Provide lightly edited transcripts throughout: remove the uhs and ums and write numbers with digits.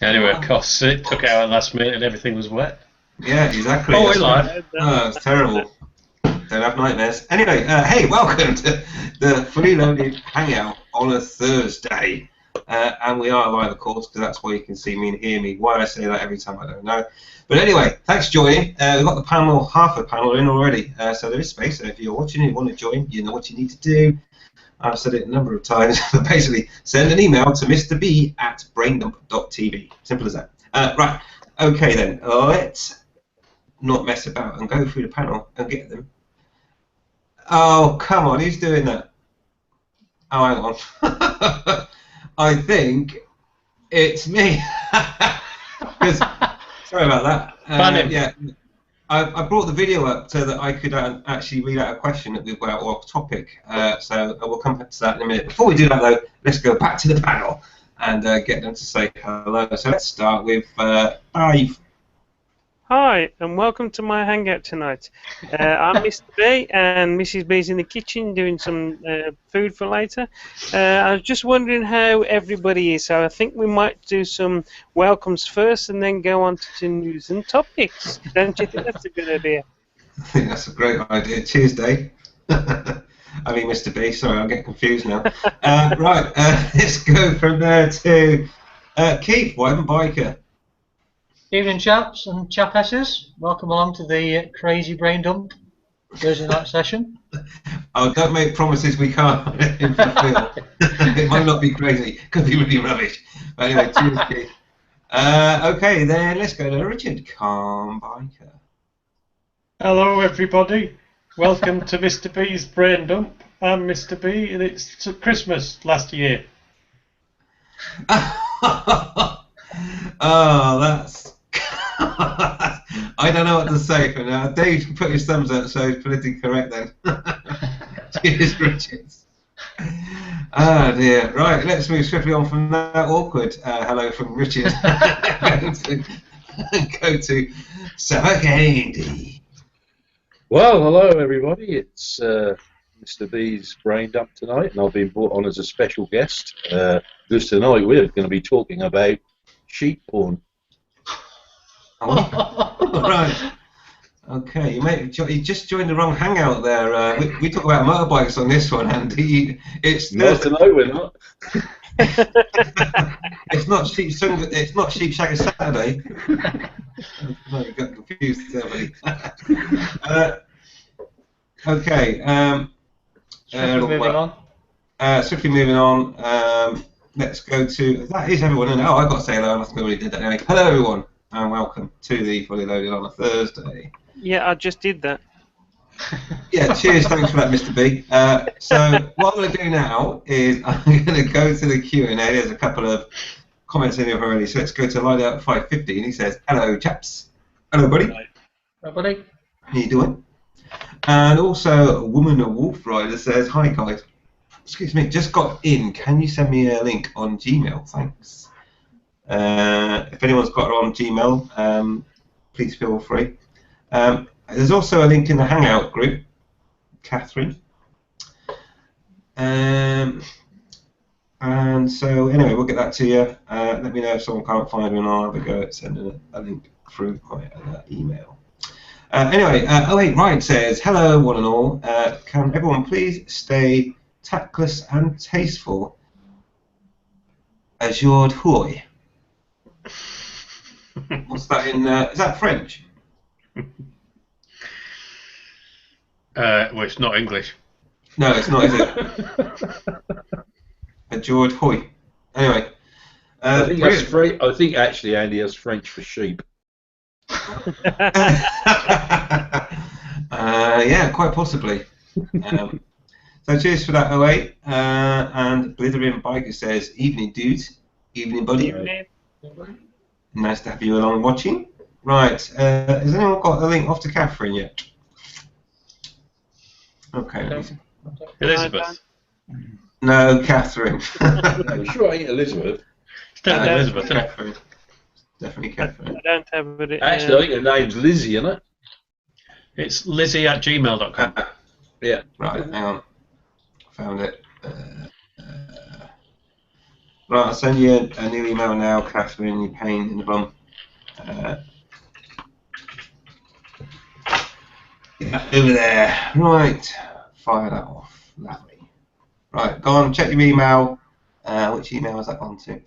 Anyway, of course, it took out at last minute and everything was wet. Yeah, exactly. Oh, That's we're right. live. Oh, it's terrible. Don't have nightmares. Anyway, hey, welcome to the Fully Loaded Hangout on a Thursday. And we are live, of course, because that's where you can see me and hear me. Why I say that every time, I don't know. But anyway, thanks for joining. We've got the panel, half the panel in already. So there is space. So if you're watching and you want to join, you know what you need to do. I've said it a number of times, but basically send an email to Mr. B at braindump.tv. Simple as that. Right, okay then, let's not mess about and go through the panel and get them. Oh, come on, who's doing that? Oh, hang on. I think it's me. Sorry about that. Yeah. I brought the video up so that I could actually read out a question that we've got off topic. So we'll come back to that in a minute. Before we do that, though, let's go back to the panel and get them to say hello. So let's start with Dave. Hi, and welcome to my hangout tonight. I'm Mr. B, and Mrs. B's in the kitchen doing some food for later. I was just wondering how everybody is, so I think we might do some welcomes first and then go on to news and topics. Don't you think that's a good idea? I think that's a great idea. Cheers, Dave. I mean, Mr. B, sorry, I'm getting confused now. Right, let's go from there to Keith, White and Biker. Evening, chaps and chapesses. Welcome along to the crazy brain dump Thursday night session. Oh, don't make promises we can't fulfill. It might not be crazy. It could be really rubbish. But anyway, cheers, Keith. Okay, then let's go to Richard, Calm Biker. Hello, everybody. Welcome to Mr. B's brain dump. I'm Mr. B, and it's Christmas last year. Oh, that's... I don't know what to say for now. Dave, put his thumbs up so he's politically correct then. Cheers, Richard. Ah, dear. Right, let's move swiftly on from that awkward hello from Richard. Go to Summer Candy. Well, hello, everybody. It's Mr. B's brain dump tonight, and I've been brought on as a special guest. Because tonight we're going to be talking about sheep porn. Oh, right. Okay, you just joined the wrong hangout there. We talk about motorbikes on this one, Andy. It's Not tonight, we're not. It's not sheep. It's not Sheep Shaggers Saturday. No, you got confused there, buddy. Okay. Swiftly moving on. Let's go to. That is everyone. And I've got to say hello. I must have already did that anyway. Hello, everyone. And welcome to the Fully Loaded on a Thursday. Yeah, I just did that. Yeah, cheers, thanks for that, Mr. B. So what I'm going to do now is I'm going to go to the Q&A. There's a couple of comments in here already, so let's go to Lideout 550, and he says, hello, chaps. Hello, buddy. Hello, buddy. How you doing? And also, Woman a Wolf Rider says, hi, guys. Excuse me, just got in. Can you send me a link on Gmail? Thanks. If anyone's got it on Gmail, please feel free. There's also a link in the Hangout group, Catherine. And so, anyway, we'll get that to you. Let me know if someone can't find me, and I'll have a go at sending a link through my email. Anyway, Ryan says, hello, one and all. Can everyone please stay tactless and tasteful? Azure Hoy. What's that in? Is that French? Well, it's not English. No, it's not, is it? George Hoy. Anyway. I think actually Andy has French for sheep. Yeah, quite possibly. So cheers for that, 08. And Blithering Biker says, evening, dudes. Evening, buddy. Evening. Nice to have you along watching. Right, has anyone got the link off to Catherine yet? Okay. Elizabeth. No, Catherine. I'm sure it ain't Elizabeth. It's definitely Elizabeth, isn't it? Catherine. Definitely Catherine. I don't have it. Actually, I think her name's Lizzie, isn't it? It's lizzie@gmail.com. Yeah. Right, hang on. Found it. Right, I'll send you a new email now, Catherine. You pain in the bum. Get that over there. Right, fire that off. Lovely. Right, go on, check your email. Which email has that gone to?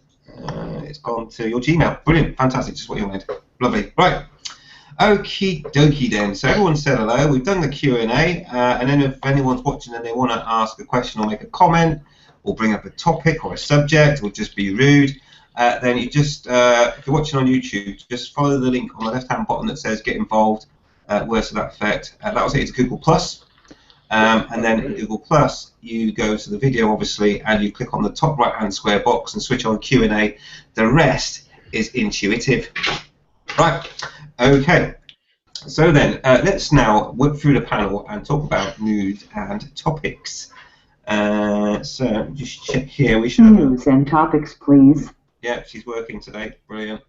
It's gone to your Gmail. Brilliant, fantastic, just what you wanted. Lovely. Right. Okie dokie then. So everyone said hello. We've done the Q&A, and then if anyone's watching and they want to ask a question or make a comment, or bring up a topic or a subject, or just be rude, then you just, if you're watching on YouTube, just follow the link on the left-hand bottom that says "Get Involved." Words to that effect. That will take you to Google Plus, and then in Google Plus, you go to the video, obviously, and you click on the top right-hand square box and switch on Q&A. The rest is intuitive. Right. Okay. So then, let's now whip through the panel and talk about news and topics. So just check here. We should news and topics, please. Yeah, she's working today. Brilliant.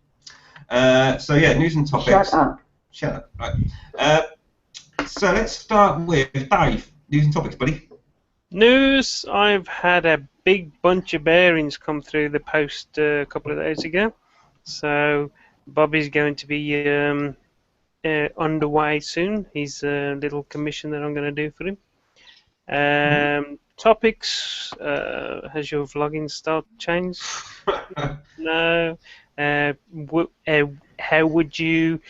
So yeah, news and topics. Shut up. Shut up. Right. So let's start with Dave. News and topics, buddy. News. I've had a big bunch of bearings come through the post a couple of days ago. So Bobby's going to be underway soon. He's a little commission that I'm going to do for him. Topics. Has your vlogging style changed? No. How would you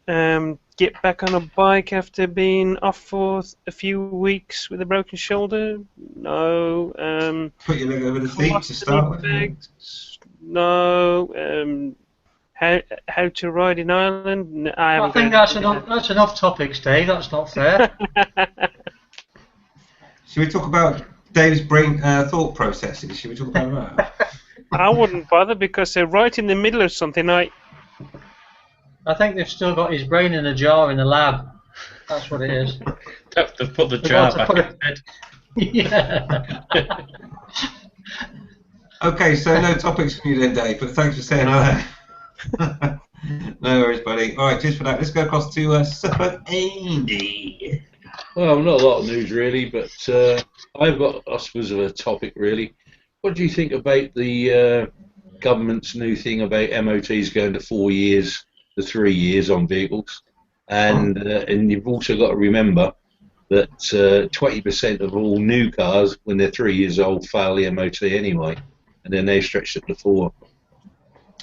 get back on a bike after being off for a few weeks with a broken shoulder? No. Put your leg over the seat to start with. No. How to ride in Ireland? No, I think that's enough topics, Dave. That's not fair. Should we talk about Dave's brain thought processes? Should we talk about that? I wouldn't bother because they're right in the middle of something. I think they've still got his brain in a jar in the lab. That's what it is. They've put the jar back in his head. Yeah. Okay, so no topics from you then, Dave, but thanks for saying hello. No worries, buddy. All right, cheers for that. Let's go across to Super Andy. Well, not a lot of news really, but I've got, I suppose, a topic really. What do you think about the government's new thing about MOTs going to 4 years to 3 years on vehicles? And you've also got to remember that 20% of all new cars, when they're 3 years old, fail the MOT anyway, and they're now stretched up to 4.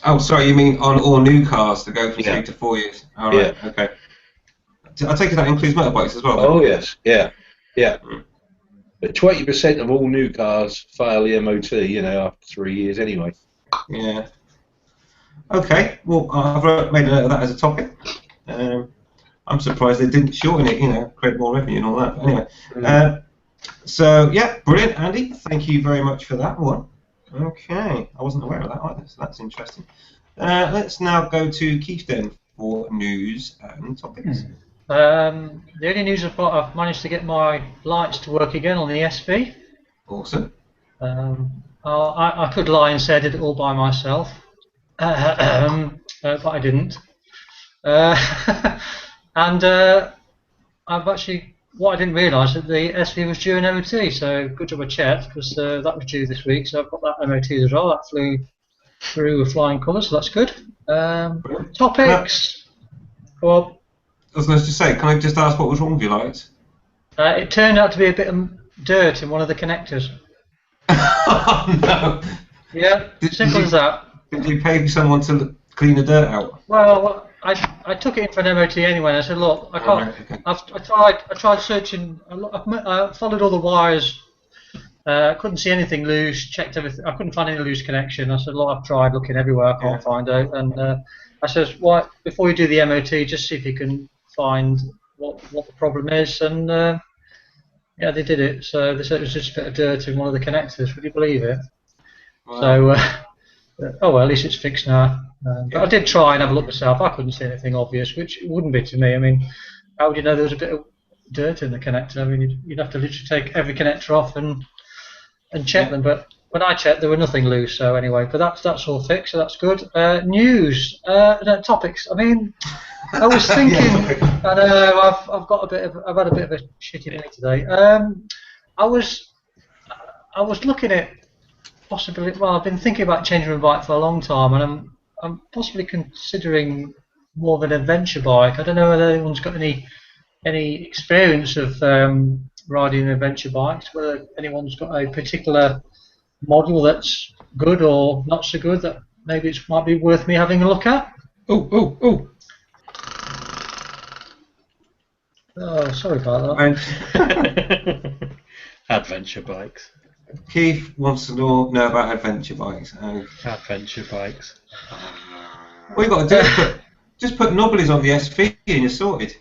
Oh, sorry, you mean on all new cars to go from 3 to 4 years? All right, Yeah. okay. I take it that includes motorbikes as well? Oh, yes, yeah. But 20% of all new cars fail the MOT, after 3 years anyway. Yeah. Okay, well, I've made a note of that as a topic. I'm surprised they didn't shorten it, create more revenue and all that. But anyway, so yeah, brilliant, Andy. Thank you very much for that one. Okay, I wasn't aware of that either, so that's interesting. Let's now go to Keith then for news and topics. The only news I've managed to get my lights to work again on the SV. Awesome. I could lie and say I did it all by myself, but I didn't. And I've actually, what I didn't realise that the SV was due an MOT, so good job I checked, because that was due this week, so I've got that MOT as well. That flew through with flying colours, so that's good. Topics. Well, I was going to just say, can I just ask what was wrong with your lights? It turned out to be a bit of dirt in one of the connectors. Oh no! Yeah, simple as that. Did you pay someone to clean the dirt out? Well, I took it in for an MOT anyway, and I said, look, I can't. Okay. I tried searching. I followed all the wires. Couldn't see anything loose. Checked everything. I couldn't find any loose connection. I said, look, I've tried looking everywhere. I can't find out. And I says, well, before you do the MOT, just see if you can find what the problem is. And yeah, they did it. So they said it was just a bit of dirt in one of the connectors. Would you believe it? Wow. So, oh well, at least it's fixed now. But I did try and have a look myself. I couldn't see anything obvious, which it wouldn't be to me. I mean, how would you know there was a bit of dirt in the connector? I mean, you'd have to literally take every connector off and check them. But when I checked, there were nothing loose. So anyway, but that's all fixed. So that's good. News, topics. I mean, I was thinking. I know I've had a bit of a shitty day today. I was looking at possibly. Well, I've been thinking about changing my bike for a long time, and I'm possibly considering more of an adventure bike. I don't know whether anyone's got any experience of riding adventure bikes. Whether anyone's got a particular model that's good or not so good that maybe it might be worth me having a look at. Oh. Oh, sorry about that. Adventure bikes. Keith wants to know about adventure bikes. Adventure bikes. What you got to do is just put knobblies on the SV and you're sorted.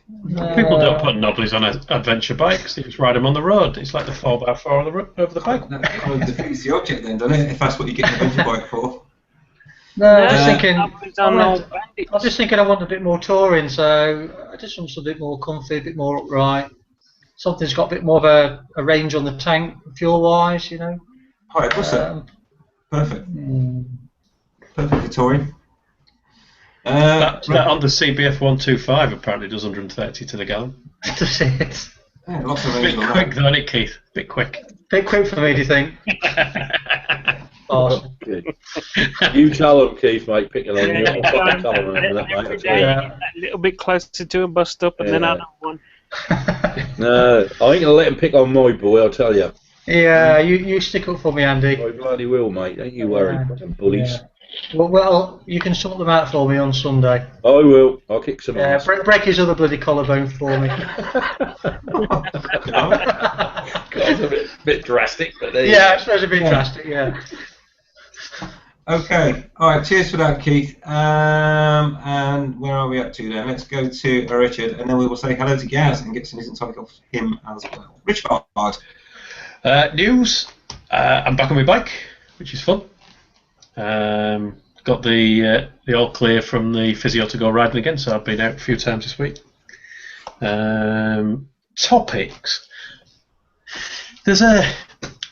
People don't put knobblies on adventure bikes, they just ride them on the road. It's like the 4x4 over the bike. That kind of defeats the object then, doesn't it? If that's what you get an adventure bike for. No, I was just thinking I want a bit more touring, so I just want something a bit more comfy, a bit more upright. Something's got a bit more of a range on the tank, fuel-wise, you know. Alright, what's that? Perfect. Perfect for touring. That on the CBF 125 apparently does 130 to the gallon. Does it? Yeah, lots of Bit range on quick that. though, isn't it, Keith? Bit quick. Bit quick for me, do you think? Awesome. Okay. You tell them, Keith, mate, picking on you. I'll fucking tell them in a minute, mate. Every day, a little bit closer to a bus stop, and then another one. No, I ain't going to let him pick on my boy, I'll tell you. Yeah, you stick up for me, Andy. I bloody will, mate. Don't you worry. Fucking bullies. Yeah. Well, you can sort them out for me on Sunday. I will. I'll kick some ass. Break his other bloody collarbone for me. It's a bit drastic, but there you Yeah, I suppose a bit drastic, yeah. Okay, alright, cheers for that, Keith. And where are we up to then? Let's go to Richard, and then we will say hello to Gaz and get some news and topic off him as well. Richard. News. I'm back on my bike, which is fun. Got the all clear from the physio to go riding again, so I've been out a few times this week. Topics.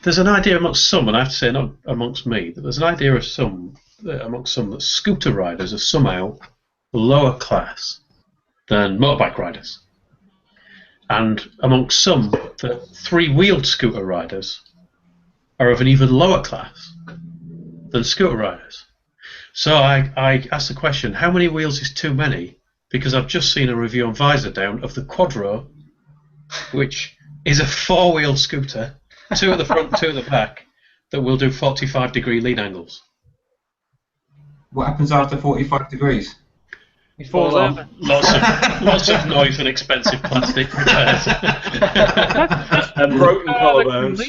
There's an idea amongst some, and I have to say not amongst me, but there's an idea of amongst some that scooter riders are somehow lower class than motorbike riders, and amongst some that three-wheeled scooter riders are of an even lower class than scooter riders. So I asked the question, how many wheels is too many? Because I've just seen a review on Visor Down of the Quadro, which is a four-wheel scooter, two at the front, two at the back, that will do 45-degree lean angles. What happens after 45 degrees? He falls over. Lots of noise and expensive plastic repairs. And broken collarbones.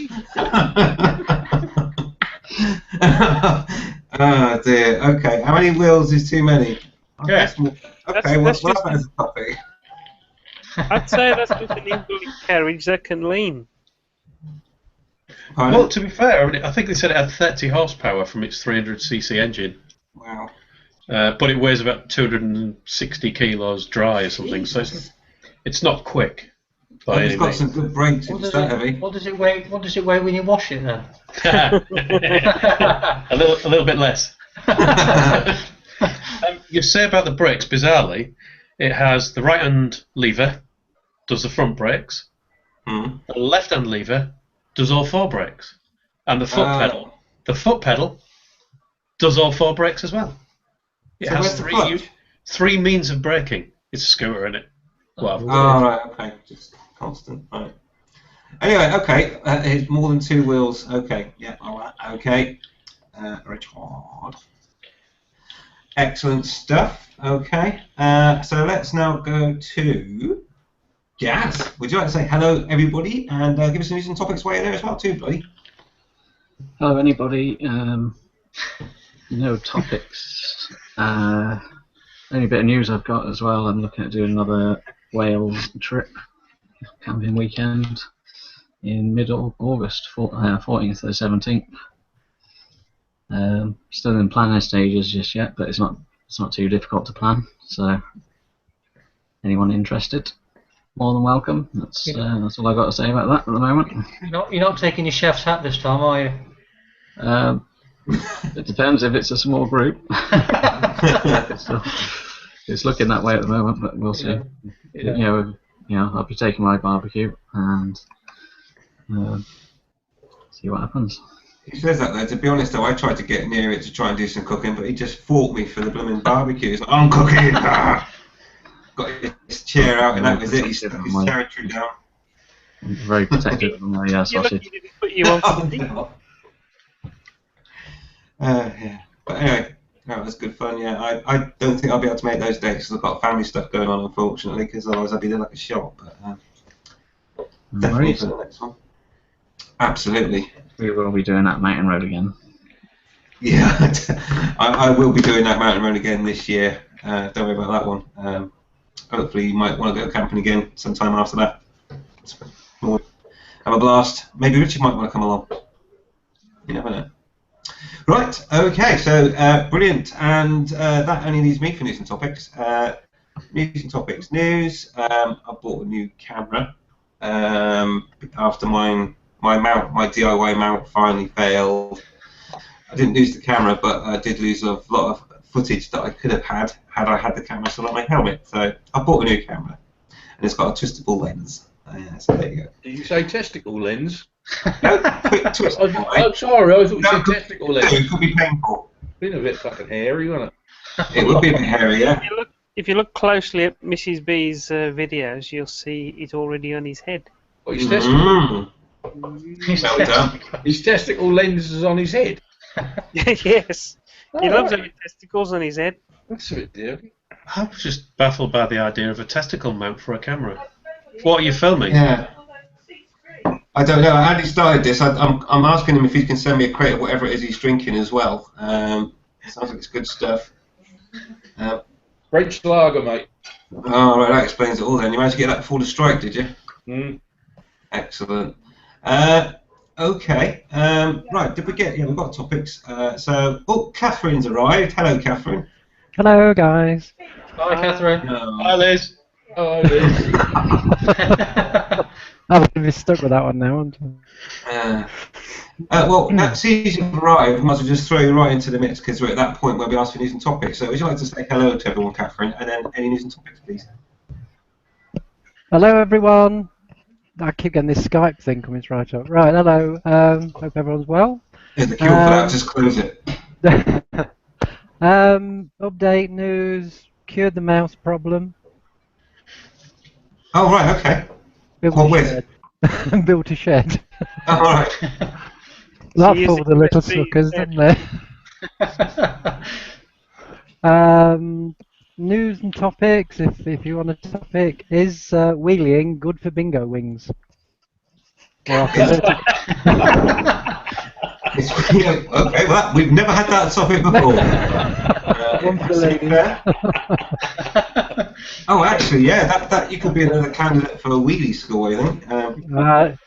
Oh dear. Okay, how many wheels is too many? Yeah. Okay, what's that as a topic? I'd say that's just an inbuilt carriage that can lean. Pardon? Well, to be fair, I think they said it had 30 horsepower from its 300cc engine. Wow. But it weighs about 260 kilos dry or something, so it's not quick. By It's any got means. some good brakes. It's that heavy. What does it weigh? What does it weigh when you wash it then? a little bit less. You say about the brakes, bizarrely, it has the right-hand lever, does the front brakes, the left-hand lever does all four brakes, and the foot pedal does all four brakes as well. It So has where's the three means of braking. It's a scooter, isn't it? Well, right, okay, just constant. Right. Anyway, okay, it's more than two wheels. Okay, yeah, all right, okay. Richard. Excellent stuff. Okay, so let's now go to Gaz. Would you like to say hello, everybody, and give us some news and topics while you're there as well, too, buddy? Hello, anybody. No topics. Only bit of news I've got as well. I'm looking at doing another Wales trip, camping weekend in mid-August, 14th to the 17th. Still in planning stages just yet, but it's not too difficult to plan. So, anyone interested, more than welcome. That's all I've got to say about that at the moment. You're not taking your chef's hat this time, are you? It depends if it's a small group. It's looking that way at the moment, but we'll see. Yeah. I'll be taking my barbecue and see what happens. He says that though. To be honest though, I tried to get near it to try and do some cooking, but he just fought me for the blooming barbecue. He's like, I'm cooking! Ah! Got his chair out and that was it. He stuck his territory down. I'm very protective of my sausage. He didn't put you on for the No. Yeah. But anyway, that was good fun. Yeah, I don't think I'll be able to make those dates because I've got family stuff going on, unfortunately. Because otherwise I'd be there like a shot. But definitely for the next one. Absolutely. We will be doing that mountain road again. Yeah, I will be doing that mountain road again this year. Don't worry about that one. Hopefully you might want to go camping again sometime after that. Have a blast. Maybe Richard might want to come along. You never know. Right, okay, so brilliant. And that only leaves me for news and topics. News and topics. News, I bought a new camera after my DIY mount finally failed. I didn't lose the camera, but I did lose a lot of footage that I could have had I had the camera still on my helmet. So I bought a new camera, and it's got a twistable lens. So there you go. Did you say testicle lens? No, twistable. I'm sorry, I thought you said testicle lens. It could be painful. Been a bit fucking hairy, wasn't it? It would be a bit hairy, yeah. If you look closely at Mrs. B's videos, you'll see it already on his head. What, his testicle? Well done. His testicle lens is on his head. Yes. He loves having testicles on his head. That's a bit dear. I was just baffled by the idea of a testicle mount for a camera. What are you filming? Yeah. I don't know. Andy started this. I'm asking him if he can send me a crate of whatever it is he's drinking as well. Sounds like it's good stuff. French lager, mate. Oh, right, that explains it all then. You managed to get that before the strike, did you? Mm. Excellent. Okay. Right, did we get... Yeah, we've got topics. Oh, Catherine's arrived. Hello, Catherine. Hello, guys. Hi, Catherine. Hi, Liz. Oh, Liz. I'm going to be stuck with that one now, aren't I? Well, now, since you've arrived, we might as well just throw you right into the mix because we're at that point where we ask for news and topics. So would you like to say hello to everyone, Catherine, and then any news and topics, please? Hello, everyone. I keep getting this Skype thing coming right up. Right, hello. Hope everyone's well. There's the cure for that, just close it. Update news. Cured the mouse problem. Oh, right, okay. Built What a with? shed. Built a shed. Oh, all right. That She is for the little a suckers, shed. didn't they? News and topics, if you want a topic, is wheeling good for bingo wings? Or Okay, well, we've never had that topic before. One for the ladies. Oh, actually, yeah, that you could be another candidate for a wheelie school, I think.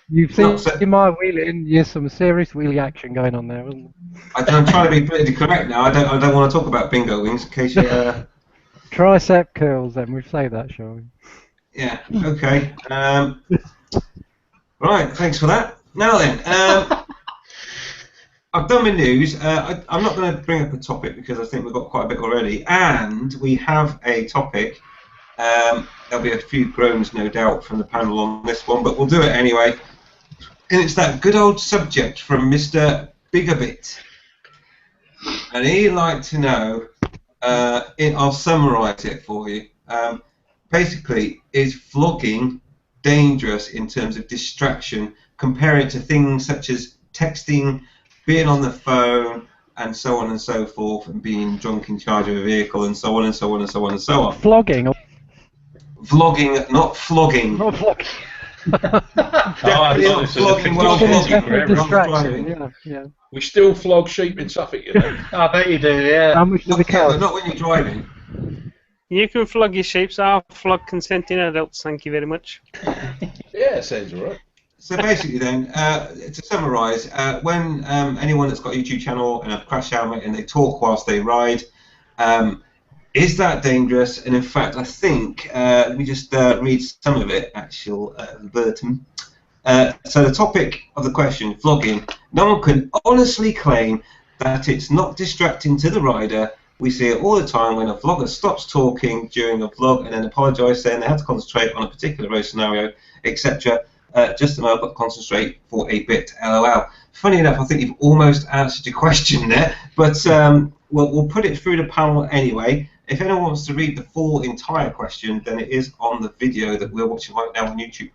You've Not seen so- in my wheeling, there's some serious wheelie action going on there, isn't there? I'm trying to be politically correct now. I don't want to talk about bingo wings in case you. Tricep curls, then we'll say that, shall we? Yeah. Okay. Right. Thanks for that. Now then, I've done my news. I'm not going to bring up a topic because I think we've got quite a bit already, and we have a topic. There'll be a few groans, no doubt, from the panel on this one, but we'll do it anyway. And it's that good old subject from Mr. Bigabit, and he'd like to know. I'll summarise it for you. Basically, is vlogging dangerous in terms of distraction? Compare it to things such as texting, being on the phone, and so on and so forth, and being drunk in charge of a vehicle, and so on and so on and so on and so on. Flogging. Vlogging, not flogging. Not flogging. Definitely not flogging while Definitely vlogging. distraction, yeah. We still flog sheep in Suffolk, you know. I bet you do, yeah. How much do we But count? not when you're driving. You can flog your sheep, so I'll flog consenting adults, thank you very much. Yeah, sounds alright. So basically then, to summarise, when anyone that's got a YouTube channel and a crash helmet and they talk whilst they ride, is that dangerous? And in fact, I think, let me just read some of it, actual verbatim. So the topic of the question, vlogging, no one can honestly claim that it's not distracting to the rider. We see it all the time when a vlogger stops talking during a vlog and then apologise saying they had to concentrate on a particular road scenario, etc. Just a moment, concentrate for a bit. LOL. Funny enough, I think you've almost answered your question there, but we'll put it through the panel anyway. If anyone wants to read the full entire question, then it is on the video that we're watching right now on YouTube.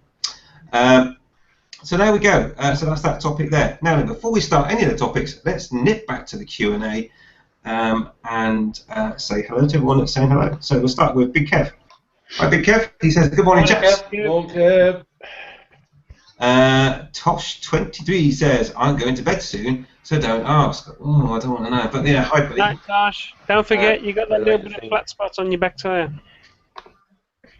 So there we go. So that's that topic there. Now, then, before we start any of the topics, let's nip back to the Q&A and say hello to everyone that's saying hello. So we'll start with Big Kev. Hi, Big Kev. He says, good morning, chaps. Okay. Tosh23 says, I'm going to bed soon, so don't ask. Oh, I don't want to know. But yeah, hi, buddy. Night, Tosh. Don't forget, you got that little bit of flat spot on your back tyre.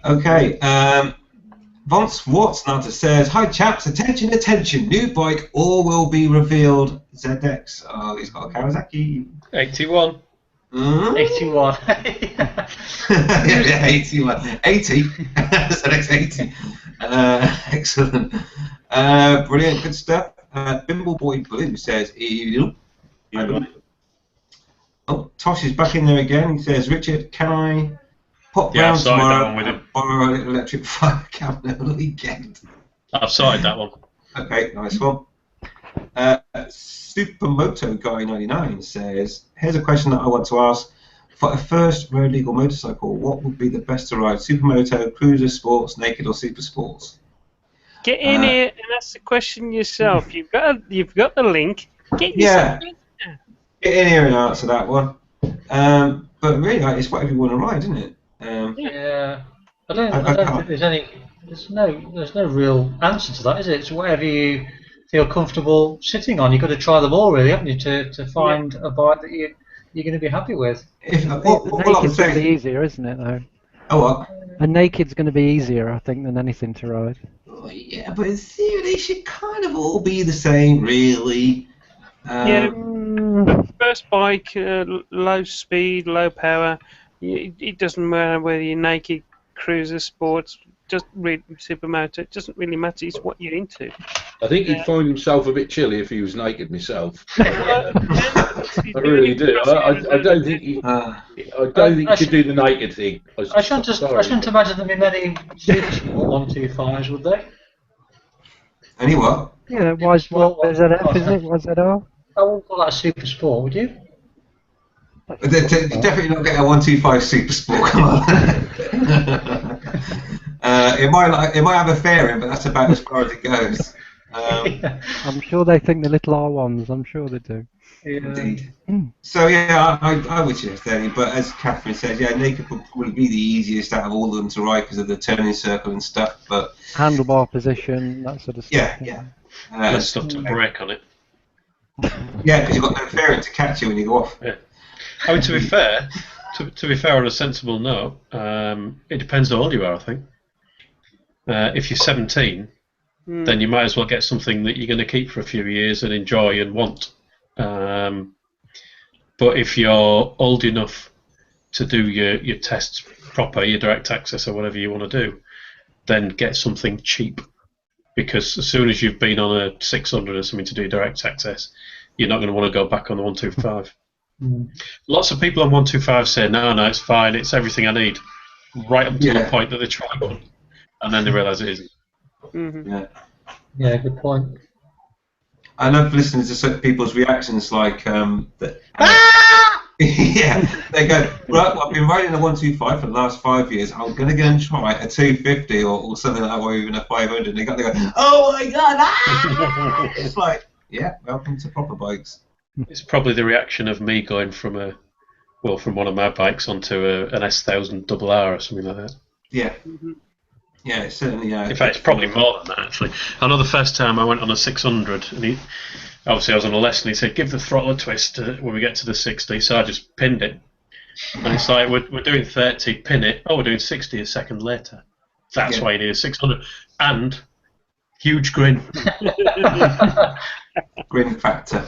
Okay. Vance Watsnatter says, hi, chaps. Attention, attention. New bike, all will be revealed. ZX. Oh, he's got a Kawasaki. 81. 81. Yeah, 81. 80. ZX 80. Excellent. Brilliant, good stuff. Bimbleboy Blue says, oh, Tosh is back in there again. He says, Richard, can I pop Yeah, round I've sorted tomorrow that one with him. and borrow a little electric fire cabinet on the weekend? I've sorted that one. Okay, nice one. Supermoto Guy 99 says, here's a question that I want to ask. For a first road legal motorcycle, what would be the best to ride? Supermoto, cruiser, sports, naked, or super sports? Get in here and ask the question yourself. You've got the link. Get yourself in there. Get in here and answer that one. But really, like, it's whatever you want to ride, isn't it? Yeah. I don't think there's any. There's no real answer to that, is it? It's whatever you feel comfortable sitting on. You've got to try them all, really, haven't you, to find a bike that you're going to be happy with. Naked's going to be easier, isn't it, though? Oh, what? A naked's going to be easier, I think, than anything to ride. Oh, yeah, but in theory, they should kind of all be the same, really. Yeah, first bike, low speed, low power. It doesn't matter whether you're naked, cruiser, sports, just supermoto. It doesn't really matter. It's what you're into. I think he'd find himself a bit chilly if he was naked myself. I really do. I don't think he. I don't think he should do the naked thing. I shouldn't imagine there be many super sport 125s, would they? Any what? Yeah, YZF, isn't it? YZR? I wouldn't call that a super sport, would you? They're definitely not getting a 125 Super Sport. Come on. It might have a fairing, but that's about as far as it goes. I'm sure they think the little R1s. I'm sure they do. Indeed. So yeah, I would suggest that. But as Catherine says, yeah, naked would probably be the easiest out of all of them to ride because of the turning circle and stuff. But handlebar position, that sort of stuff. Yeah. Less stuff to brake on it. Yeah, because you've got no fairing to catch you when you go off. Yeah. I mean, to be fair, on a sensible note, it depends how old you are, I think. If you're 17, then you might as well get something that you're going to keep for a few years and enjoy and want. But if you're old enough to do your tests proper, your direct access or whatever you want to do, then get something cheap. Because as soon as you've been on a 600 or something to do direct access, you're not going to want to go back on the 125. Lots of people on 125 say, no, it's fine, it's everything I need, right up to the point that they try one, and then they realise it isn't. Yeah, good point. I love listening to certain people's reactions, like, yeah, they go, right, well, I've been riding a 125 for the last 5 years, I'm going to go and try a 250 or something like that, or even a 500, and they go, oh my god, It's like, yeah, welcome to proper bikes. It's probably the reaction of me going from one of my bikes onto an S1000 RR or something like that. Yeah. Yeah, it's certainly. In fact, it's probably more than that, actually. I know the first time I went on a 600, and obviously I was on a lesson, he said, give the throttle a twist when we get to the 60, so I just pinned it. And it's like, we're doing 30, pin it, we're doing 60 a second later. That's why you need a 600. And huge grin. Grin factor.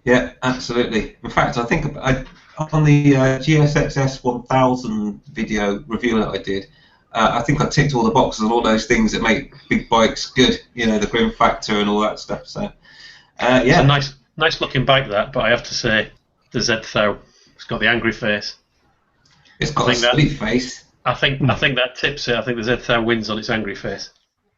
Yeah, absolutely. In fact, I think on the GSXS 1000 video review that I did, I think I ticked all the boxes on all those things that make big bikes good. You know, the grin factor and all that stuff. So, It's a nice looking bike, that. But I have to say, the Z1000, it's got the angry face. It's got a silly face. I think that tips it. I think the Z1000 wins on its angry face.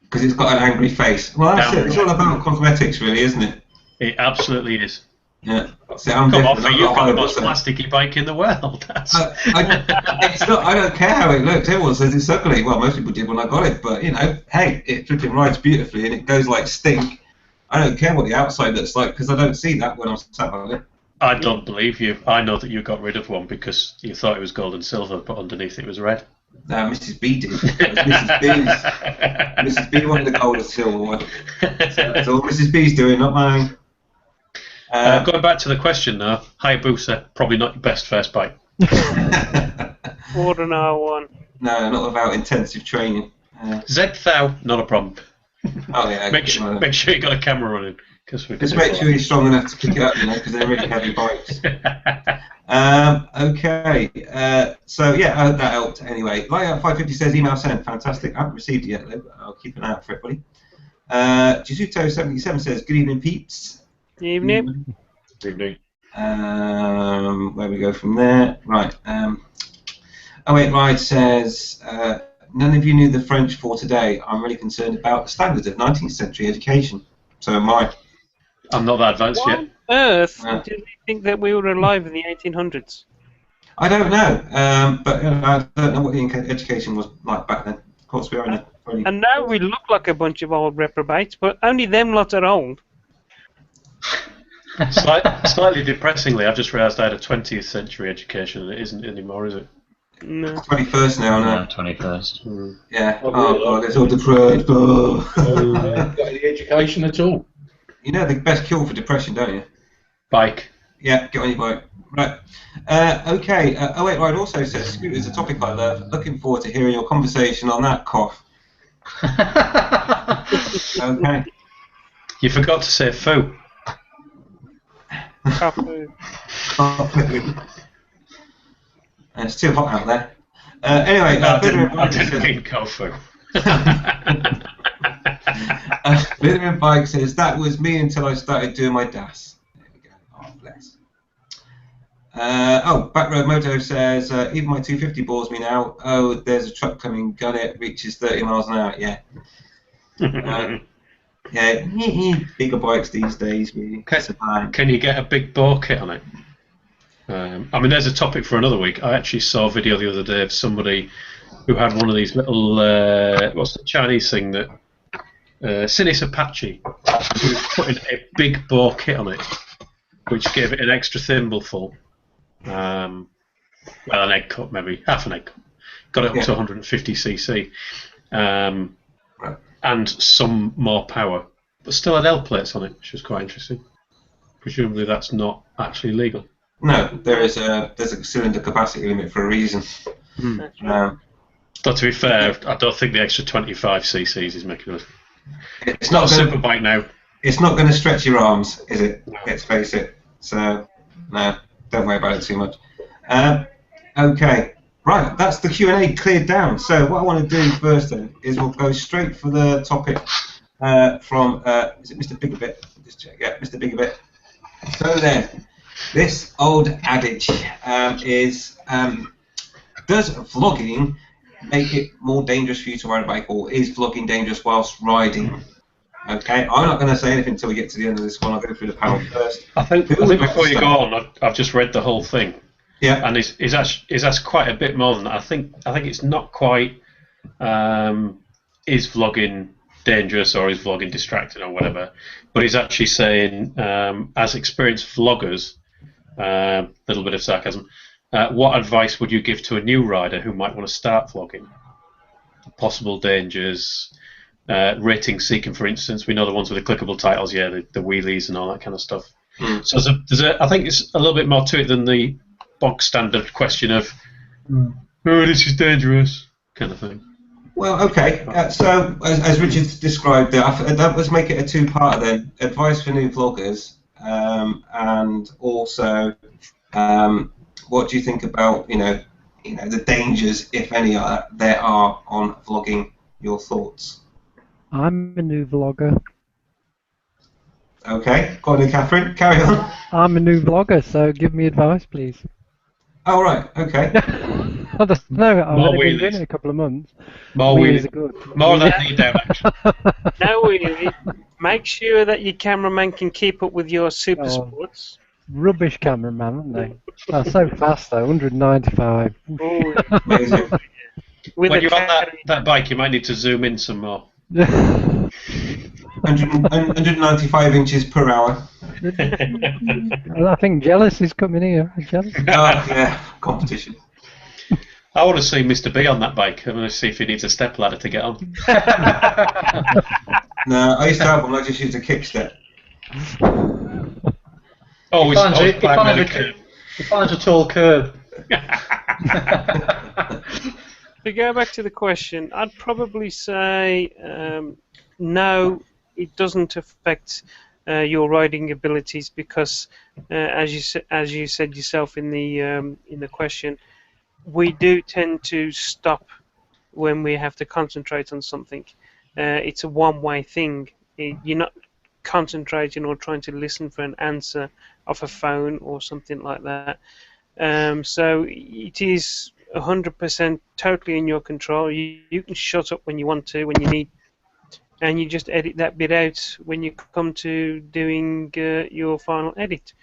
because it's got an angry face. Well, that's it. It's all about cosmetics, really, isn't it? It absolutely is. Yeah. See, I'm Come different. off, I'm you've not got the horrible, most so- plasticky bike in the world. That's... it's not. I don't care how it looks. Everyone says it's ugly. Well, most people did when I got it, but you know, hey, it flipping rides beautifully and it goes like stink. I don't care what the outside looks like because I don't see that when I'm sat on it. I don't believe you. I know that you got rid of one because you thought it was gold and silver, but underneath it was red. Mrs. B did. It was Mrs. B's. Mrs. B wanted the gold and silver one. So that's all Mrs. B's doing, not mine. Going back to the question now, Hayabusa, probably not your best first bike. Order an R1. No, not without intensive training. Z-Thou, not a problem. Oh yeah. Make sure you got a camera running. Just make sure you're strong enough to pick it up, you know, because they're really heavy bikes. Okay. So yeah, I hope that helped. Anyway, Layout550 says email sent. Fantastic. I haven't received it yet, though. But I'll keep an eye out for it, buddy. Jizuto77 says, good evening, peeps. Evening. Evening. Where we go from there? Right. Ride says, none of you knew the French for today. I'm really concerned about the standards of 19th century education. So am I. I'm not that advanced What yet. on earth did they think that we were alive in the 1800s? I don't know, but you know, I don't know what the education was like back then. Of course, we are in a very... And now we look like a bunch of old reprobates, but only them lots are old. Slightly depressingly, I've just realised I had a 20th century education, and it isn't anymore, is it? No. It's 21st now, no? 21st. Yeah. Oh, God, it's all depressed. Oh. Got any education at all? You know the best cure for depression, don't you? Bike. Yeah, get on your bike. Right. Okay. Ride also says, Scooter's a topic I love. Looking forward to hearing your conversation on that cough. Okay. You forgot to say foo. It's too hot out there. Anyway, I didn't mean Kofu. Blithering Bike says, that was me until I started doing my DAS. There we go. Oh, bless. Backroad Moto says, even my 250 bores me now. Oh, there's a truck coming, gun it, reaches 30 miles an hour. Yeah. Yeah, bigger bikes these days, really. Can you get a big bore kit on it? I mean, there's a topic for another week. I actually saw a video the other day of somebody who had one of these little, what's the Chinese thing that, Sinis Apache, who was putting a big bore kit on it, which gave it an extra thimbleful. Well, an egg cup, maybe, half an egg cup. Got it up to 150cc. And some more power, but still had L plates on it, which was quite interesting. Presumably that's not actually legal. No, there's a cylinder capacity limit for a reason. But to be fair, I don't think the extra 25cc's is making us. It's not a super bike now. It's not going to stretch your arms, is it? Let's face it. So, no, don't worry about it too much. Okay. Right, that's the Q&A cleared down. So what I want to do first then is we'll go straight for the topic from, is it Mr. Bigabit? Just check, yeah, Mr. Bigabit. So then, this old adage is, does vlogging make it more dangerous for you to ride a bike, or is vlogging dangerous whilst riding? Okay, I'm not going to say anything until we get to the end of this one. I'll go through the panel first. I think before you go on, I've just read the whole thing. Yeah. And he's asked quite a bit more than that. I think it's not quite is vlogging dangerous or is vlogging distracting or whatever, but he's actually saying as experienced vloggers, little bit of sarcasm, what advice would you give to a new rider who might want to start vlogging? Possible dangers, rating seeking, for instance. We know the ones with the clickable titles, yeah, the wheelies and all that kind of stuff. So I think it's a little bit more to it than the bog standard question of, oh, this is dangerous, kind of thing. Well, okay. So, as Richard described, let's make it a two-parter then. Advice for new vloggers, and also, what do you think about, the dangers, if any, there are on vlogging? Your thoughts? I'm a new vlogger. Okay, go on, Catherine. Carry on. I'm a new vlogger, so give me advice, please. Oh, right. Okay. I don't know. I've More only been doing wheelies. it a couple of months. More Wheelies wheelies. are good. More of that knee down action. Now, really, make sure that your cameraman can keep up with your super Oh. sports. Rubbish cameraman, aren't they? Oh, so fast though, 195. Oh, Amazing. with When a you're on camera. that bike, you might need to zoom in some more. 195 inches per hour. I think Jealous is coming here. Jealous. Oh, yeah, competition. I want to see Mr. B on that bike. I want to see if he needs a step ladder to get on. No, I used to have one. I just used a kick step. Always He climb finds the a curb. He finds a tall curb. To go back to the question, I'd probably say no, it doesn't affect your riding abilities because, as you said yourself in the question, we do tend to stop when we have to concentrate on something. It's a one-way thing. You're not concentrating or trying to listen for an answer off a phone or something like that. So it is 100% totally in your control. You can shut up when you want to, when you need, and you just edit that bit out when you come to doing your final edit.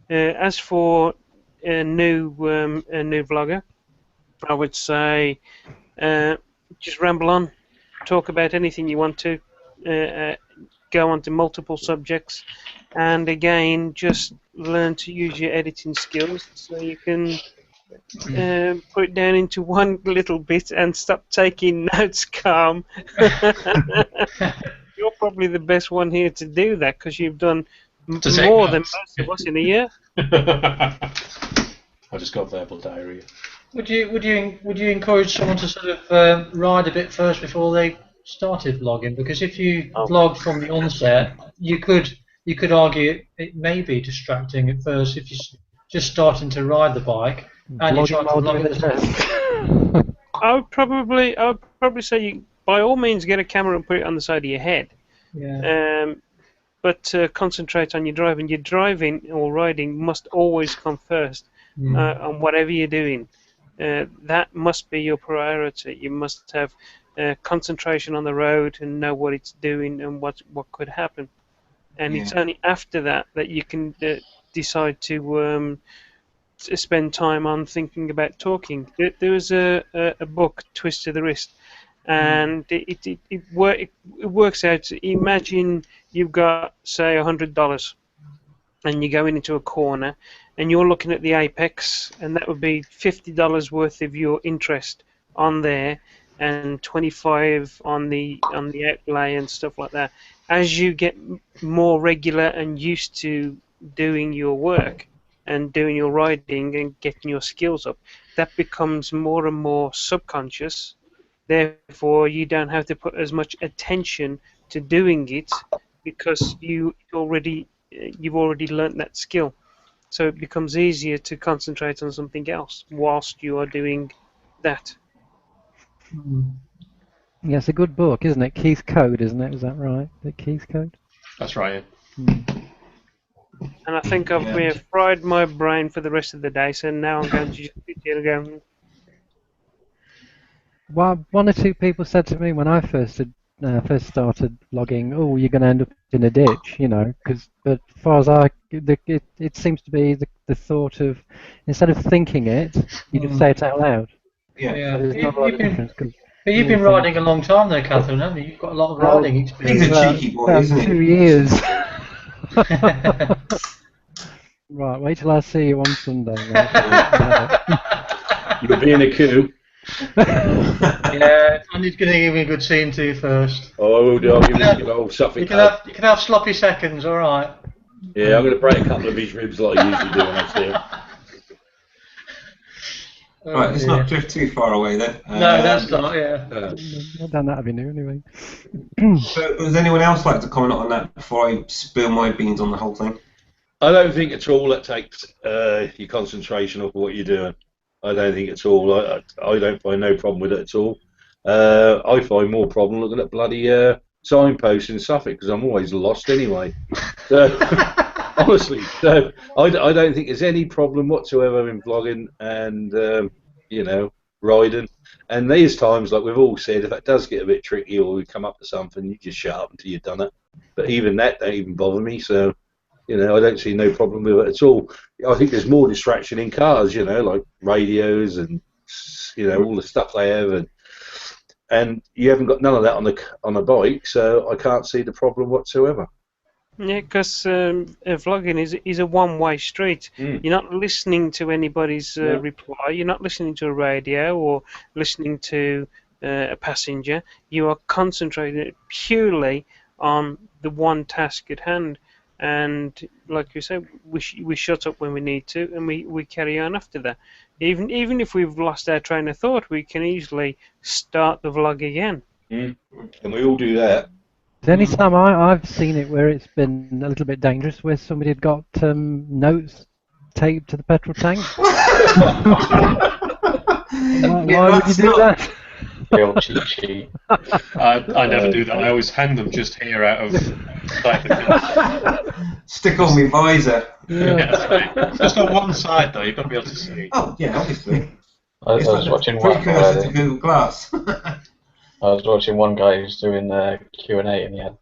As for a new vlogger, I would say just ramble on, talk about anything you want to, go on to multiple subjects, and again, just learn to use your editing skills so you can put it down into one little bit and stop taking notes calm. You're probably the best one here to do that because you've done more than most of us in a year. I just got verbal diarrhea. Would you encourage someone to sort of ride a bit first before they started vlogging? Because if you vlog from the onset, you could argue it may be distracting at first if you're just starting to ride the bike and you try to vlog at the time. I would probably say you by all means get a camera and put it on the side of your head. Yeah. But concentrate on your driving. Your driving or riding must always come first on whatever you're doing. That must be your priority. You must have concentration on the road and know what it's doing and what could happen. And it's only after that that you can decide to spend time on thinking about talking. There was a book, Twist to the Wrist, and it works out. Imagine you've got, say, $100 and you're going into a corner and you're looking at the apex, and that would be $50 worth of your interest on there and 25 on the outlay and stuff like that. As you get more regular and used to doing your work and doing your riding and getting your skills up, that becomes more and more subconscious. Therefore, you don't have to put as much attention to doing it because you've already learnt that skill. So it becomes easier to concentrate on something else whilst you are doing that. Yeah, it's a good book, isn't it? Keith Code, isn't it? Is that right? Is it Keith Code? That's right. And I think I've fried my brain for the rest of the day, so now I'm going to just sit here and go. Well, one or two people said to me when I first started vlogging, "Oh, you're going to end up in a ditch," you know. But as far as it seems to be the thought of instead of thinking it, you just say it out loud. Yeah. So there's not a lot of difference. But you've been riding a long time though, Catherine, haven't you? You've got a lot of riding experience. He's a cheeky boy, isn't he? 2 years. Right, wait till I see you on Sunday. You'll be in a queue. Yeah, Andy's going to give me a good scene to you first. Oh, I will do. I'll give you a good old Suffolk. You can have sloppy seconds, all right. Yeah, I'm going to break a couple of his ribs like I usually do when I see him. Right, let's not drift too far away then. No, that's not, yeah. I've done that every new anyway. So, does anyone else like to comment on that before I spill my beans on the whole thing? I don't think at all that takes your concentration off what you're doing. I don't think at all. I don't find no problem with it at all. I find more problem looking at bloody signposts in Suffolk because I'm always lost anyway. So, honestly, so I don't think there's any problem whatsoever in vlogging, and you know, riding. And there's times, like we've all said, if it does get a bit tricky or we come up to something, you just shut up until you've done it. But even that don't even bother me, so, I don't see no problem with it at all. I think there's more distraction in cars, like radios and, all the stuff they have, and you haven't got none of that on a bike, so I can't see the problem whatsoever. Yeah, because vlogging is a one-way street. You're not listening to anybody's reply. You're not listening to a radio or listening to a passenger. You are concentrated purely on the one task at hand. And like you said, we shut up when we need to, and we carry on after that. Even if we've lost our train of thought, we can easily start the vlog again. And we all do that. The only time I've seen it where it's been a little bit dangerous, where somebody had got notes taped to the petrol tank. Why would you do that? Real cheat sheet. I never do that. I always hang them just here out of sight. Stick on my visor. Yeah, right. Just on one side though. You've got to be able to see. Oh yeah, obviously. I was watching one. Precursor to Google Glass. I was watching one guy who's doing Q&A, and he had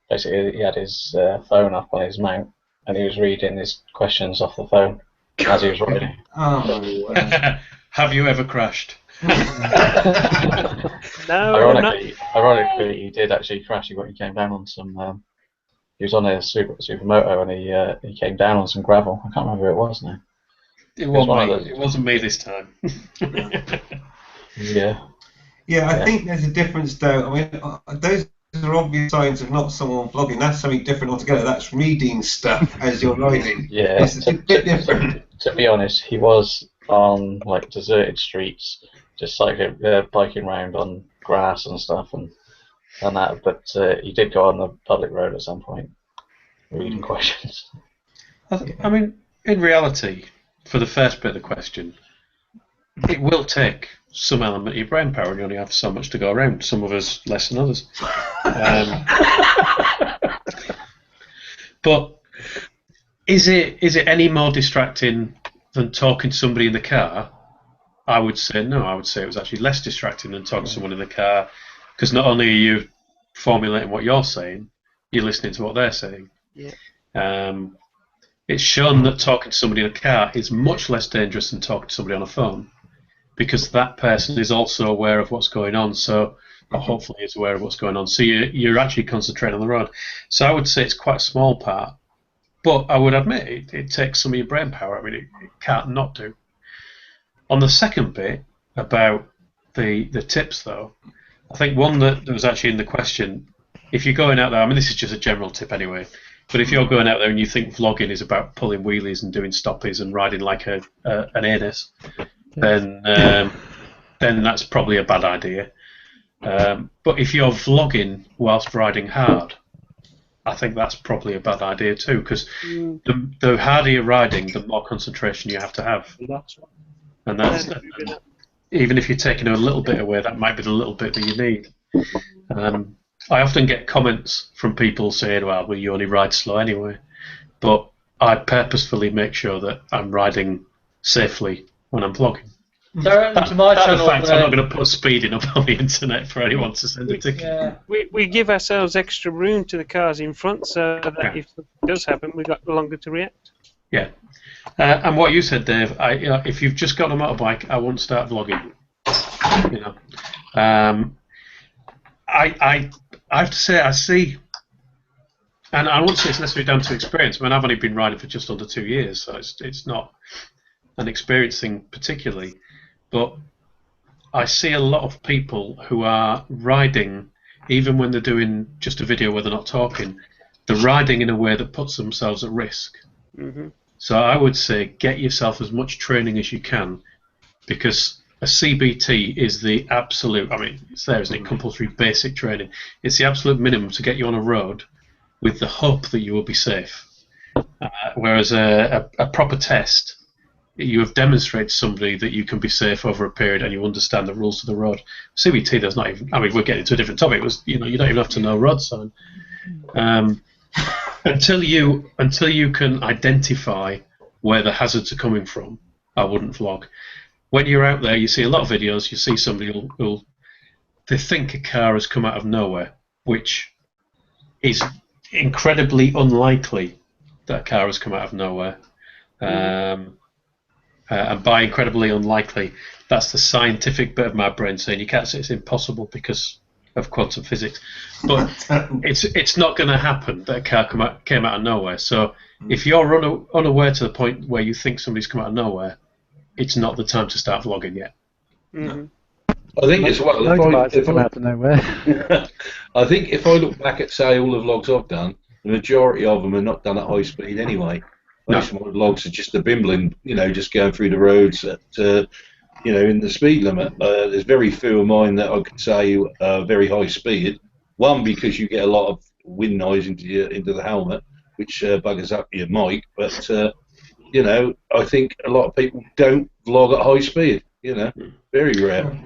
basically he had his phone up on his mount, and he was reading his questions off the phone as he was riding. Oh. Wow. Have you ever crashed? No, ironically, he did actually crash. He came down on some. He was on a supermoto, and he came down on some gravel. I can't remember who it was now. It wasn't me this time. Yeah. Yeah, I think there's a difference though. I mean, those are obvious signs of not someone vlogging. That's something different altogether. That's reading stuff as you're riding. Yeah, it's a bit different. To be honest, he was on like deserted streets, just cycling, biking around on grass and stuff and that. But he did go on the public road at some point, reading questions. I mean, in reality, for the first bit of the question, it will take some element of your brain power, and you only have so much to go around. Some of us less than others. But is it any more distracting than talking to somebody in the car? I would say no. I would say it was actually less distracting than talking to someone in the car, because not only are you formulating what you're saying, you're listening to what they're saying. Yeah. It's shown that talking to somebody in a car is much less dangerous than talking to somebody on a phone, because that person is also aware of what's going on, or hopefully is aware of what's going on. So you're actually concentrating on the road. So I would say it's quite a small part, but I would admit it takes some of your brain power. I mean, it can't not do. On the second bit about the tips, though, I think one that was actually in the question, if you're going out there, I mean, this is just a general tip anyway, but if you're going out there and you think vlogging is about pulling wheelies and doing stoppies and riding like an anus, then that's probably a bad idea. But if you're vlogging whilst riding hard, I think that's probably a bad idea too, because the harder you're riding, the more concentration you have to have. And that's even if you're taking a little bit away, that might be the little bit that you need. I often get comments from people saying, well, you only ride slow anyway. But I purposefully make sure that I'm riding safely when I'm vlogging. To my channel, I'm not going to put speeding up on the internet for anyone to send a ticket. Yeah. We give ourselves extra room to the cars in front, so that if it does happen, we've got longer to react. Yeah. And what you said, Dave, if you've just got a motorbike, I wouldn't start vlogging. I have to say, I see, and I won't say it's necessarily down to experience. I mean, I've only been riding for just under 2 years, so it's not an experience thing particularly. But I see a lot of people who are riding, even when they're doing just a video where they're not talking, they're riding in a way that puts themselves at risk. Mm-hmm. So I would say get yourself as much training as you can, because a CBT is the absolute, I mean, it's there, isn't it? Compulsory basic training. It's the absolute minimum to get you on a road with the hope that you will be safe. Whereas a proper test, you have demonstrated to somebody that you can be safe over a period and you understand the rules of the road. CBT, there's not even, I mean, we're getting to a different topic. It was, you don't even have to know road sign. Until you can identify where the hazards are coming from, I wouldn't vlog. when you're out there, you see a lot of videos. You see somebody who'll they think a car has come out of nowhere, which is incredibly unlikely that a car has come out of nowhere. And by incredibly unlikely, that's the scientific bit of my brain saying you can't say it's impossible because of quantum physics. But it's not going to happen that a car came out of nowhere. So if you're unaware to the point where you think somebody's come out of nowhere, it's not the time to start vlogging yet. Mm-hmm. I think as well. Motorbikes come out of nowhere. I think if I look back at, say, all the vlogs I've done, the majority of them are not done at high speed anyway. Most of my vlogs are just a bimbling, just going through the roads at, in the speed limit. There's very few of mine that I could say are very high speed. One, because you get a lot of wind noise into the helmet, which buggers up your mic. But I think a lot of people don't vlog at high speed. Very rare.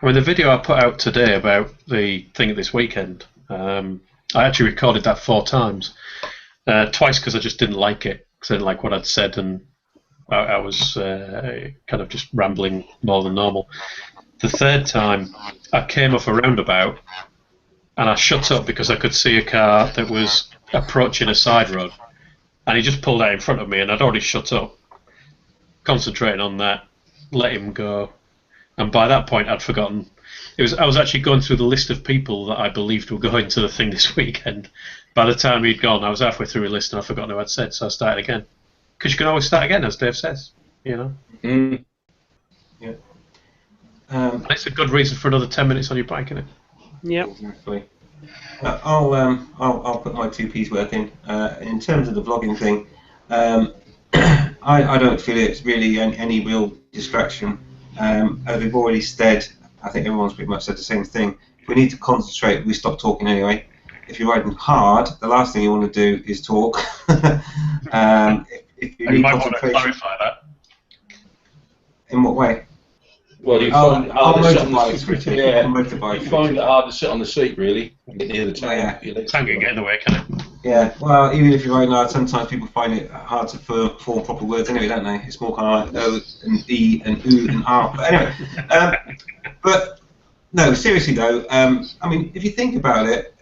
I mean, the video I put out today about the thing this weekend, I actually recorded that 4 times. Twice because I just didn't like it, because I didn't like what I'd said, and I was kind of just rambling more than normal. The 3rd time, I came off a roundabout, and I shut up because I could see a car that was approaching a side road, and he just pulled out in front of me, and I'd already shut up, concentrating on that, let him go. And by that point, I'd forgotten. I was actually going through the list of people that I believed were going to the thing this weekend. By the time he'd gone, I was halfway through a list and I'd forgotten who I'd said, so I started again. Because you can always start again, as Dave says. Mm. Yeah. It's a good reason for another 10 minutes on your bike, isn't it? Yep. Exactly. I'll put my 2p's worth in. In terms of the vlogging thing, I don't feel it's really any real distraction. As we've already said, I think everyone's pretty much said the same thing. If we need to concentrate, we stop talking anyway. If you're riding hard, the last thing you want to do is talk. If you You might want to clarify that. In what way? Well, you find it hard to sit on the motorbikes. Yeah, Motorbikes. you find it hard to sit on the seat, really. Get near the tank. Yeah. Tank can get in the way, can it? Yeah, well, even if you're riding hard, sometimes people find it hard to form proper words anyway, don't they? It's more kind of like O and E and U and R. But anyway, but no, seriously though, I mean, if you think about it,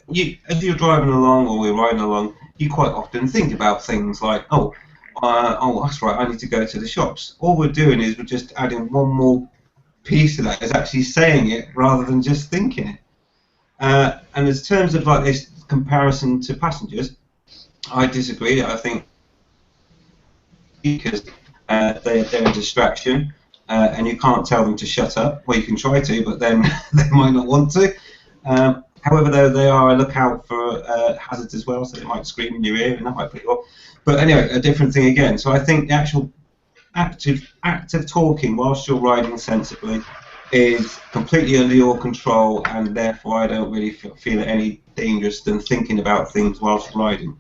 as you're driving along or we're riding along, you quite often think about things like, oh, that's right, I need to go to the shops. All we're doing is we're just adding one more piece of that, is actually saying it rather than just thinking it. And in terms of like this comparison to passengers, I disagree. I think because they're a distraction, and you can't tell them to shut up. Well, you can try to, but then they might not want to. However, though, they are a lookout for hazards as well, so they might scream in your ear, and that might put you off. But anyway, a different thing again. So I think the actual act of talking whilst you're riding sensibly is completely under your control, and therefore I don't really feel it any dangerous than thinking about things whilst riding.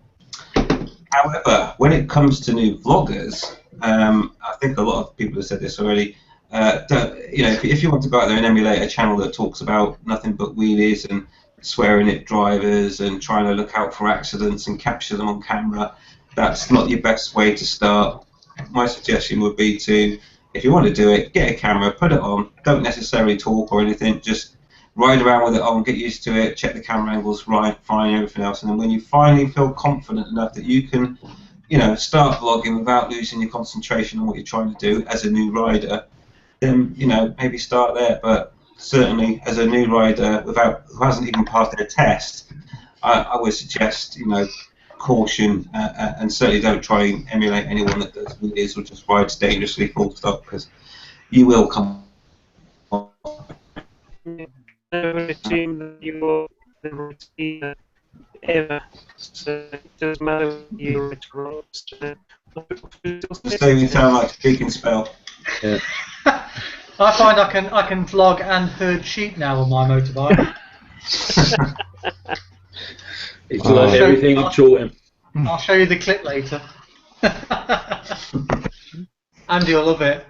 However, when it comes to new vloggers, I think a lot of people have said this already. If you want to go out there and emulate a channel that talks about nothing but wheelies and swearing at drivers and trying to look out for accidents and capture them on camera, that's not your best way to start. My suggestion would be to, if you want to do it, get a camera, put it on, don't necessarily talk or anything, just ride around with it on, get used to it, check the camera angles right, fine, everything else, and then when you finally feel confident enough that you can, start vlogging without losing your concentration on what you're trying to do as a new rider, then, maybe start there. But certainly as a new rider who hasn't even passed their test, I would suggest, caution, and certainly don't try and emulate anyone that does wheelies or just rides dangerously full stop, because you will come. Never assume that you're the routine ever. So it doesn't matter if you're a So you sound like speak and spell. Yeah. I find I can vlog and herd sheep now on my motorbike. He's learned everything you taught him. I'll show you the clip later. Andy will love it.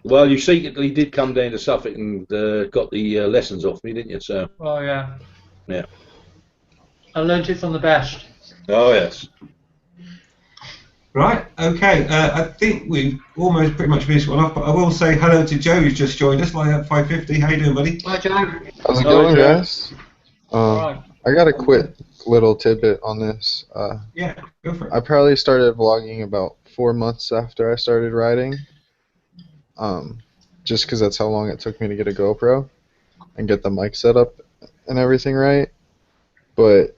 Well, you secretly did come down to Suffolk and got the lessons off me, didn't you? So. Oh yeah. Yeah. I learned it from the best. Oh yes. Right, okay, I think we've almost pretty much finished one off, but I will say hello to Joe who's just joined us, like at 5:50. How you doing, buddy? Hi, Joe. How's it going, guys? Alright. I got a quick little tidbit on this. Yeah, go for it. I probably started vlogging about 4 months after I started riding, just because that's how long it took me to get a GoPro and get the mic set up and everything right. But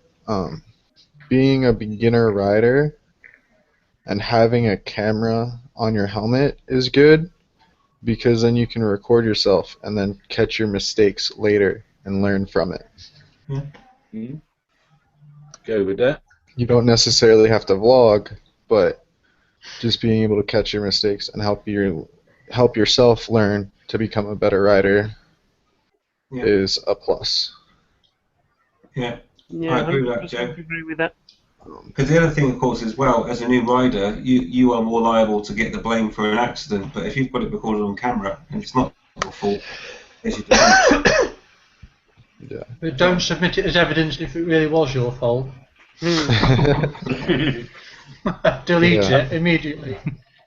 being a beginner rider and having a camera on your helmet is good, because then you can record yourself and then catch your mistakes later and learn from it. Yeah. Mm-hmm. Go with that. You don't necessarily have to vlog, but just being able to catch your mistakes and help yourself learn to become a better rider is a plus. Yeah, Yeah, I agree with that, 100% Joe. agree with that. Because the other thing, of course, as well, as a new rider, you are more liable to get the blame for an accident. But if you've got it recorded on camera and it's not your fault, as you do. Yeah. But don't submit it as evidence if it really was your fault. Delete it immediately.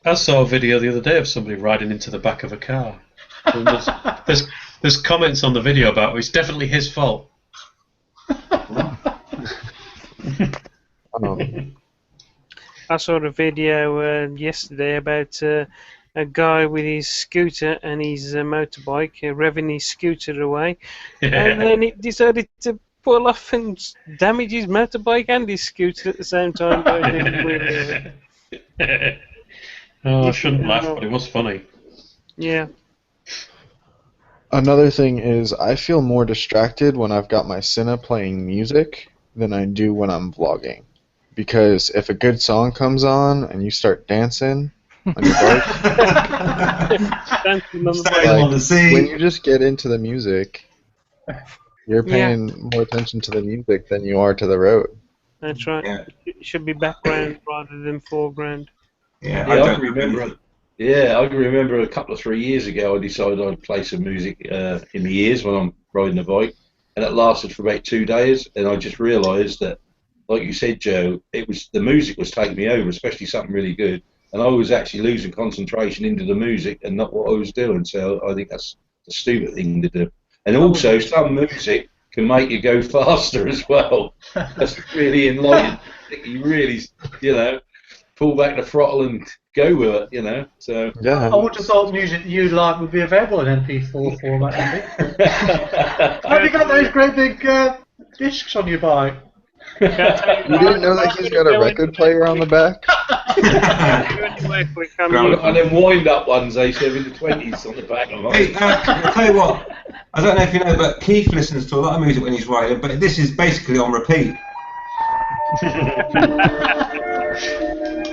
I saw a video the other day of somebody riding into the back of a car. And there's comments on the video about it's definitely his fault. I saw a video yesterday about a guy with his scooter and his motorbike revving his scooter away, and then it decided to pull off and damage his motorbike and his scooter at the same time. Oh, I shouldn't laugh, but it was funny. Yeah. Another thing is I feel more distracted when I've got my Cine playing music than I do when I'm vlogging. Because if a good song comes on and you start dancing on your bike, when you just get into the music, you're paying more attention to the music than you are to the road. That's right. Yeah. It should be background rather than foreground. Yeah, I can remember. Yeah, I can remember a couple of 3 years ago, I decided I'd play some music in the ears when I'm riding the bike, and it lasted for about 2 days. And I just realised that, like you said, Joe, the music was taking me over, especially something really good, and I was actually losing concentration into the music and not what I was doing. So I think that's the stupid thing to do. And also, some music can make you go faster as well. That's really enlightening. You really, pull back the throttle and go with it, So yeah. I would have thought music you like would be available in MP4 format. Have you got those great big discs on your bike? You didn't know that he's got a record player on the back? And then wind-up ones, they have in the 20s on the back of Hey, I'll tell you what, I don't know if you know, but Keith listens to a lot of music when he's riding, but this is basically on repeat.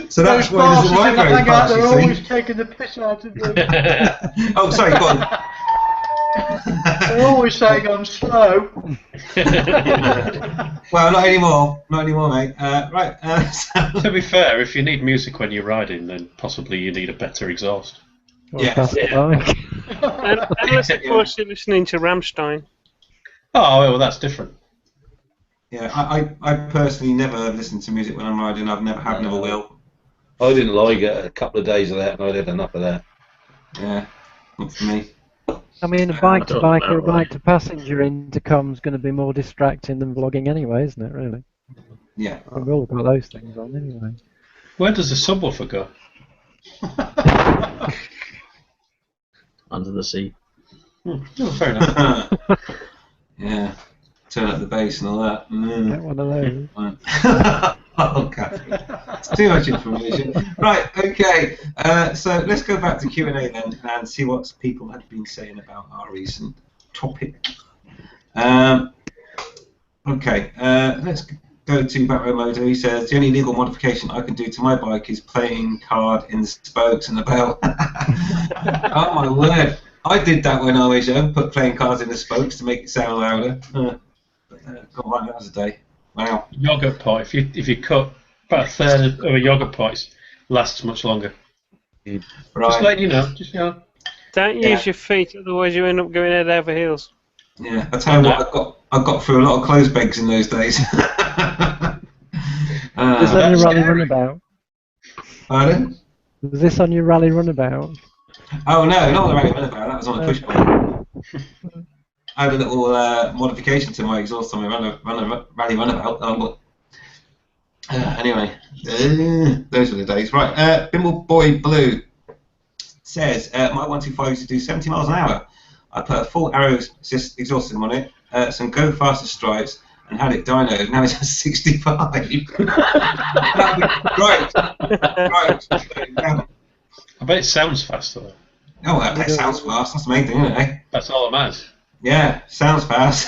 So that's why he doesn't ride very fast, They're you always see. taking the piss out of me. Oh, sorry, go on. They're always saying I'm slow. Well, not anymore, mate. Right. To be fair, if you need music when you're riding, then possibly you need a better exhaust. Yeah. Unless, of course, you're listening to Rammstein. Oh, well, that's different. Yeah, I personally never listen to music when I'm riding. I've never have, never will. I didn't like it. A couple of days of that, and I'd had enough of that. Yeah, not for me. I mean, a bike-to-bike or a bike-to-passenger intercom's going to be more distracting than vlogging anyway, isn't it, really? Yeah. We've all got those things on anyway. Where does the subwoofer go? Under the seat. Oh, fair enough. Yeah. Turn up the bass and all that. Get one of those. Oh, Catherine. It's too much information. Right, okay. So let's go back to Q&A then and see what people have been saying about our recent topic. Okay, let's go to Batman Moto. He says, the only legal modification I can do to my bike is playing card in the spokes and the bell. Oh, my word. I did that when I was young, put playing cards in the spokes to make it sound louder. God, right, that was a day. Wow. Yogurt pot. If you cut about a third of a yogurt pot, lasts much longer. Right. Just letting you know. Don't use your feet, otherwise you end up going head over heels. Yeah, I tell you what, I got through a lot of clothes bags in those days. Just let me run about. Pardon? Was this on your rally runabout? Oh no, not the rally runabout. That was on a push bike. I had a little modification to my exhaust on my rally runabout. Anyway, those were the days. Right, Bimble Boy Blue says, my 125 used to do 70 miles an hour. I put a full arrow exhaust system on it, some go faster stripes, and had it dynoed. Now it's at 65. That'd be right. I bet it sounds faster though. Oh, that sounds fast. That's the main thing, isn't it? That's all that matters. Yeah, sounds fast.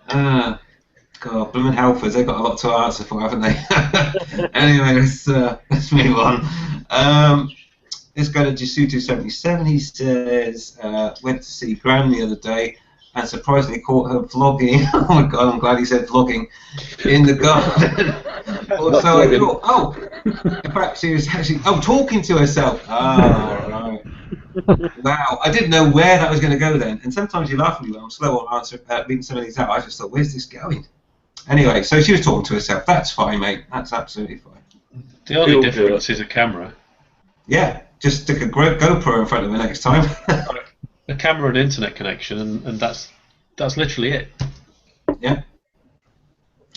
God, blooming Halfords, they've got a lot to answer for, haven't they? Anyway, let's move on. Let's go to Jasutu77. He says, went to see Gran the other day and surprisingly caught her vlogging. Oh my God, I'm glad he said vlogging in the garden. In fact, she was actually talking to herself. Oh, right. Wow, I didn't know where that was going to go then. And sometimes you laugh at me when I'm slow on reading some of these out. I just thought, where's this going? Anyway, so she was talking to herself. That's fine, mate. That's absolutely fine. The only difference is a camera. Yeah, just stick a GoPro in front of her next time. A camera and internet connection, and that's literally it. Yeah.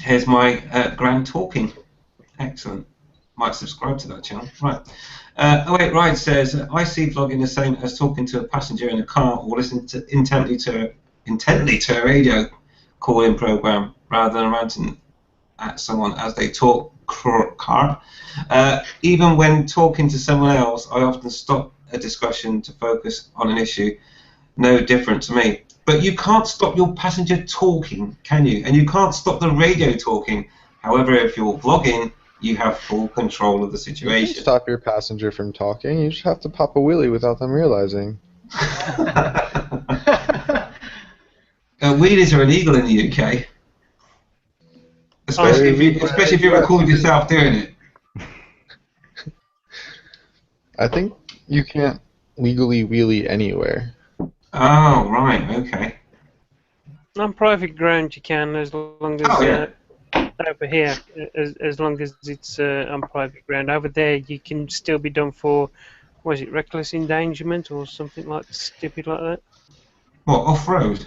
Here's my Gran talking. Excellent. Might subscribe to that channel. Right. Ryan says, I see vlogging the same as talking to a passenger in a car or listening intently to a radio call-in program rather than ranting at someone as they talk car. Even when talking to someone else, I often stop a discussion to focus on an issue. No different to me. But you can't stop your passenger talking, can you? And you can't stop the radio talking. However, if you're vlogging, you have full control of the situation. You can stop your passenger from talking. You just have to pop a wheelie without them realizing. Wheelies are illegal in the UK. Especially if you record yourself doing it. I think you can't legally wheelie anywhere. Oh, right, okay. On private ground you can, as long as over here, as long as it's on private ground. Over there you can still be done for, was it reckless endangerment or something stupid like that? What, off-road?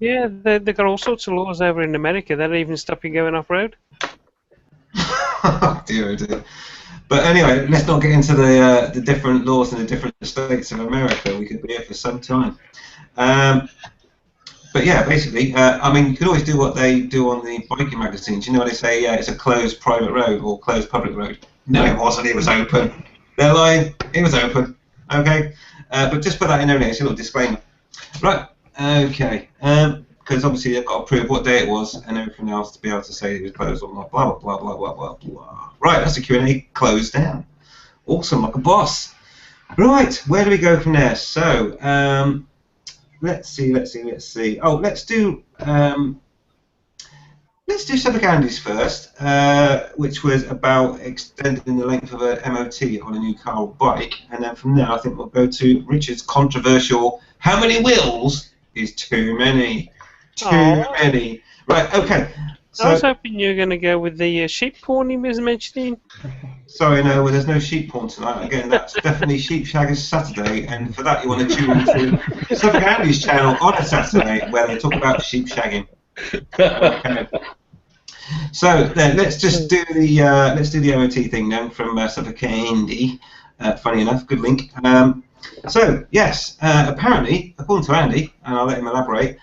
Yeah, they've got all sorts of laws over in America that even stop you going off-road. Oh dear, oh dear. But anyway, let's not get into the different laws in the different states of America. We could be here for some time. But yeah, basically, I mean, you could always do what they do on the biking magazines. You know, they say, it's a closed private road or closed public road. No, it wasn't. It was open. They're lying. It was open. Okay? But just put that in there, it's a little disclaimer. Right. Okay. Because obviously they've got to prove what day it was and everything else to be able to say it was closed or not. Blah, blah, blah, blah, blah, blah, blah. Right, that's the Q&A closed down. Awesome, like a boss. Right, where do we go from there? So, let's see. Oh, let's do Suffolk Andy's first, which was about extending the length of a MOT on a new car or bike, and then from there I think we'll go to Richard's controversial, how many wheels is too many? Too many. Right, okay. So, I was hoping you were going to go with the sheep porn he was mentioning. Sorry, no, well, there's no sheep porn tonight. Again, that's definitely Sheep Shaggers Saturday, and for that you want to tune into Suffolk Andy's channel on a Saturday where they talk about sheep shagging. Okay. So then, let's just do the MOT thing then from Suffolk Andy. Funny enough, good link. So yes, apparently, according to Andy, and I'll let him elaborate,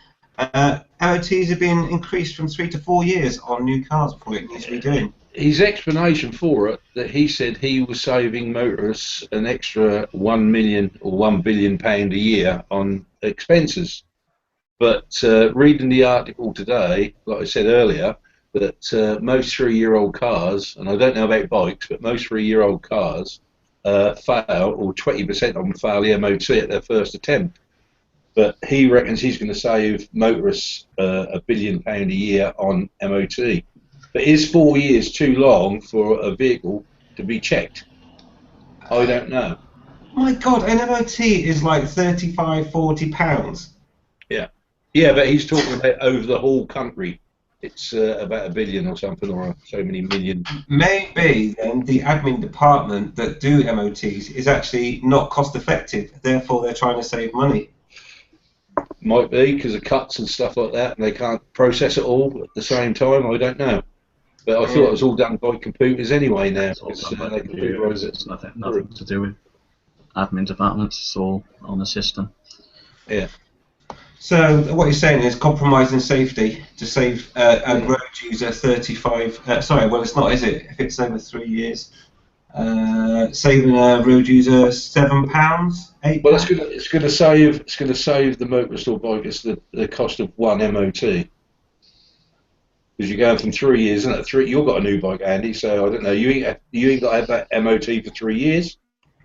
MOTs have been increased from 3 to 4 years on new cars before it needs to be doing. His explanation for it, that he said he was saving motorists an extra £1 million or £1 billion a year on expenses. But reading the article today, like I said earlier, that most 3-year-old cars, and I don't know about bikes, but most 3-year-old cars fail, or 20% of them fail the MOT at their first attempt. But he reckons he's going to save motorists £1 billion a year on MOT. But is 4 years too long for a vehicle to be checked? I don't know. My God, an MOT is like £35, £40. Yeah, but he's talking about over the whole country. it's about 1 billion or something, or so many million. Maybe then the admin department that do MOTs is actually not cost effective, therefore they're trying to save money. Might be because of cuts and stuff like that, and they can't process it all at the same time. I don't know, but I thought it was all done by computers anyway now. It's all It's, done by they computers. computerise it. It's nothing to do with admin departments. It's all on the system. Yeah. So what you're saying is compromising safety to save a road user 35. Sorry, well it's not, is it? If it's over 3 years, saving a road user £7, £8. Well, it's going to save the motorist or bikers the cost of one MOT. Because you're going from 3 years, isn't it? You've got a new bike, Andy. So I don't know. You ain't got to have that MOT for 3 years.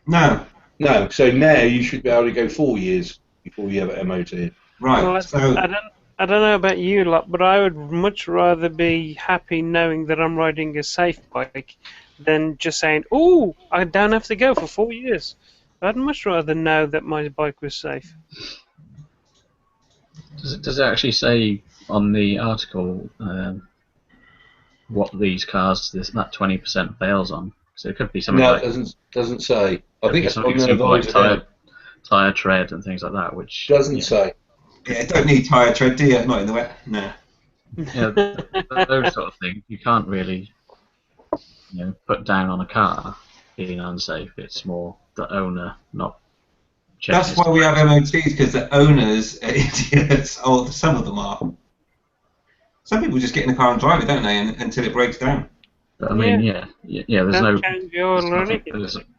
No. No. So now you should be able to go 4 years before you have an MOT. Right. Well, So I don't know about you lot, but I would much rather be happy knowing that I'm riding a safe bike than just saying, "Oh, I don't have to go for 4 years." I'd much rather know that my bike was safe. Does it actually say on the article what these cars that 20% fails on? So it could be something No, like it doesn't say. I think it's on something the simple like advisor. tire tread and things like that, which Doesn't say. yeah, don't need tyre tread, do you? Not in the wet. No. Yeah, those sort of things you can't really put down on a car being unsafe. It's more the owner not checking. That's why we have MOTs, because the owners are idiots, or some of them are. Some people just get in the car and drive it, don't they, until it breaks down. But I mean,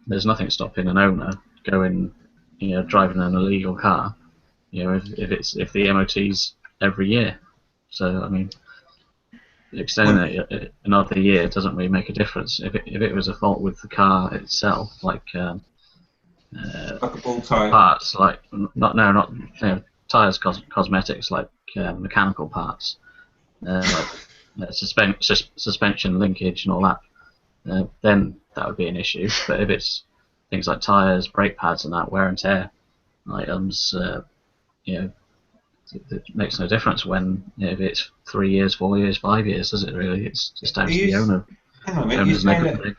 there's nothing stopping an owner going, driving an illegal car. If the MOT's every year. So I mean, extending it another year doesn't really make a difference. If it was a fault with the car itself, like like a ball tyre. parts, like not tires, cosmetics, like mechanical parts, like suspension linkage and all that, then that would be an issue. But if it's things like tires, brake pads, and that wear and tear items, it makes no difference when if it's 3 years, 4 years, 5 years, does it really? It's just down to the owner. Hang on a minute,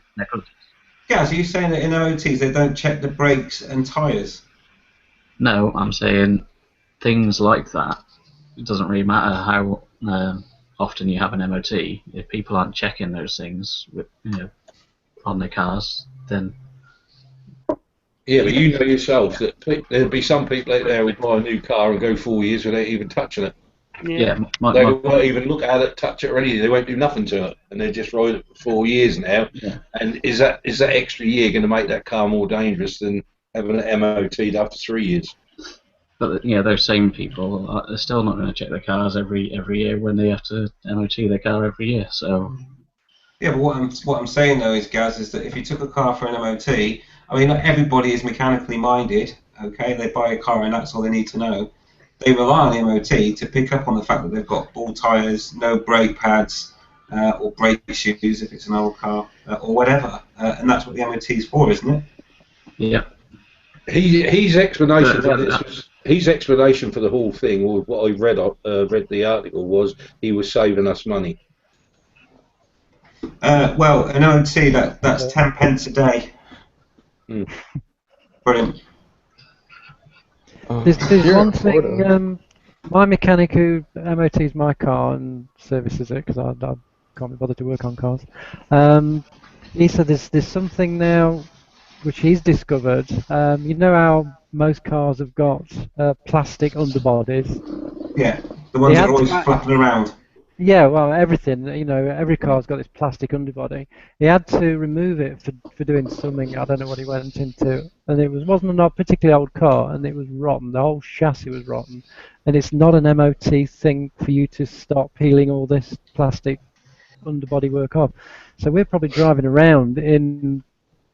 Gaz, are you saying that in MOTs they don't check the brakes and tyres? No, I'm saying things like that. It doesn't really matter how often you have an MOT. If people aren't checking those things on their cars, then yeah, but you know yourself that there'll be some people out there who buy a new car and go 4 years without even touching it. Yeah, they won't even look at it, touch it, or anything. They won't do nothing to it, and they just ride it for 4 years now. Yeah. And is that extra year going to make that car more dangerous than having an MOT after 3 years? But those same people are still not going to check their cars every year when they have to MOT their car every year. So yeah, but what I'm saying though is, Gaz, is that if you took a car for an MOT, I mean, not everybody is mechanically minded. Okay, they buy a car and that's all they need to know. They rely on the MOT to pick up on the fact that they've got ball tyres, no brake pads, or brake shoes if it's an old car, or whatever. And that's what the MOT is for, isn't it? Yeah. His explanation for this, his explanation for the whole thing, or what I read the article, was he was saving us money. Well, an MOT that's 10 pence a day. Mm. Brilliant. There's one thing. My mechanic who MOTs my car and services it because I can't be bothered to work on cars. He said there's something now which he's discovered. You know how most cars have got plastic underbodies. Yeah, the ones that are always flapping around. Yeah, well, everything, every car's got this plastic underbody. He had to remove it for doing something, I don't know what he went into, and it wasn't a particularly old car, and it was rotten, the whole chassis was rotten, and it's not an MOT thing for you to start peeling all this plastic underbody work off. So we're probably driving around in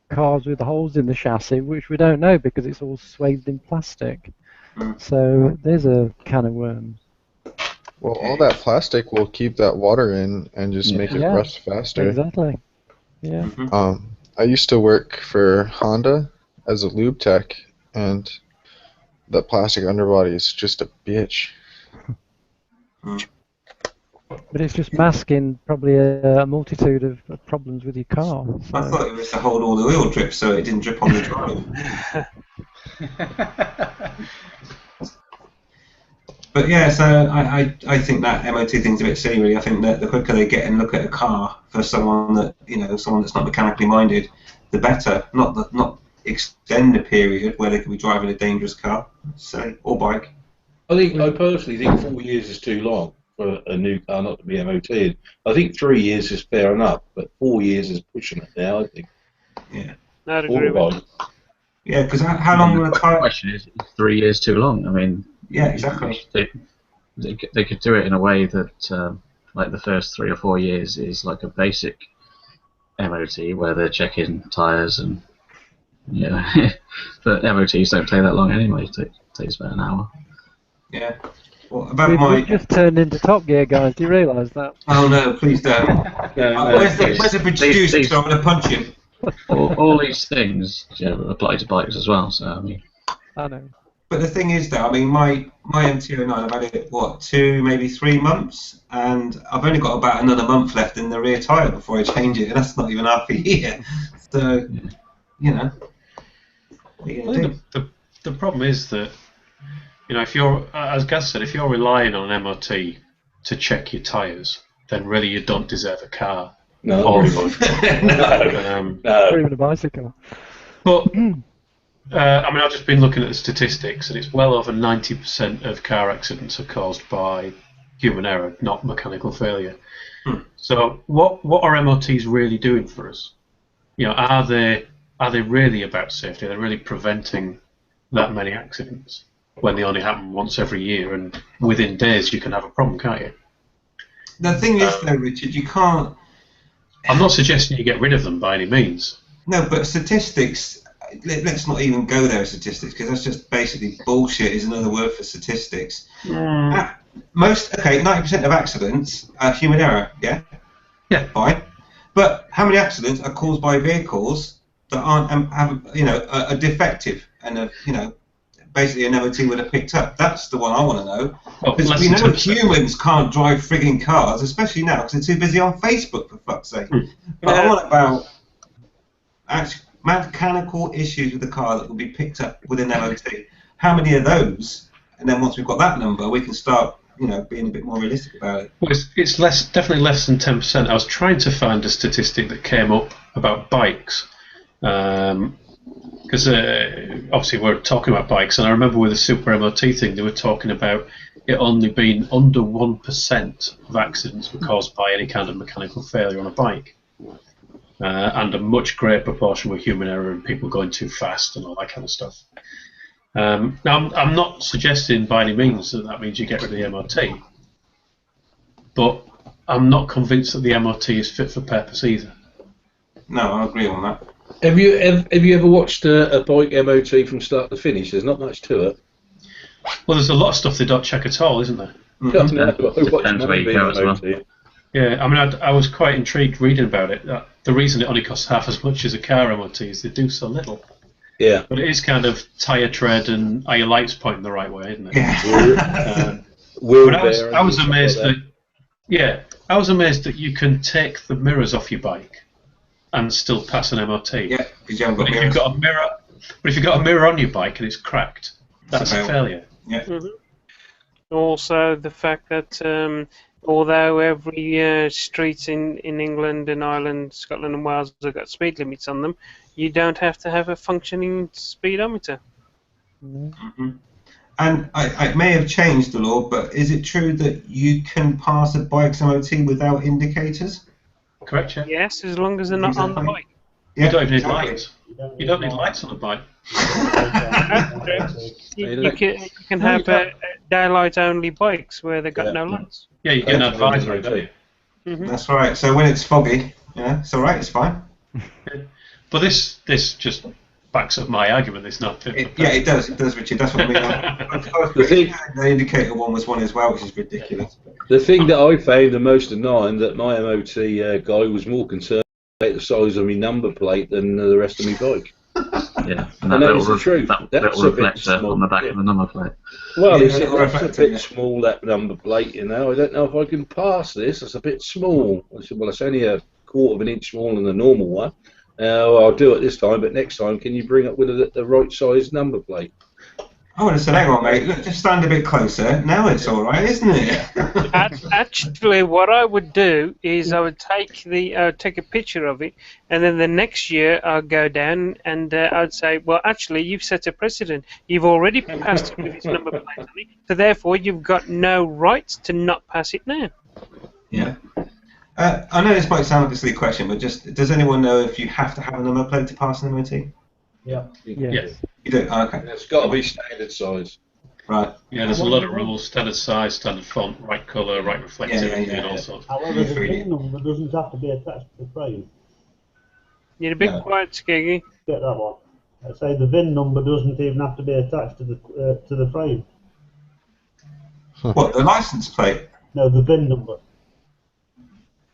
cars with holes in the chassis, which we don't know because it's all swathed in plastic. So there's a can of worms. Well, all that plastic will keep that water in and just make it rust faster. Exactly. Yeah. I used to work for Honda as a lube tech, and the plastic underbody is just a bitch. But it's just masking probably a multitude of problems with your car. So. I thought it was to hold all the oil drips so it didn't drip on the drive. But yeah, so I think that MOT thing's a bit silly, really. I think that the quicker they get and look at a car for someone that someone that's not mechanically minded, the better. Not extend the period where they could be driving a dangerous car, say, or bike. I personally think 4 years is too long for a new car not to be MOT'd. I think 3 years is fair enough, but 4 years is pushing it now, I think. Yeah. I'd agree with that. Yeah, because how long will a The tyre... question is 3 years too long? I mean, Yeah, exactly. They could do it in a way that, like the first 3 or 4 years is like a basic MOT where they're checking tyres and but MOTs don't take that long anyway. It takes about an hour. Yeah. Well, about We've just turned into Top Gear, guys. Do you realise that? Oh no, please don't. Where's the producer? So I'm going to punch him. All these things apply to bikes as well. So I mean, I know. But the thing is, though, I mean, my MT-09, I've had it, 2, maybe 3 months, and I've only got about another month left in the rear tyre before I change it, and that's not even half a year. So, what are you going to do? The problem is that, if you're, as Gaz said, if you're relying on an MOT to check your tyres, then really you don't deserve a car. No. Or a bike. Or even a bicycle. But... I've just been looking at the statistics, and it's well over 90% of car accidents are caused by human error, not mechanical failure. So, what are MOTs really doing for us? Are they really about safety? Are they really preventing that many accidents when they only happen once every year, and within days you can have a problem, can't you? The thing is, though, Richard, you can't... I'm not suggesting you get rid of them by any means. No, but statistics... Let's not even go there with statistics, because that's just basically bullshit is another word for statistics. 90% of accidents are human error, yeah? Yeah. Fine. But how many accidents are caused by vehicles that aren't, are defective and, basically an MOT would have picked up? That's the one I want to know. Because we know humans can't drive frigging cars, especially now, because they're too busy on Facebook, for fuck's sake. But I want about... mechanical issues with the car that will be picked up with an MOT. How many of those? And then once we've got that number, we can start, being a bit more realistic about it. Well, it's definitely less than 10%. I was trying to find a statistic that came up about bikes, because obviously we're talking about bikes, and I remember with the Super MOT thing, they were talking about it only being under 1% of accidents were caused by any kind of mechanical failure on a bike. And a much greater proportion were human error and people going too fast and all that kind of stuff. Now, I'm not suggesting by any means that means you get rid of the MOT, but I'm not convinced that the MOT is fit for purpose either. No, I agree on that. Have you ever watched a bike MOT from start to finish? There's not much to it. Well, there's a lot of stuff they don't check at all, isn't there? Depends where you go as well. Yeah, I was quite intrigued reading about it. The reason it only costs half as much as a car MOT is they do so little. Yeah. But it is kind of tyre tread and are your lights pointing the right way, isn't it? Yeah. But I was amazed I was amazed that you can take the mirrors off your bike and still pass an MOT. Yeah, because you haven't got But if you've got a mirror on your bike and it's cracked, that's a failure. Yeah. Also, the fact that although every street in England and Ireland, Scotland and Wales have got speed limits on them, you don't have to have a functioning speedometer. And I may have changed the law, but is it true that you can pass a bike's MOT without indicators? Correct, yeah. Yes, as long as they're not on the bike. Yeah, You don't even need lights. You don't need lights on the bike. You can have daylight-only bikes where they've got no lights. Yeah, you get an advisory, don't you? That's right. So when it's foggy, it's all right. It's fine. But this just backs up my argument. It's not fit. It does. It does, Richard. That's what I mean. The indicator one was one as well, which is ridiculous. The thing that I found the most annoying, that my MOT guy was more concerned about the size of my number plate than the rest of my bike. Yeah, And that is the truth. that That's little a bit reflector small. on the back of the number plate. Well, Yeah, it's little that's a reflector, bit yeah. small, that number plate, you know. I don't know if I can pass this. It's a bit small. I said, well, it's only a quarter of an inch smaller than the normal one. Well, I'll do it this time, but next time, can you bring up with the right size number plate? I would have said, hang on, mate, look, just stand a bit closer. Now it's all right, isn't it? Actually, what I would do is I would take a picture of it, and then the next year I'll go down and I'd say, well, actually, you've set a precedent. You've already passed with its number plate on it, so therefore you've got no right to not pass it now. Yeah. I know this might sound like a silly question, but just does anyone know if you have to have a number plate to pass an MOT? Yeah. Yes. You do? Oh, okay. It's got to be standard size. Right. Yeah, there's a lot of rules: standard size, standard font, right colour, right reflectivity, and all sorts. However, the VIN number doesn't have to be attached to the frame. You're a bit quiet, Skeggy. Get that one. I say the VIN number doesn't even have to be attached to the frame. What, the license plate? No, the VIN number.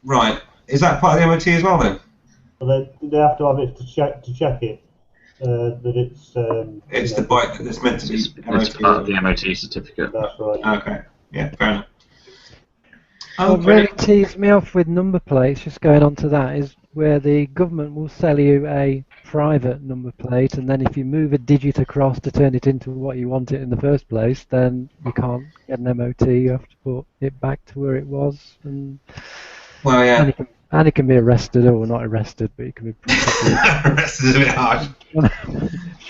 Right. Is that part of the MOT as well then? So they have to have it to check it. That it's the bike that's meant to be MOT. It's part of the MOT certificate. That's right. Okay. Yeah, fair enough. What really teased me off with number plates, just going on to that, is where the government will sell you a private number plate, and then if you move a digit across to turn it into what you want it in the first place, then you can't get an MOT. You have to put it back to where it was, and well, yeah. And it can be arrested, or not arrested, but it can be arrested is a bit harsh.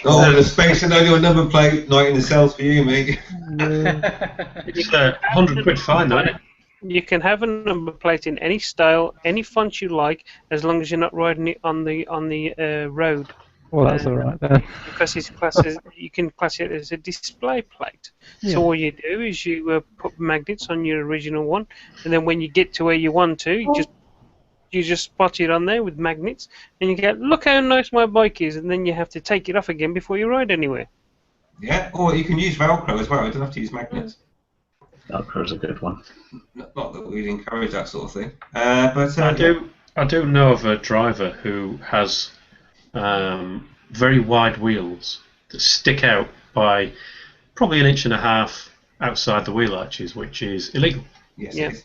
Oh, the space and only a number plate, night in the cells for you, mate. It's a £100 fine, though, isn't it? You can have a number plate in any style, any font you like, as long as you're not riding it on the road. Well, that's all right then. Because you can class it as a display plate. Yeah. So all you do is you put magnets on your original one, and then when you get to where you want to, you just spot it on there with magnets, and you get, look how nice my bike is, and then you have to take it off again before you ride anywhere. Yeah, or you can use Velcro as well. You don't have to use magnets. Velcro's a good one. Not that we'd encourage that sort of thing. But I do know of a driver who has very wide wheels that stick out by probably 1.5 inches outside the wheel arches, which is illegal. Yes, yeah. it is.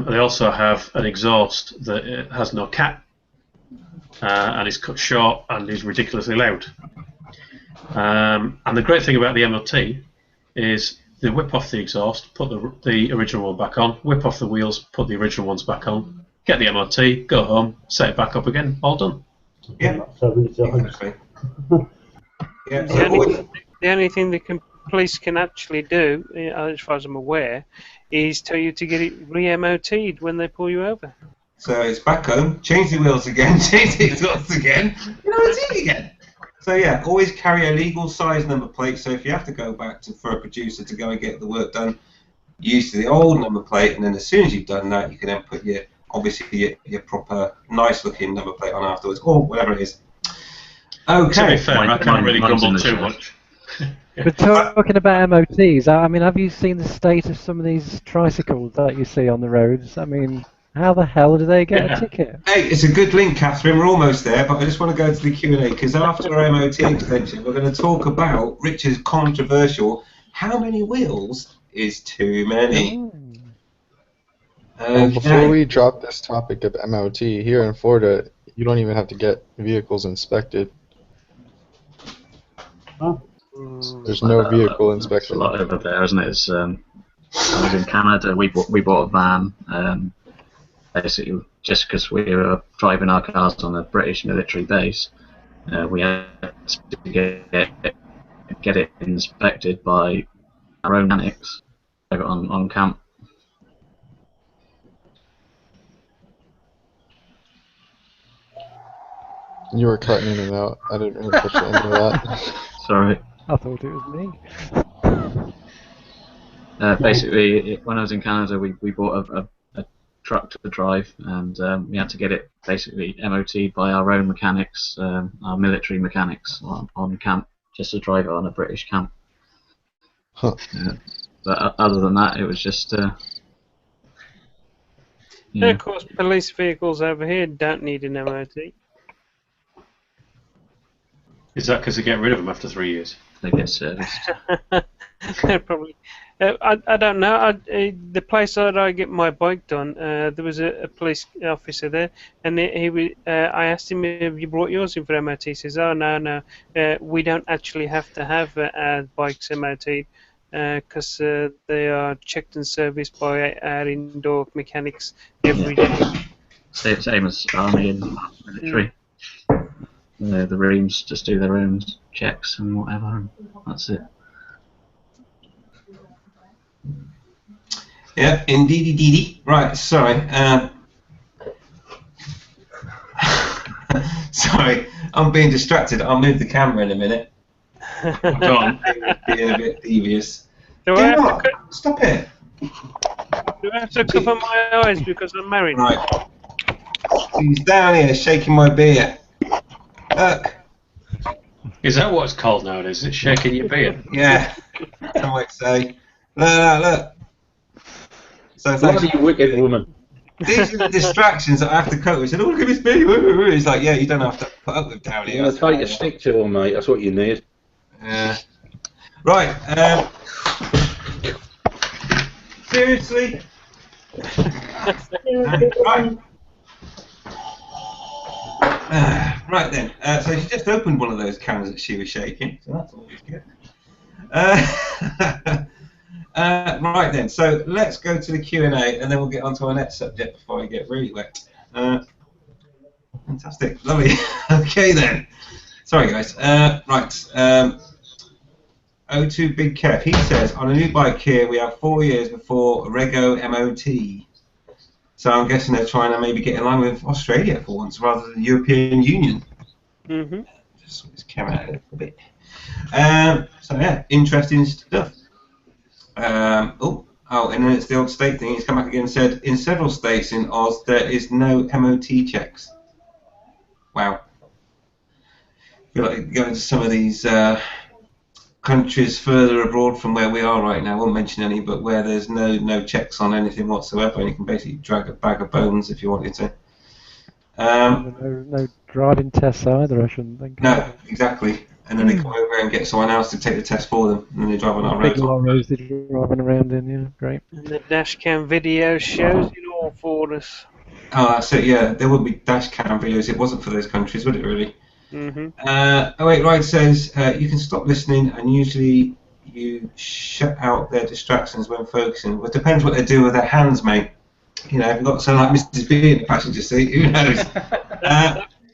They also have an exhaust that has no cap and is cut short and is ridiculously loud. And the great thing about the MOT is they whip off the exhaust, put the original one back on, whip off the wheels, put the original ones back on, get the MOT, go home, set it back up again, all done. Yeah, exactly. Yeah, The only thing the police can actually do, as far as I'm aware, is tell you to get it re-MOT'd when they pull you over. So it's back home, change the wheels again, change the exhaust again, MOT again. So yeah, always carry a legal size number plate. So if you have to go back for a producer to go and get the work done, use the old number plate, and then as soon as you've done that, you can then put your proper nice looking number plate on afterwards, or whatever it is. Okay. To be fair, I can't really grumble too much. But talking about MOTs, I mean, have you seen the state of some of these tricycles that you see on the roads? I mean, how the hell do they get a ticket? Hey, it's a good link, Catherine. We're almost there, but I just want to go to the Q&A because after our MOT extension, we're going to talk about Richard's controversial "how many wheels is too many?" Well, before we drop this topic of MOT, here in Florida, you don't even have to get vehicles inspected. Huh? There's no vehicle inspection. It's a lot over there, isn't it? It's, I was in Canada. We bought a van. Basically, just because we were driving our cars on a British military base, we had to get it inspected by our own mechanics on camp. You were cutting in and out. I didn't really catch the end of that. Sorry. I thought it was me. Basically, when I was in Canada, we bought a truck to drive, and we had to get it basically MOT'd by our own mechanics, our military mechanics on camp, just to drive it on a British camp. Huh. But other than that, it was just. And of course, police vehicles over here don't need an MOT. Is that because they get rid of them after 3 years? They get serviced. Probably. I don't know. The place that I get my bike done, there was a police officer there, and I asked him, "Have you brought yours in for MOT?" He says, "Oh no, we don't actually have to have bikes MOT because they are checked and serviced by our indoor mechanics every day." Same as army and military. The reams just do their own checks and whatever, and that's it. Yeah, indeedy. Right, sorry. Sorry, I'm being distracted. I'll move the camera in a minute. Go on. Being a bit devious. Do I have to Stop it. Do I have to cover my eyes because I'm married? Right. He's down here shaking my beer. Look. Is that what it's called nowadays? Is it shaking your beer? Yeah. I might say. Look. So Bloody wicked woman. These are the distractions that I have to cope with. He said, "Oh, look at this beer." He's like, "Yeah, you don't have to put up with down here." You're going to take a stick to her, mate. That's what you need. Right. Seriously? Right. Right then. So she just opened one of those cans that she was shaking. So that's always good. Right then. So let's go to the Q&A, and then we'll get on to our next subject before I get really wet. Fantastic. Lovely. Okay then. Sorry guys. Right. O2 Big Kev. He says, on a new bike here, we have 4 years before Rego MOT. So I'm guessing they're trying to maybe get in line with Australia for once, rather than the European Union. Mm-hmm. Just sort this camera out a little bit. So yeah, interesting stuff. And then it's the old state thing. He's come back again and said, in several states in Oz, there is no MOT checks. Wow. I feel like going to some of these countries further abroad from where we are right now, I won't mention any, but where there's no checks on anything whatsoever, and you can basically drag a bag of bones if you wanted to. No driving tests either, I shouldn't think. No, exactly. And then they come over and get someone else to take the test for them, and then they drive on our Big roads. lorries they're driving around in, yeah, great. And the dash cam video shows it all for us. Oh, that's it, yeah. There would be dash cam videos. It wasn't for those countries, would it really? Mm-hmm. Ryan says, you can stop listening, and usually you shut out their distractions when focusing. Well, it depends what they do with their hands, mate. You know, if you've got someone like Mrs. B in the passenger seat, who knows?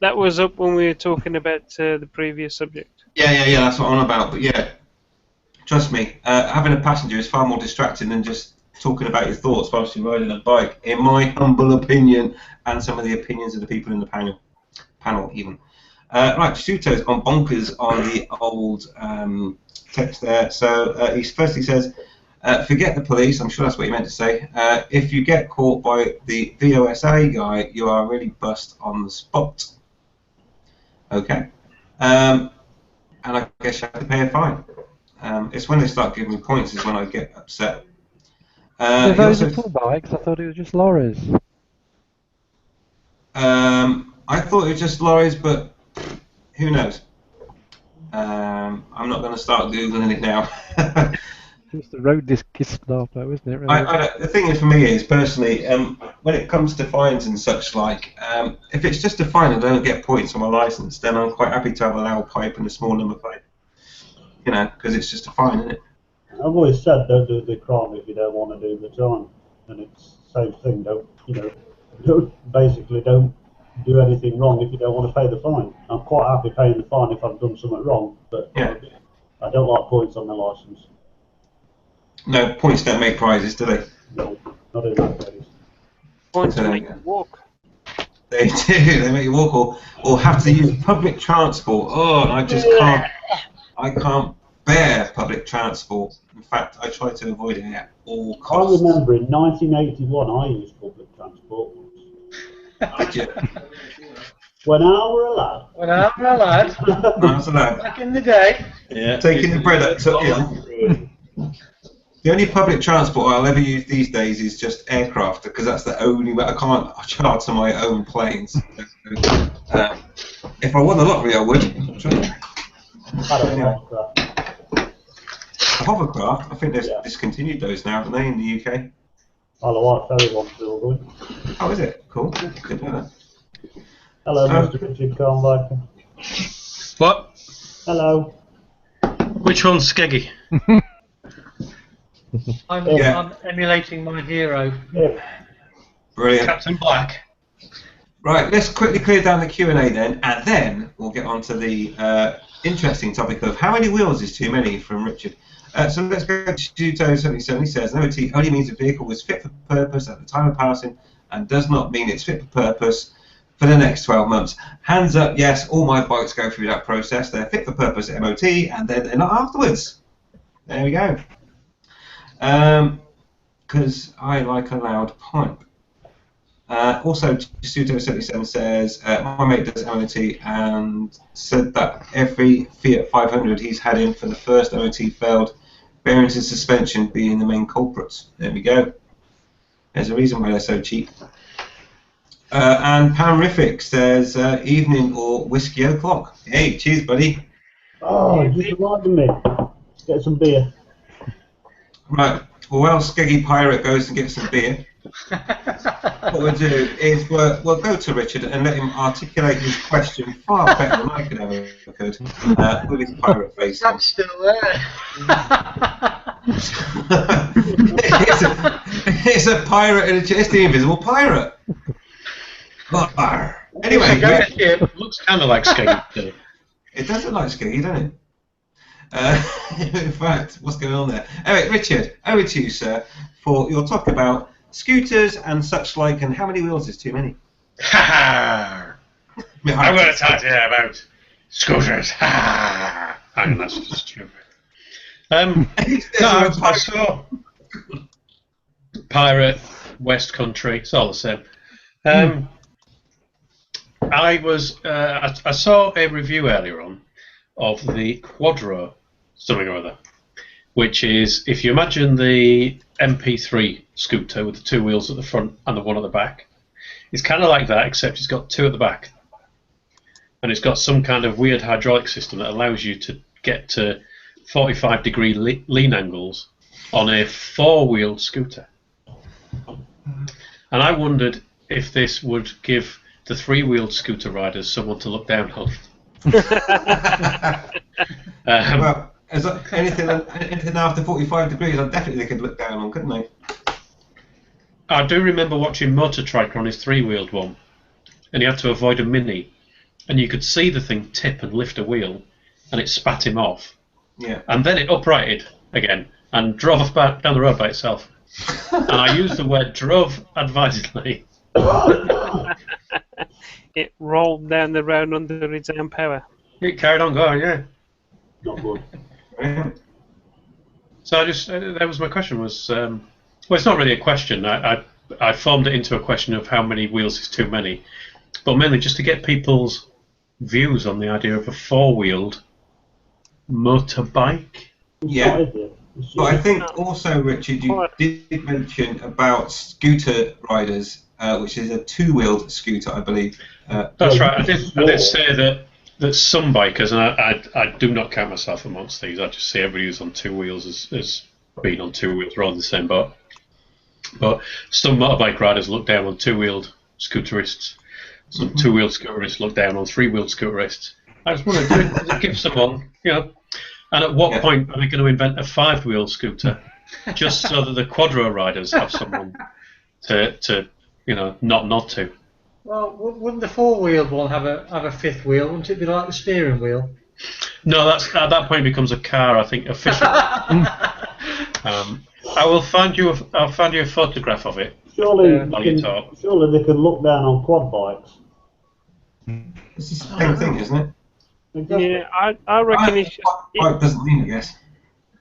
That was up when we were talking about the previous subject. Yeah, that's what I'm on about. But yeah, trust me, having a passenger is far more distracting than just talking about your thoughts whilst you're riding a bike, in my humble opinion, and some of the opinions of the people in the panel even. Right, Shuto's on bonkers on the old text there. So he firstly says, forget the police, I'm sure that's what he meant to say. If you get caught by the VOSA guy, you are really bust on the spot. Okay. And I guess you have to pay a fine. It's when they start giving me points is when I get upset. If those are full bikes, I thought it was just lorries. I thought it was just lorries, but who knows? I'm not going to start Googling it now. Just the road disc stuff, though, isn't it? Really? The thing is, for me, is personally, when it comes to fines and such like, if it's just a fine and I don't get points on my license, then I'm quite happy to have a loud pipe and a small number plate. You know, because it's just a fine, isn't it? I've always said don't do the crime if you don't want to do the time, and it's the same thing. Don't do anything wrong if you don't want to pay the fine. I'm quite happy paying the fine if I've done something wrong, but yeah. I don't like points on my licence. No, points don't make prizes, do they? No, not in that case. Points make you walk. They do. They make you walk or have to use public transport. Oh, and I just can't. I can't bear public transport. In fact, I try to avoid it at all costs. I remember in 1981 I used public transport. Did you? When I were a lad. When I was a lad. Back in the day. Yeah. Taking the bread up to The only public transport I'll ever use these days is just aircraft, because that's the only way I can't charter my own planes. If I won the lottery, I would. hovercraft. A hovercraft? I think they've discontinued those now, haven't they, in the UK? Isle of Wight ferry one's still going. Oh, is it? Cool. Good know that. Hello, Mr. Richard Cornbaker. What? Hello. Which one's Skeggy? I'm emulating my hero. Yeah. Brilliant. Captain Black. Right, let's quickly clear down the Q&A then, and then we'll get on to the interesting topic of how many wheels is too many from Richard. So let's go to Shuto77. He says, an MOT only means a vehicle was fit for purpose at the time of passing and does not mean it's fit for purpose for the next 12 months. Hands up, yes, all my bikes go through that process. They're fit for purpose at MOT and then they're not afterwards. There we go. Because I like a loud pipe. Also, Suto77 says, my mate does MOT and said that every Fiat 500 he's had in for the first MOT failed, bearings and suspension being the main culprits. There we go. There's a reason why they're so cheap. And Panrific says, evening or whiskey o'clock. Hey, cheers, buddy. Oh, just reminded me. Get some beer. Right. Well, while Skeggy Pirate goes to get some beer, what we'll do is we'll go to Richard and let him articulate his question far better than I could ever could with his pirate face. That's still there. It's a pirate and it's the invisible pirate. Anyway, it looks kind of like Skeggy. It does look like Skeggy, doesn't it? In fact, what's going on there? Anyway, Richard, over to you, sir, for your talk about scooters and such like, and how many wheels is too many? I'm going to talk to you about scooters. Hang on, that's just stupid. I saw Pirate, West Country, it's all the same. I saw a review earlier on of the Quadro something or other, which is, if you imagine the MP3 scooter with the two wheels at the front and the one at the back, it's kind of like that, except it's got two at the back. And it's got some kind of weird hydraulic system that allows you to get to 45-degree lean angles on a four-wheeled scooter. And I wondered if this would give the three-wheeled scooter riders someone to look down on. Well, as anything after 45 degrees, I definitely could look down on, couldn't I? I do remember watching Motortrike on his three-wheeled one, and he had to avoid a Mini, and you could see the thing tip and lift a wheel, and it spat him off. Yeah. And then it uprighted again and drove back down the road by itself. And I used the word drove advisedly. It rolled down the road under its own power. It carried on going, yeah. Not good. So that was my question. Was well, it's not really a question. I formed it into a question of how many wheels is too many, but mainly just to get people's views on the idea of a four-wheeled motorbike. Yeah. But I think also, Richard, you did mention about scooter riders, which is a two-wheeled scooter, I believe. That's right. I did say that some bikers, and I do not count myself amongst these. I just see everybody who's on two wheels as being on two wheels. We're all in the same boat. But some motorbike riders look down on two-wheeled scooterists. Some two-wheeled scooterists look down on three-wheeled scooterists. I just want to give someone, And at what point are they going to invent a five-wheel scooter, just so that the Quadro riders have someone to not nod to? Well, wouldn't the four-wheeled one have a fifth wheel? Wouldn't it be like the steering wheel? No, that's at that point it becomes a car, I think, officially. I'll find you a photograph of it. Surely you talk. Surely they could look down on quad bikes. It's the same thing, isn't it? Exactly. Yeah, I reckon Bike doesn't mean it, yes.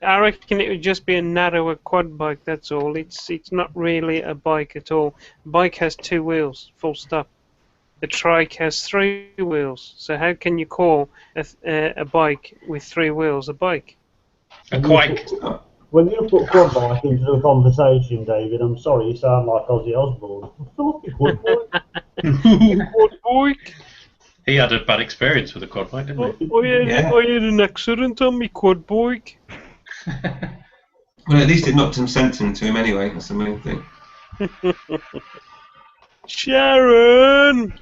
I reckon it would just be a narrower quad bike. That's all. It's not really a bike at all. A bike has two wheels. Full stop. A trike has three wheels. So how can you call a bike with three wheels a bike? A quike. When you put quad bike into the conversation, David, I'm sorry, you sound like Ozzy Osbourne. Quad bike. Quad bike. He had a bad experience with a quad bike, didn't he? I had an accident on my quad bike. Well, at least it knocked some sense into him anyway. That's the main thing. Sharon!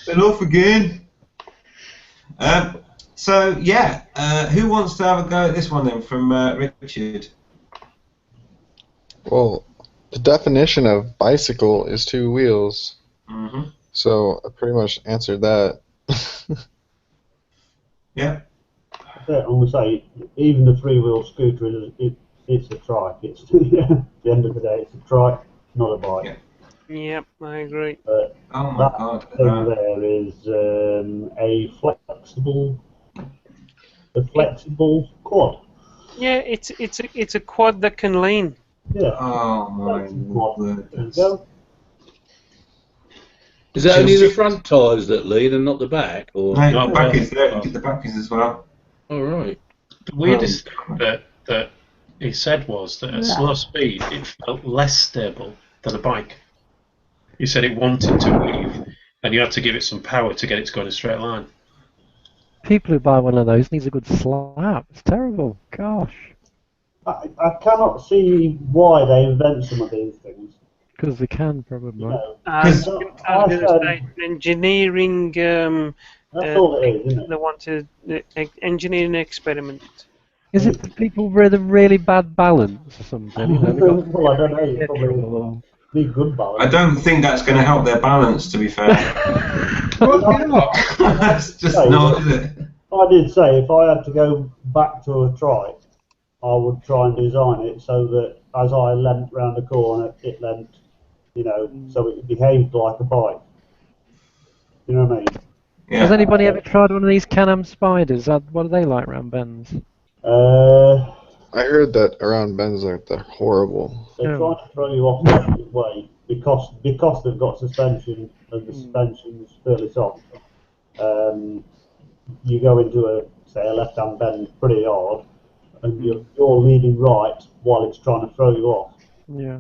Been off again. So yeah, who wants to have a go at this one then? From Richard. Well, the definition of bicycle is 2 wheels. Mm-hmm. So I pretty much answered that. Yeah. Yeah, I'm gonna say even the 3-wheel scooter it's a trike. It's at the end of the day, it's a trike, not a bike. Yeah. Yep, I agree. Oh my That God. thing there is a flexible quad. Yeah, it's a quad that can lean. Yeah. Oh my There you word. go. Is that only the front tyres that lean and not the back? Or No, the back is there. The back is as well. all right. The weirdest thing that he said was that at slow speed it felt less stable than a bike. He said it wanted to weave, and you had to give it some power to get it to go in a straight line. People who buy one of those needs a good slap. It's terrible. Gosh. I cannot see why they invent some of these things. Because they can, probably. You know, I was going to say engineering. that's all it is, isn't it? They want to engineering experiment. Is it for people with a really bad balance or something? You know, they've got Well, I don't know. It's trouble probably or- be good balance. I don't think that's going to help their balance, to be fair. That's just not, is it? I did say if I had to go back to a trike, I would try and design it so that as I leant round the corner, it leant, so it behaved like a bike. You know what I mean? Yeah. Has anybody ever tried one of these Can-Am spiders? What are they like round bends? I heard that around bends they're horrible. They're trying to throw you off the opposite way because they've got suspension and the suspension's fairly soft. You go into a left-hand bend pretty hard, and you're leading right while it's trying to throw you off. Yeah.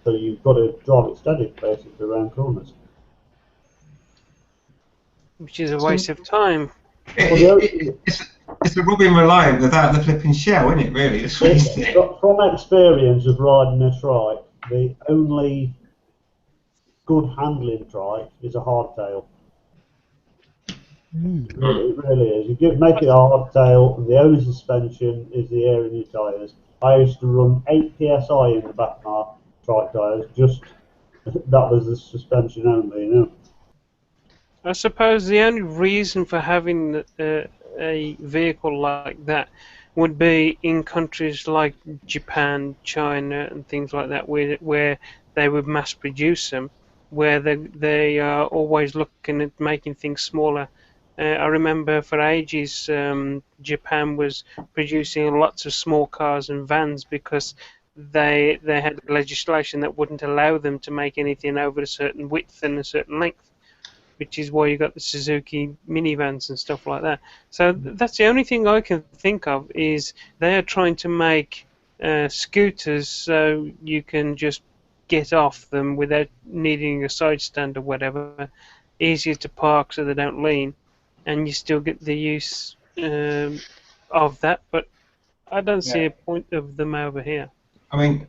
So you've got to drive it steady basically around corners. Which is a waste of time. It's a Robin Reliant without the flipping shell, isn't it, really? That's what he's saying. From experience of riding a trike, the only good handling trike is a hardtail. It really is. You make it a hardtail, and the only suspension is the air in your tyres. I used to run 8 psi in the back of my trike tyres, just that was the suspension only, I suppose the only reason for having a vehicle like that would be in countries like Japan, China, and things like that, where they would mass produce them, where they are always looking at making things smaller. I remember for ages Japan was producing lots of small cars and vans because they had legislation that wouldn't allow them to make anything over a certain width and a certain length, which is why you got the Suzuki minivans and stuff like that. So that's the only thing I can think of is they are trying to make scooters so you can just get off them without needing a side stand or whatever, easier to park so they don't lean, and you still get the use of that. But I don't see a point of them over here. I mean,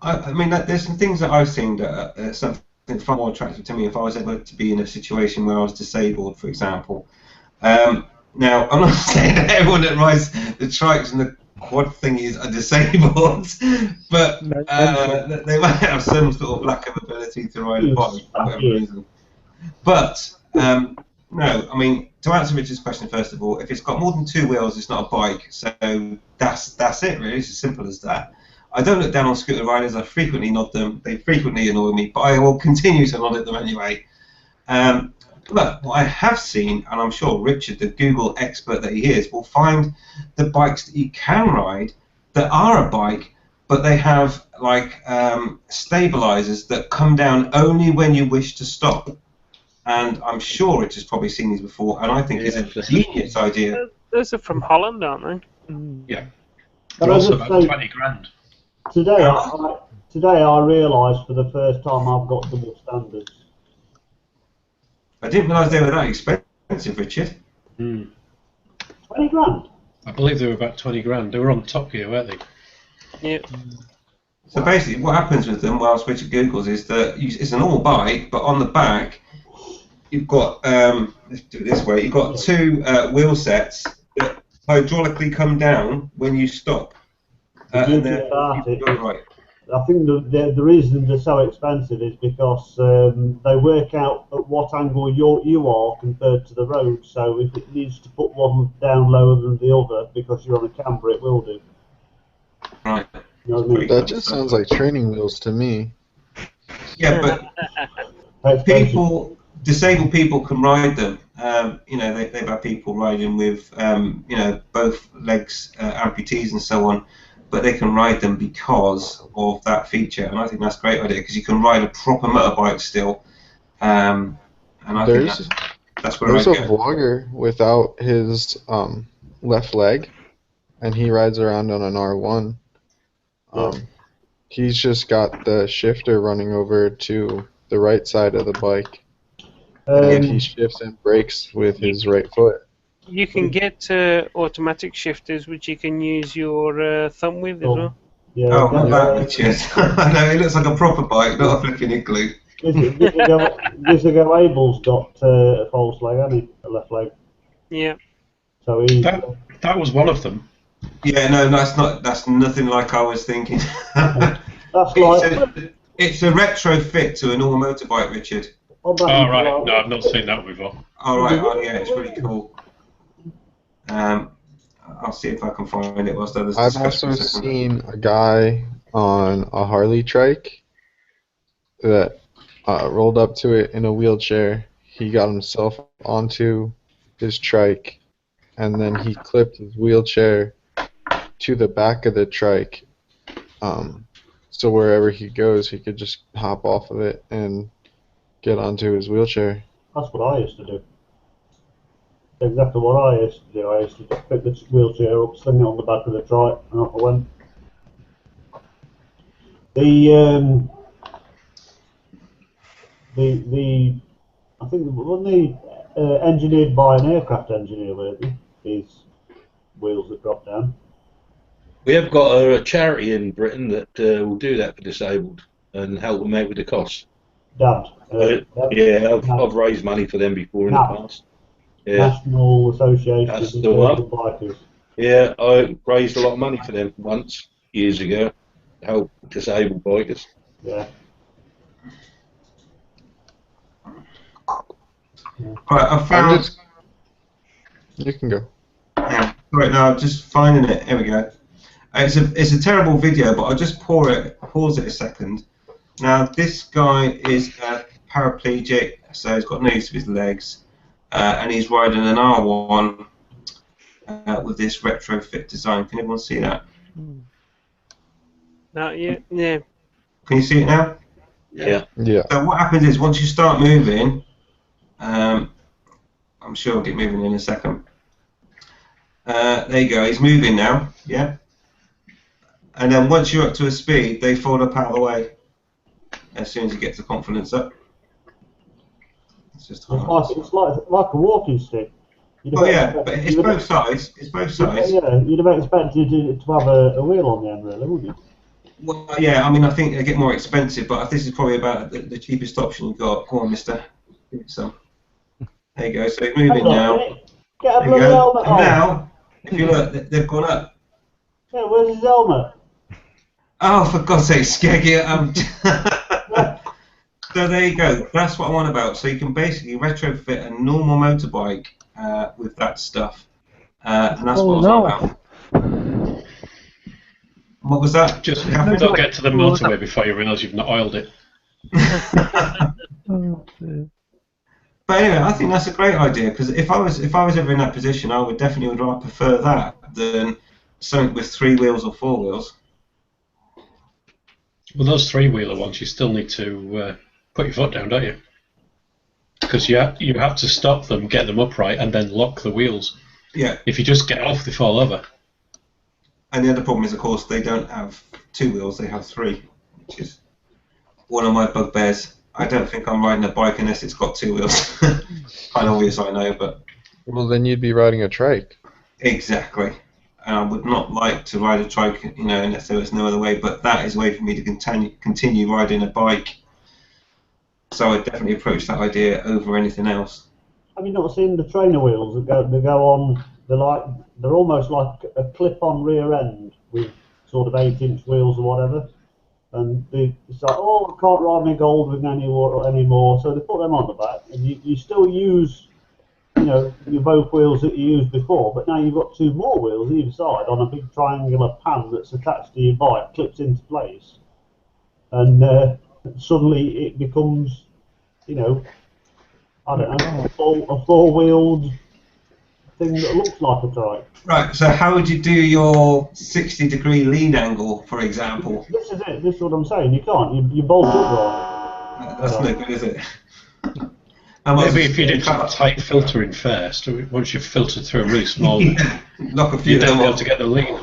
there's some things that I've seen that are something far more attractive to me if I was ever to be in a situation where I was disabled, for example. Now, I'm not saying that everyone that rides the trikes and the quad thingies are disabled, but they might have some sort of lack of ability to ride a bike for whatever reason. But, no, I mean, to answer Richard's question, first of all, if it's got more than 2 wheels, it's not a bike, so that's it, really. It's as simple as that. I don't look down on scooter riders. I frequently nod them. They frequently annoy me, but I will continue to nod at them anyway. But what I have seen, and I'm sure Richard, the Google expert that he is, will find the bikes that you can ride that are a bike, but they have like stabilizers that come down only when you wish to stop. And I'm sure Richard's probably seen these before, and I think it's a genius idea. Those are from Holland, aren't they? Yeah. But They're I also would about say- 20 grand. Today I realised for the first time I've got double standards. I didn't realise they were that expensive, Richard. 20 grand? I believe they were about 20 grand. They were on Top Gear, weren't they? Yeah. So basically, what happens with them, whilst Richard Googles, is that it's a normal bike, but on the back, you've got, let's do it this way, you've got two wheel sets that hydraulically come down when you stop. And then right. I think the reason they're so expensive is because they work out at what angle you are compared to the road. So if it needs to put one down lower than the other because you're on a camber, it will do. Right. You know what I mean? That just sounds like training wheels to me. Yeah, but disabled people can ride them. You know, they've had people riding with, you know, both legs, amputees and so on. But they can ride them because of that feature, and I think that's a great idea because you can ride a proper motorbike still. And I think that's where there's I a vlogger without his left leg, and he rides around on an R1. He's just got the shifter running over to the right side of the bike, and he shifts and brakes with his right foot. You can get automatic shifters, which you can use your thumb with as well. Yeah, oh, not that, Richard. No, it looks like a proper bike, not a flipping igloo. Gizago Abel's got a false leg, hasn't he? A left leg. Yeah. So that was one of them. Yeah, no, that's nothing like I was thinking. It's a retrofit to a normal motorbike, Richard. Oh, right. No, I've not seen that before. Oh, right. Oh, yeah, it's really cool. I'll see if I can find it whilst others I've discuss. also seen a guy on a Harley trike that rolled up to it in a wheelchair. He got himself onto his trike, and then he clipped his wheelchair to the back of the trike. So wherever he goes, he could just hop off of it and get onto his wheelchair. That's what I used to do. Exactly what I used to do. I used to just pick the wheelchair up, sling it on the back of the trike, and off I went. I think wasn't they engineered by an aircraft engineer, weren't they? These wheels that drop down. We have got a charity in Britain that will do that for disabled and help them out with the costs. Dad. Yeah, I've raised money for them before in the past. Yeah. National Association That's of the one. Bikers. Yeah, I raised a lot of money for them once, years ago, to help disabled bikers. Yeah. Right, I found. You can go. Yeah. Right now, I'm just finding it. Here we go. It's a terrible video, but I'll just pause it a second. Now, this guy is a paraplegic, so he's got no use of his legs, and he's riding an R1 with this retrofit design. Can everyone see that? Not yet. Yeah. Can you see it now? Yeah. Yeah. So what happens is once you start moving, I'm sure I'll get moving in a second. There you go. He's moving now. Yeah. And then once you're up to a speed, they fall up out of the way as soon as you get the confidence up. It's like a walking stick. Oh yeah, but it's both sides. It's both sides. Yeah, you'd have expected to have a wheel on the end, really, wouldn't you? Well, yeah, I mean, I think they get more expensive, but this is probably about the cheapest option you've got. Come on, mister. Give it some. There you go. So he's moving now. Get a bloody helmet on. And now, if you look, they've gone up. Yeah, where's his helmet? Oh, for God's sake, Skeggy. So there you go. That's what I'm on about. So you can basically retrofit a normal motorbike with that stuff. And that's what I was on about. What was that? Just don't get to the motorway before you realise you've not oiled it. But anyway, I think that's a great idea because if I was ever in that position, I would definitely prefer that than something with 3 wheels or 4 wheels. Well, those 3-wheeler ones, you still need to put your foot down, don't you? Because you have to stop them, get them upright, and then lock the wheels. Yeah. If you just get off, they fall over. And the other problem is, of course, they don't have 2 wheels; they have 3, which is one of my bugbears. I don't think I'm riding a bike unless it's got two wheels. Kind of obvious, I know, but Well, then you'd be riding a trike. exactly. And I would not like to ride a trike, unless there was no other way. But that is a way for me to continue riding a bike. So I definitely approach that idea over anything else. Have you not seen the trainer wheels that go on? They're almost like a clip-on rear end with sort of 8-inch wheels or whatever. And it's like, oh, I can't ride my Goldwing anymore. So they put them on the back, and you still use, your both wheels that you used before, but now you've got two more wheels either side on a big triangular pan that's attached to your bike, clips into place, and suddenly it becomes, I don't know, a four-wheeled thing that looks like a trike. Right, so how would you do your 60-degree lean angle, for example? This is it. This is what I'm saying. You can't. You bolt upright. That's no good, is it? Maybe if you did some tight filtering first, once you've filtered through a really small, knock a few you'd of then them be able off. to get the lean.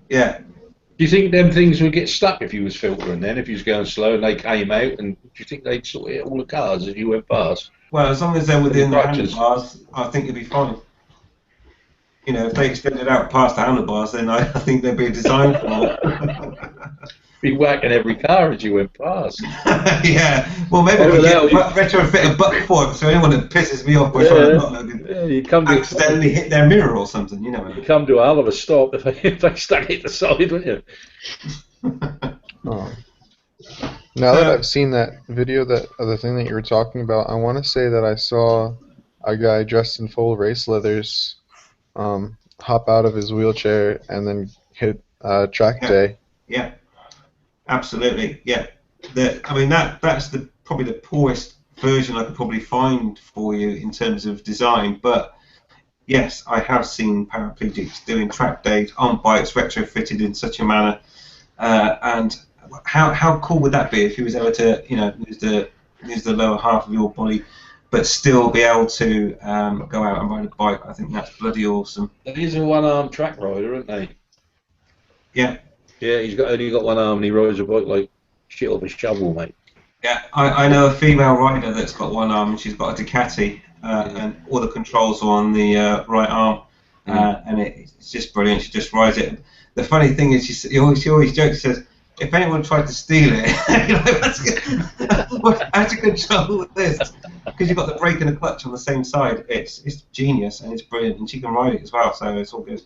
Yeah. Do you think them things would get stuck if you was filtering then, if you was going slow and they came out, and do you think they'd sort of hit all the cars as you went past? Well, as long as they're within the Crutches. handlebars, I think you'd be fine. If they extended out past the handlebars, then I think there'd be a design for it. Be whacking every car as you went past. Yeah, well, maybe we get retrofit a butt for it, so anyone that pisses me off by trying to not look you come to accidentally hit their mirror or something, You come to a hell of a stop if they stuck it to the side, wouldn't you? Oh. Now that I've seen that video, that other thing that you were talking about, I want to say that I saw a guy dressed in full race leathers hop out of his wheelchair and then hit track day. Yeah, absolutely. Yeah, that's probably the poorest version I could probably find for you in terms of design. But yes, I have seen paraplegics doing track days on bikes retrofitted in such a manner. And how cool would that be if you was able to use the lower half of your body, but still be able to go out and ride a bike? I think that's bloody awesome. He's a one-armed track rider, isn't he? Yeah. Yeah, he's only got one arm and he rides a bike like shit off a shovel, mate. Yeah, I know a female rider that's got one arm and she's got a Ducati, and all the controls are on the right arm, and it's just brilliant. She just rides it. The funny thing is, she always jokes, says, if anyone tried to steal it, how to control this? Because you've got the brake and the clutch on the same side. It's genius and it's brilliant, and she can ride it as well, so it's all good.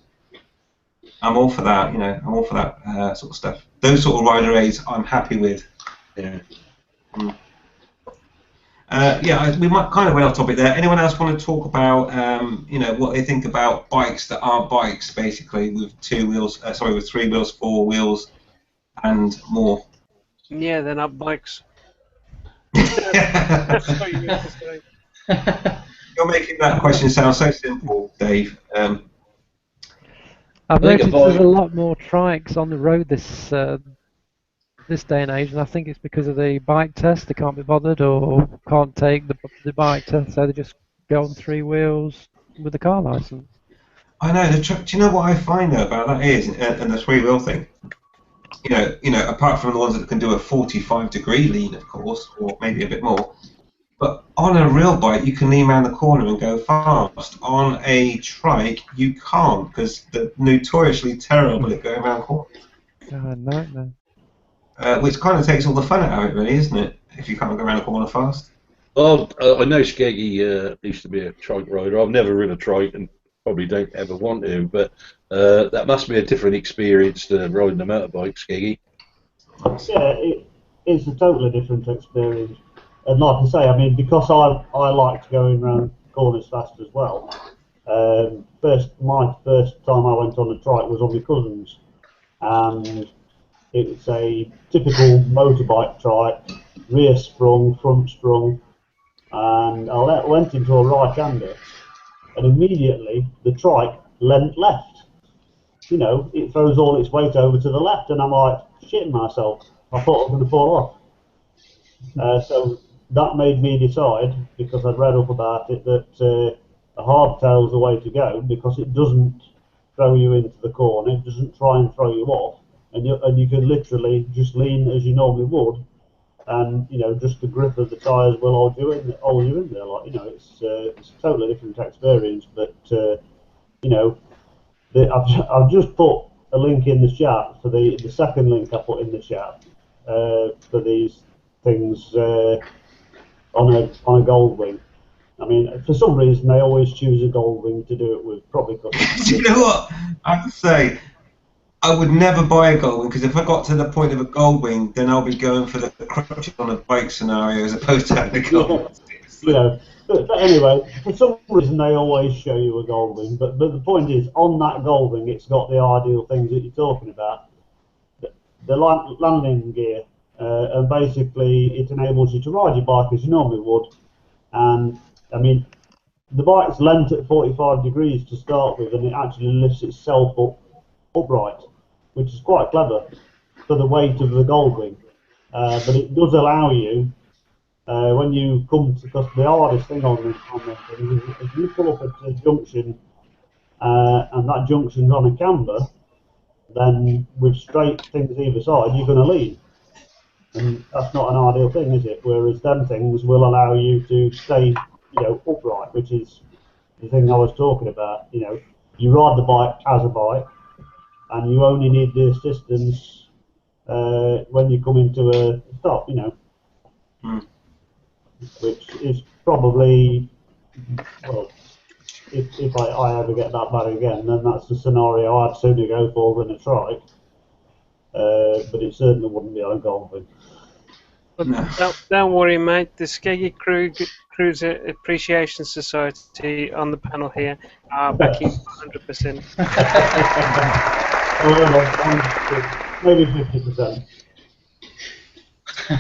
I'm all for that, I'm all for that sort of stuff. Those sort of rider aids I'm happy with. Yeah. We might kind of went off topic there. Anyone else want to talk about, what they think about bikes that aren't bikes, basically, with with 3 wheels, 4 wheels, and more? Yeah, they're not bikes. That's what you meant to say. You're making that question sound so simple, Dave. I've noticed there's a lot more trikes on the road this day and age, and I think it's because of the bike test. They can't be bothered or can't take the bike test, so they just go on 3 wheels with the car license. I know. Do you know what I find though about that is, and the 3-wheel thing? Apart from the ones that can do a 45-degree lean, of course, or maybe a bit more. But on a real bike, you can lean around the corner and go fast. On a trike, you can't, because they're notoriously terrible at going around corners. No. Which kind of takes all the fun out of it, really, isn't it? If you can't go around a corner fast. Well, I know Skeggy used to be a trike rider. I've never ridden a trike and probably don't ever want to, but that must be a different experience to riding a motorbike, Skeggy. Yeah, it's a totally different experience. And like I say, because I like going around corners fast as well. My first time I went on a trike was on my cousin's, and it's a typical motorbike trike, rear sprung, front sprung, and I went into a right-hander, and immediately the trike leant left. It throws all its weight over to the left, and I'm like, shitting myself. I thought I was going to fall off. So that made me decide, because I'd read up about it, that a hardtail's the way to go, because it doesn't throw you into the corner, it doesn't try and throw you off, and you can literally just lean as you normally would, and just the grip of the tyres will hold you in there. Like it's a totally different experience. But I've just put a link in the chat for the second link I put in the chat for these things on a gold wing. I mean, for some reason they always choose a gold wing to do it with, probably because. Do you know what? I have to say, I would never buy a gold wing, because if I got to the point of a gold wing, then I'll be going for the crutches on a bike scenario as opposed to having a gold wing. But anyway, for some reason they always show you a gold wing. But the point is, on that gold wing, it's got the ideal things that you're talking about. The landing gear, and basically it enables you to ride your bike as you normally would. And I mean, the bike's lent at 45 degrees to start with, and it actually lifts itself upright, which is quite clever for the weight of the gold wing. But it does allow you, when you come to, because the hardest thing on them things is if you pull up at a junction and that junction's on a camber, then with straight things either side, you're going to lean. And that's not an ideal thing, is it? Whereas them things will allow you to stay, upright, which is the thing I was talking about. You ride the bike as a bike, and you only need the assistance when you come into a stop, which is probably, well, if I ever get that bad again, then that's the scenario I'd sooner go for than a trike. But it certainly wouldn't be on a gold wing. Don't worry, mate. The Skeggy Cruiser Appreciation Society on the panel here are backing 100%. Maybe 50%.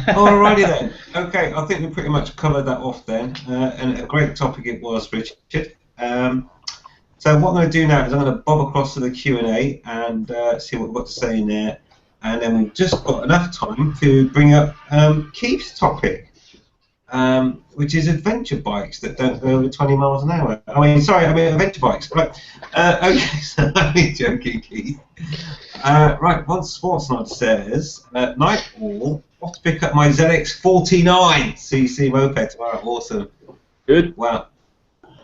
Alrighty then. Okay, I think we pretty much covered that off then, and a great topic it was, Richard. So what I'm going to do now is I'm going to bob across to the Q&A and see what we've got to say in there, and then we've just got enough time to bring up Keith's topic, which is adventure bikes that don't go over 20 miles an hour. I mean adventure bikes. Right. Okay, so I'm joking, Keith. Right, one Sportsnod says, night all, off to pick up my ZX49 CC moped. Wow, awesome. Good. Wow.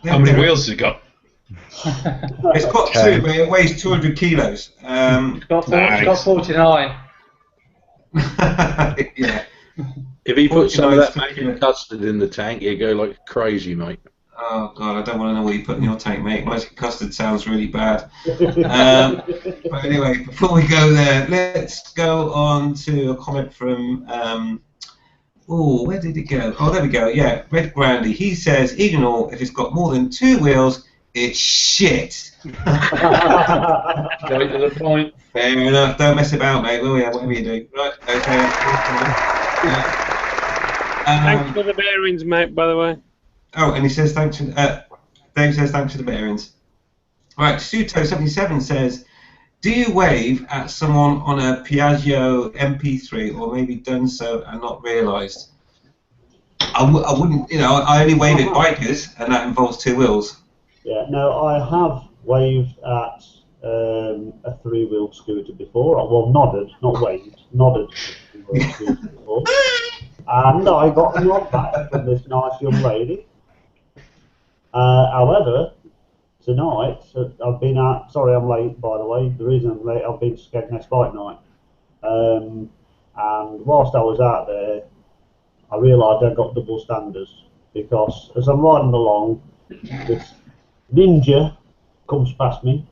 How many wheels has it got? It's got two, but it weighs 200 kilos. It's got 49. Yeah. If he puts some of that making custard in the tank, you go like crazy, mate. Oh God, I don't want to know what you put in your tank, mate. Magic custard sounds really bad. But anyway, before we go there, let's go on to a comment from. Where did it go? Oh, there we go. Yeah, Red Grandy. He says, even all, if it's got more than 2 wheels, it's shit. Go to the point. Fair enough. Don't mess about, mate. Will ya? Whatever you do. Right. Okay. Thanks for the bearings, mate. By the way. Oh, and he says thanks. Dave says thanks for the bearings. Right. Suto77 says, do you wave at someone on a Piaggio MP3, or maybe done so and not realised? I wouldn't. I only wave at bikers, and that involves 2 wheels. Yeah. No, I have waved at a 3-wheeled scooter before. Well, nodded, not waved. Nodded at a 3-wheeled scooter before. And I got a nod back from this nice young lady. However, tonight, I've been out. Sorry, I'm late, by the way. The reason I'm late, I've been to Skegness Bike Night. And whilst I was out there, I realised I got double standards, because as I'm riding along, this ninja comes past me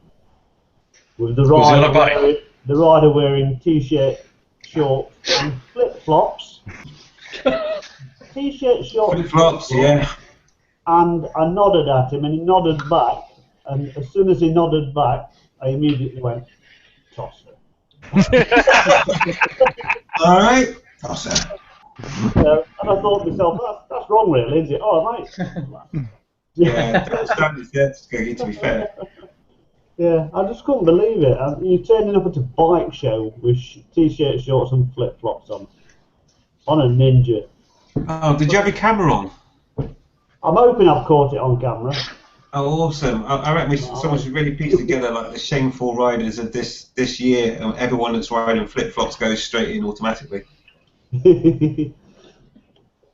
with the rider wearing t-shirt, shorts, and flip-flops. T-shirt, shorts, flip-flops, yeah. And I nodded at him, and he nodded back. And as soon as he nodded back, I immediately went, tosser. All right, tosser. And I thought to myself, that's wrong, really, isn't it? Oh, mate. Yeah, double standards, to be fair. Yeah, I just couldn't believe it. You're turning up at a bike show with t-shirt, shorts, and flip-flops on a Ninja. Oh, did you have your camera on? I'm hoping I've caught it on camera. Oh, awesome! I reckon someone should really piece together like the shameful riders of this year, and everyone that's riding flip-flops goes straight in automatically.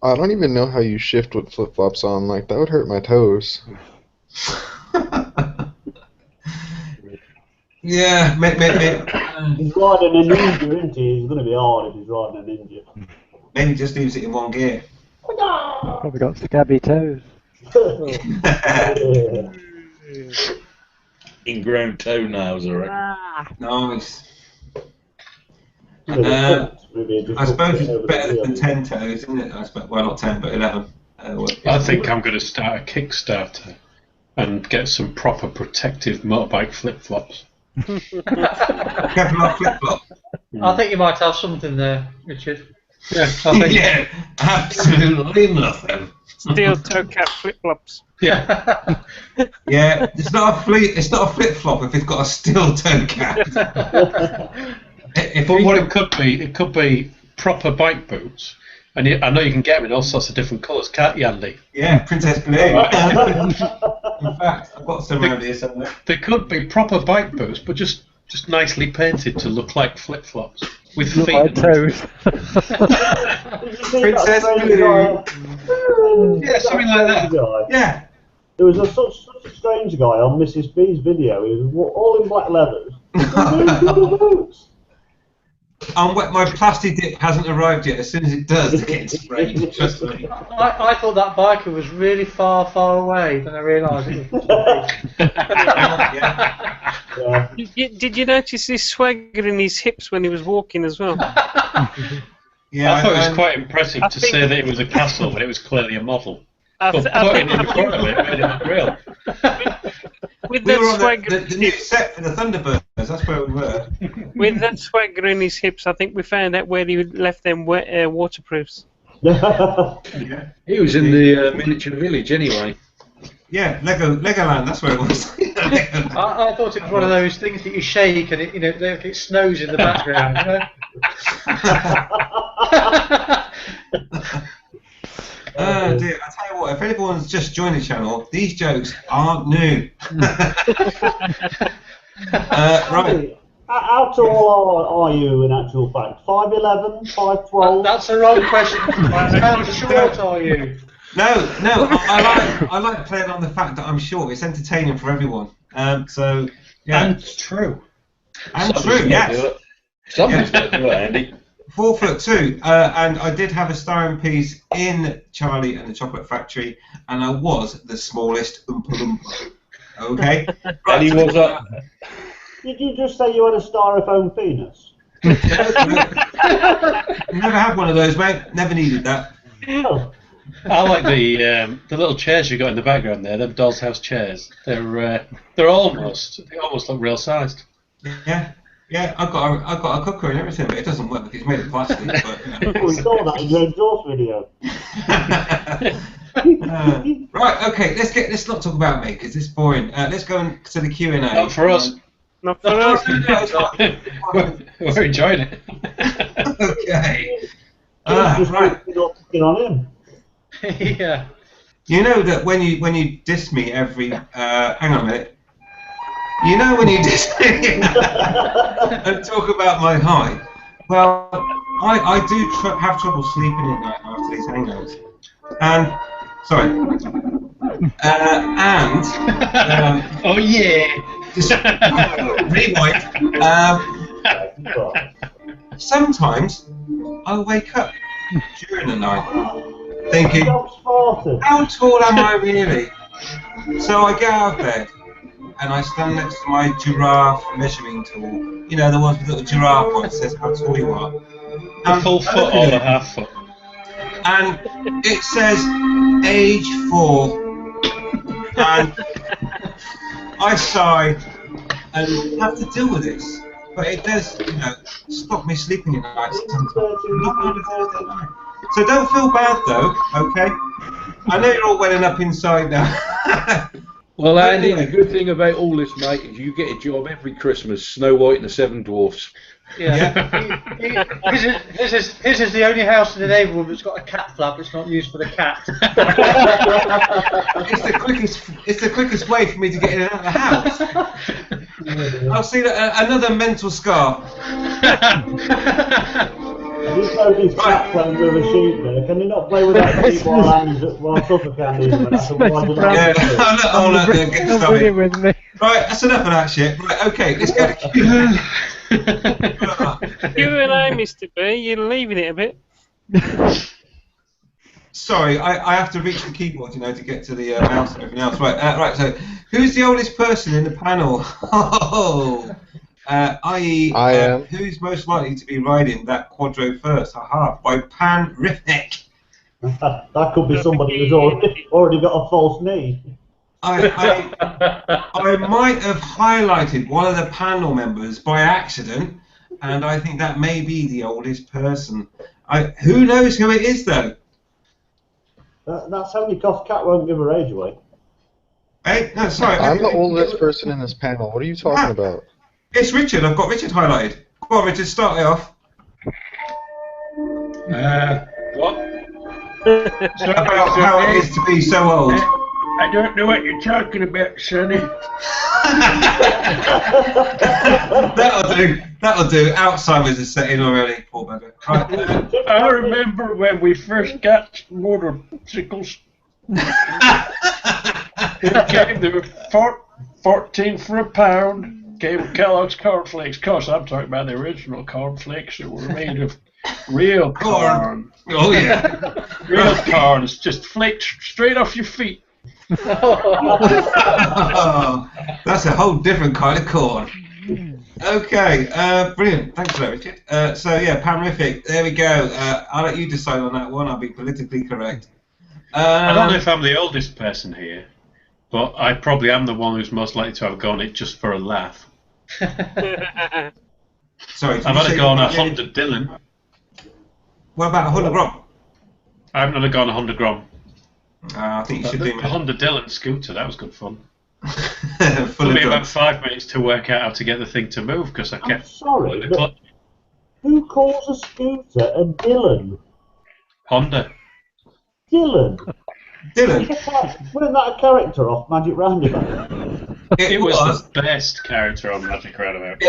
I don't even know how you shift with flip-flops on. Like, that would hurt my toes. Yeah, He's riding a Ninja, isn't he? He's going to be hard if he's riding a Ninja. maybe just leaves it in one gear. Probably got scabby toes. Ingrown toenails, I reckon. Nice. Maybe I suppose it's better than 10 toes, isn't it? I suppose, well, not 10, but 11. I think I'm going to start a Kickstarter and get some proper protective motorbike flip-flops. Kevlar flip-flop. I think you might have something there, Richard. Yeah, I think. Yeah, absolutely nothing. Steel toe cap flip flops. Yeah. Yeah, it's not a flip-flop if it's got a steel toe cap. But what it could be proper bike boots. And I know you can get them in all sorts of different colours, can't you, Andy? Yeah, Princess Blue. Right. In fact, I've got some around here somewhere. They could be proper bike boots, but just nicely painted to look like flip-flops. With Look feet like and toes. Princess Blue. Yeah, something like that. Yeah. There was such a strange guy on Mrs. B's video. He was all in black leathers. Boots. My plastic dip hasn't arrived yet. As soon as it does, it gets sprayed. Trust me. I thought that biker was really far, far away. Then I realised it was. Yeah. Did you notice his swagger in his hips when he was walking as well? Yeah, I thought it was quite impressive to say that it was a castle when it was clearly a model. But putting it in front of it made it look real. With We that were on swagger, the new set for the Thunderbirds. That's where we were. with that swagger in his hips, I think we found out where he left them waterproofs. Yeah. He was in the miniature village anyway. Yeah, Legoland. That's where it was. I thought it was one of those things that you shake and it snows in the background. You know? Oh dear! I tell you what, if anyone's just joined the channel, these jokes aren't new. Right. How tall are you in actual fact? 5'11", 5'12"? That's the wrong question. How short are you? No. I like playing on the fact that I'm short. It's entertaining for everyone. So yeah. And true. And true. Yes. Somebody's got to do it, Andy. 4'2", and I did have a styrofoam piece in Charlie and the Chocolate Factory, and I was the smallest Oompa Loompa. Okay? Right, And he was up. Did you just say you had a styrofoam penis? Never had one of those, mate. Never needed that. Oh. I like the little chairs you got in the background there. Them doll's house chairs. They're almost look real sized. Yeah. Yeah, I've got a cooker and everything, but it doesn't work because it's made of plastic. But, We saw that in your exhaust video. right, okay, let's not talk about me because it's boring. Let's go to the Q&A. Not for us. Not for us. We're enjoying it. Okay. Just Right. picking on him. Yeah. You know that when you diss me every hang on a minute. You know when you diss me and talk about my height. Well, I do have trouble sleeping at night after these hangouts. And sorry. Oh yeah. Just rewind. Sometimes I wake up during the night thinking, how tall am I really? So I get out of bed and I stand next to my giraffe measuring tool. You know, the ones with the little giraffe one that says how tall you are. A full foot or a half foot? And it says age 4. And I sigh and have to deal with this. But it does, stop me sleeping at night sometimes. Not on a Thursday night. So don't feel bad though, okay? I know you're all welling up inside now. Well, Andy, the good thing about all this, mate, is you get a job every Christmas, Snow White and the Seven Dwarfs. Yeah. His is the only house in the neighbourhood that's got a cat flap that's not used for the cat. It's the quickest way for me to get in and out of the house. I'll see another mental scar. He's got his cat playing with a sheep there. Can you not play with that sheep while Tucker can is? Yeah, I'll let them get started. with me. Right, that's enough of that shit. Right, okay, let's go to Q&A, Mr. B, you're leaving it a bit. Sorry, I have to reach the keyboard, you know, to get to the mouse and everything else. Right, right. So, who's the oldest person in the panel? I.e., I am. who's most likely to be riding that quadro first? Aha, by Pan Rifnick. That could be somebody who's already got a false knee. I might have highlighted one of the panel members by accident, and I think that may be the oldest person. Who knows who it is, though? That's only because Cat won't give her age away. Hey, no, sorry. I'm the oldest person in this panel. What are you talking about? It's Richard. I've got Richard highlighted. Go on, Richard, start it off. What? About how it is to be so old. I don't know what you're talking about, Sonny. That'll do. That'll do. Alzheimer's is setting already, poor bugger. Right. I remember when we first got motorcycles. They were 14 for a pound. Came with Kellogg's cornflakes. Of course, I'm talking about the original cornflakes that were made of real corn. Oh yeah. Real corn. It's just flaked straight off your feet. Oh, that's a whole different kind of corn. Okay, brilliant. Thanks for that, Richard. So yeah, Panrific. There we go. I'll let you decide on that one. I'll be politically correct. I don't know if I'm the oldest person here, but I probably am the one who's most likely to have gone it just for a laugh. Sorry, I've had a go on a Honda Dylan. What about a Honda Grom? I haven't had a go on a Honda Grom. I think you should do the Honda Dylan scooter. That was good fun. It took me about 5 minutes to work out how to get the thing to move because I kept. I'm sorry, but who calls a scooter a Dylan? Honda. Dylan. Dylan. Wasn't that a character off Magic Roundabout? It was the best character on Magic Roundabout.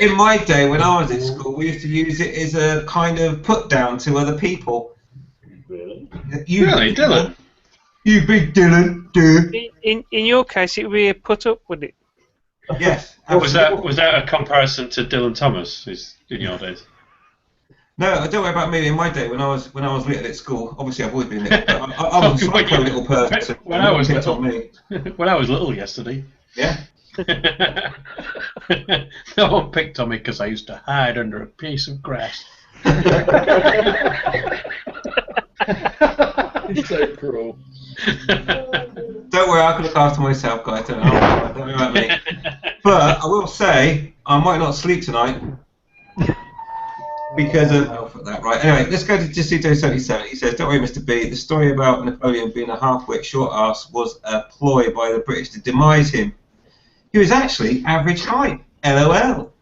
In my day, when I was at school, we used to use it as a kind of put down to other people. Really? Really, Dylan? You big Dylan, dude. In your case, it would be a put up, would it? Yes. Was that a comparison to Dylan Thomas in your days? No, don't worry about me. In my day, when I was little at school, obviously I've always been little, but I was a psycho little person. When I was little, on me. When I was little yesterday. Yeah. No one picked on me because I used to hide under a piece of grass. It's so cruel. Don't worry, I can look after myself, guys. Don't worry about me. But I will say, I might not sleep tonight. Because of that, right? Anyway, let's go to Jacito77. He says, "Don't worry, Mr. B. The story about Napoleon being a half-wit short ass was a ploy by the British to demise him. He was actually average height. LOL.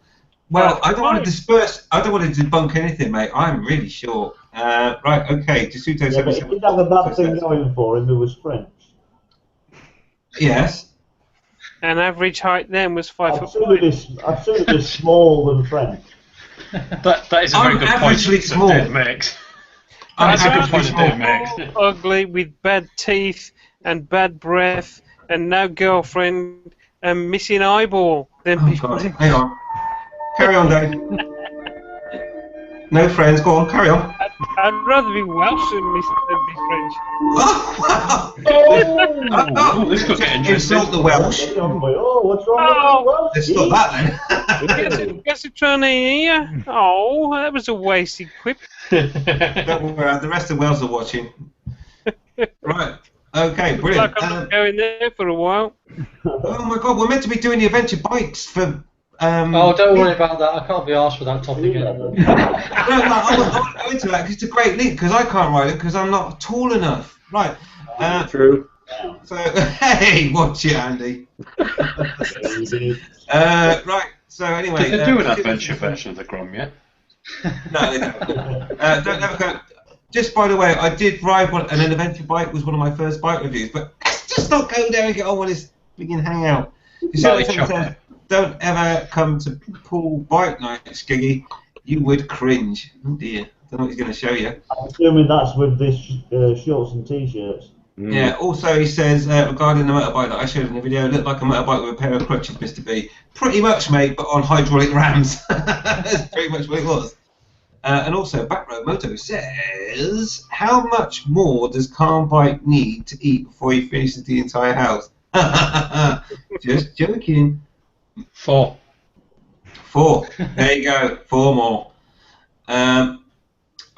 Well, I don't want to disperse. I don't want to debunk anything, mate. I'm really short. Right? Okay. Jacito77. Yeah, but he did have a bad thing going for him. Who was French. Yes. And average height then was 5 foot. I'd sooner be small than French. That is a very good point small. Dave makes. That's a good point Dave makes. Ugly with bad teeth and bad breath and no girlfriend and missing eyeball. Then people. Hang on. Carry on, Dave. No friends. Go on. Carry on. I'd rather be Welsh than be French. Oh, this could get interesting. Insult the Welsh. Oh, what's wrong with Welsh? Let's stop that then. Guess it's trying to hear. Oh, that was a wasted quip. Don't worry, the rest of Wales are watching. Right. Okay, brilliant. Like I'm not going there for a while. Oh my God, we're meant to be doing the adventure bikes for. Oh, don't worry about that. I can't be arsed with that topic again. No, I want to go into that because it's a great link because I can't ride it because I'm not tall enough. Right. True. So, hey, watch it, Andy. Right. So anyway. Did they do an adventure version of the Grom yet? No, they don't. Don't ever go. Just by the way, I did ride one, and an adventure bike was one of my first bike reviews. But let's just not go there and get on with this freaking hangout. You see what I'm saying? Don't ever come to pool bike night, Skiggy, You would cringe. Oh dear. I don't know what he's going to show you. I'm assuming that's with this shorts and t-shirts. Yeah, also he says, regarding the motorbike that I showed in the video, it looked like a motorbike with a pair of crutches, Mr. B. Pretty much, mate, but on hydraulic rams. That's pretty much what it was. And also, Backrow Moto says, how much more does Calm Bike need to eat before he finishes the entire house? Just joking. 4. 4. There you go. 4 more.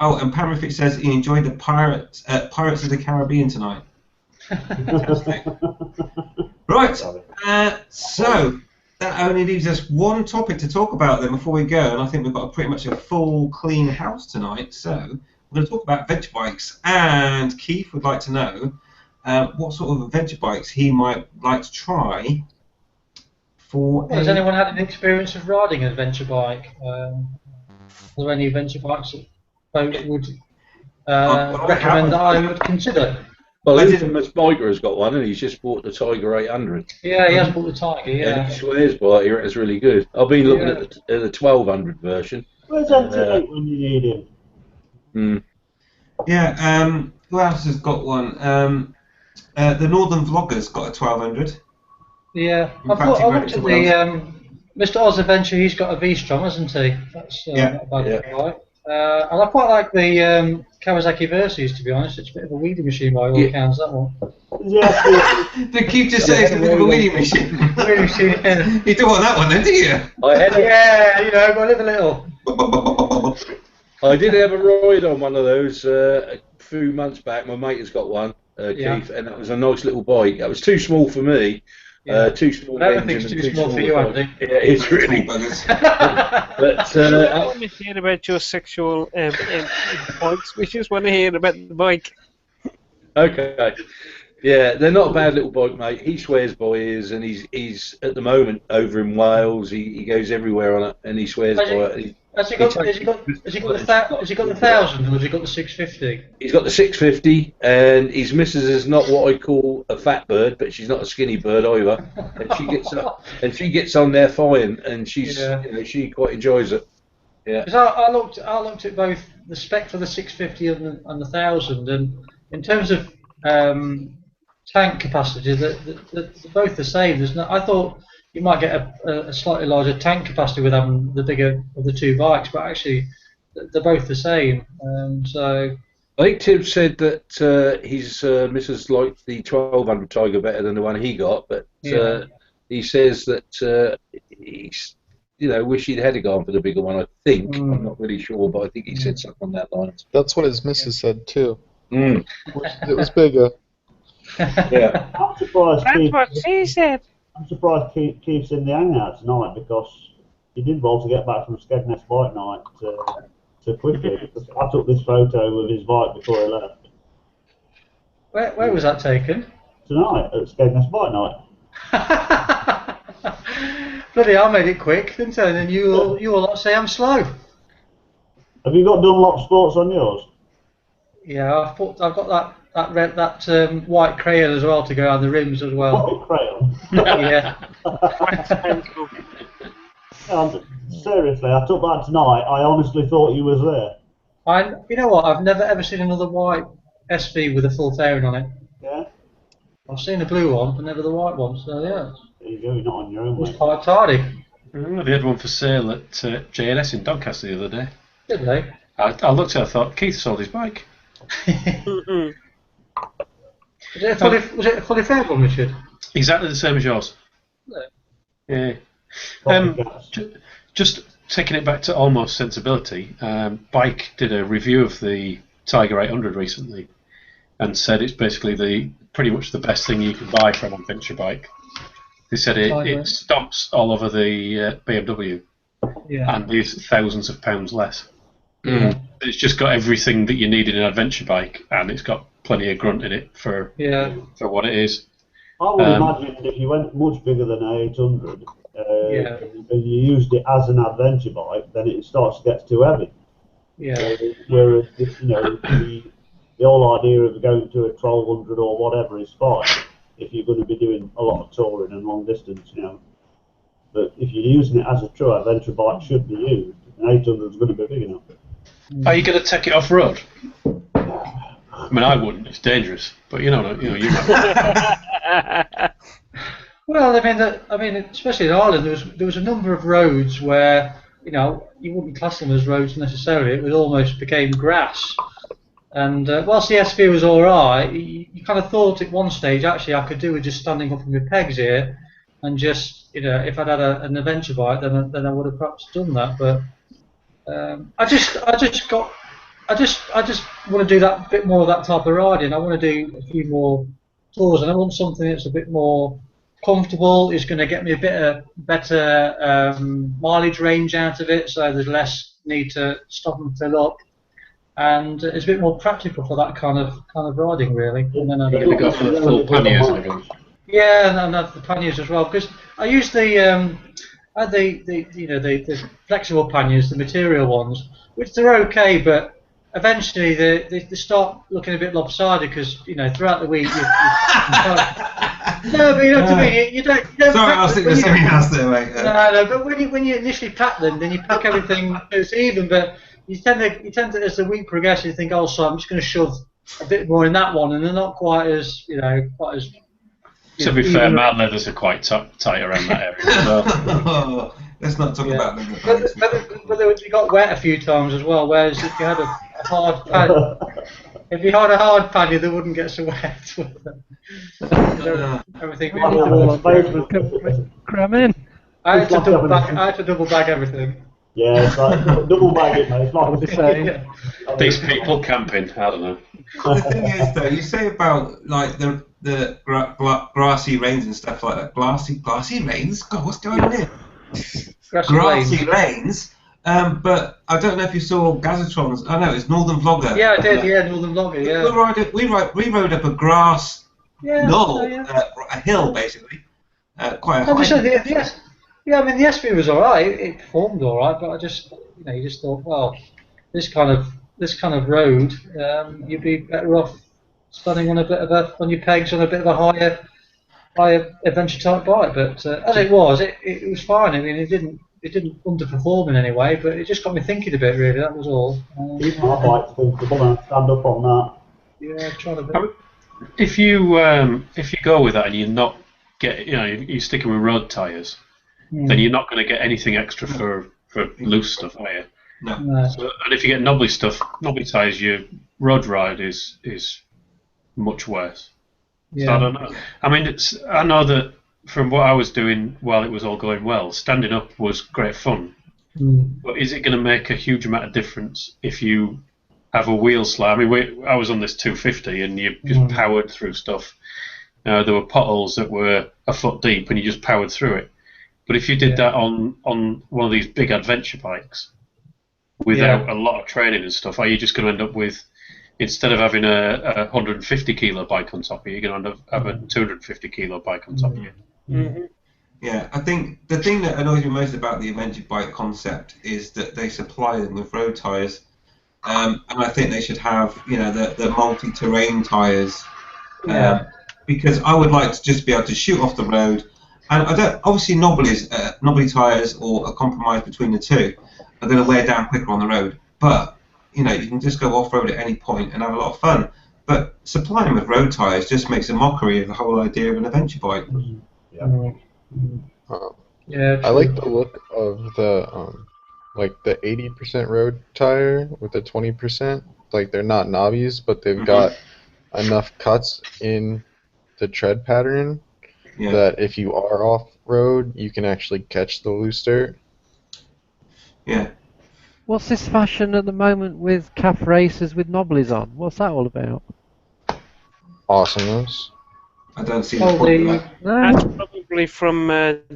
Oh, and Pamrafik says he enjoyed the Pirates of the Caribbean tonight. Fantastic. Right, so that only leaves us one topic to talk about then before we go, and I think we've got pretty much a full, clean house tonight. So we're going to talk about adventure bikes, and Keith would like to know what sort of adventure bikes he might like to try. Has anyone had an experience of riding an adventure bike? Are there any adventure bikes that folks would recommend that I would consider? Well, Infamous Biker has got one, and he's just bought the Tiger 800. Yeah, he has bought the Tiger, yeah. And he swears by it, it's really good. I've been looking at the 1200 version. Where's MT8 when you need him? Yeah, who else has got one? The Northern Vlogger's got a 1200. Yeah, I looked at the Mr. Oz Adventure, he's got a V-Strom, hasn't he? That's not a bad bike. And I quite like the Kawasaki Versys, to be honest. It's a bit of a weeding machine by all accounts, that one. The Keith just said it's a bit of a weeding machine. Weeding machine, yeah. You don't want that one then, do you? Yeah, you know, go live a little. I did have a ride on one of those a few months back. My mate has got one, Keith, and it was a nice little bike. It was too small for me. Too small. Everything's too small for you, Andy. Yeah, it's really. But I want to hear about your sexual points. We just want to hear about the bike. Okay. Yeah, they're not a bad little bike, mate. He swears by his, and he's at the moment over in Wales. He goes everywhere on it, and he swears by it. Has he got the 1000 or has he got the 650? He's got the 650, and his missus is not what I call a fat bird, but she's not a skinny bird either. And she gets up, and she gets on there fine, and she's she quite enjoys it. Yeah. Because I looked at both the spec for the 650 and the 1000, and in terms of tank capacity, they're both the same. There's no, I thought you might get a slightly larger tank capacity with having the bigger of the two bikes, but actually they're both the same. So I think Tim said that his missus liked the 1200 Tiger better than the one he got, but he says that he's wish he'd had gone for the bigger one. I think I'm not really sure, but I think he said something on that line. That's what his missus said too. It was bigger. Yeah. I'm surprised. That's what she said. I'm surprised Keith's in the hangout tonight because he didn't want to get back from Skegness Bike Night so quickly. Because I took this photo of his bike before he left. Where was that taken? Tonight at Skegness Bike Night. Bloody, I made it quick, didn't I? And then you all say I'm slow. Have you got Dunlop Sports on yours? Yeah, I've got that white crayon as well to go on the rims as well. White crayon? Yeah. Seriously, I took that tonight. I honestly thought you was there. You know what? I've never ever seen another white SV with a full fairing on it. Yeah. I've seen the blue one, but never the white one. So yeah. There you go. You're not on your own. It was quite tardy. They had one for sale at JNS in Doncaster the other day. Did they? I looked at it, I thought Keith sold his bike. Was it a fully faired one, Richard? Exactly the same as yours. Yeah. Just taking it back to almost sensibility, Bike did a review of the Tiger 800 recently and said it's basically pretty much the best thing you can buy for an adventure bike. They said it stops all over the BMW and is thousands of pounds less. It's just got everything that you need in an adventure bike, and it's got plenty of grunt in it for what it is. I would imagine if you went much bigger than an 800 and you used it as an adventure bike, then it starts to get too heavy. Yeah. Whereas the whole idea of going to a 1200 or whatever is fine if you're going to be doing a lot of touring and long distance, But if you're using it as a true adventure bike should be used, an 800 is going to be big enough. Are you going to take it off road? I mean, I wouldn't. It's dangerous. But you might. Well, I mean, especially in Ireland, there was a number of roads where you wouldn't class them as roads necessarily. It almost became grass. And whilst the SV was all right, you kind of thought at one stage actually I could do with just standing up on my pegs here, and just if I'd had an adventure bike, then I would have perhaps done that. But I just want to do that bit more of that type of riding. I want to do a few more tours, and I want something that's a bit more comfortable. Is going to get me a bit better mileage range out of it, so there's less need to stop and fill up, and it's a bit more practical for that kind of riding, really. And then You're going to go for the full panniers, I guess. Yeah, and the panniers as well, because I use the flexible panniers, the material ones, which they're okay, but eventually they start looking a bit lopsided because throughout the week. No, but you know what I mean. You don't Sorry, I was thinking of something else there, mate. No, but when you initially pack them, then you pack everything it's even, but you tend to as the week progresses, you think, oh, so I'm just going to shove a bit more in that one, and they're not quite as To be fair, mount leathers are quite tight around that area as well. Let's not talk about them. But you got wet a few times as well. Whereas if you had a hard pannier, they wouldn't get so wet. Everything. Cram in. I had to double bag everything. Yeah, it's like double bag it, mate. It's like the same. These people camping, I don't know. The thing is, though, you say about like the grassy lanes and stuff like that. Grassy lanes? God, what's going on here? Grassy lanes. But I don't know if you saw Gazatron's. I know it's Northern Vlogger. Yeah, I did. Yeah, Northern Vlogger. Yeah. We rode up a grass knoll, a hill basically. Quite a high. Yeah, I mean the SV was all right. It performed all right, but I just, you just thought, well, this kind of road, you'd be better off standing on on your pegs on a bit of a higher adventure type bike. But as it was, it was fine. I mean, it didn't underperform in any way, but it just got me thinking a bit. Really, that was all. My bike's comfortable and stand up on that. Yeah, trying to be. If you go with that and you're not you're sticking with road tyres, then you're not going to get anything extra for loose stuff, are you? No. So, and if you get knobbly tyres, your road ride is much worse. Yeah. So I don't know. I mean, I know that from what I was doing while it was all going well, standing up was great fun. But is it going to make a huge amount of difference if you have a wheel slide? I mean, I was on this 250 and you just powered through stuff. There were potholes that were a foot deep and you just powered through it. But if you did that on one of these big adventure bikes without a lot of training and stuff, are you just going to end up with, instead of having a 150 kilo bike on top of you, you're going to end up having a 250 kilo bike on top of you? Mm-hmm. Yeah, I think the thing that annoys me most about the adventure bike concept is that they supply them with road tyres, and I think they should have, the multi-terrain tyres, because I would like to just be able to shoot off the road. And I don't, obviously knobbly tyres or a compromise between the two are going to wear down quicker on the road. But, you can just go off-road at any point and have a lot of fun. But supplying them with road tyres just makes a mockery of the whole idea of an adventure bike. I like the look of the the 80% road tire with the 20%. Like, they're not knobbies, but they've got enough cuts in the tread pattern that if you are off-road, you can actually catch the loose dirt. Yeah. What's this fashion at the moment with calf racers with knobblies on? What's that all about? Awesomeness. I don't see the point of that. That's probably from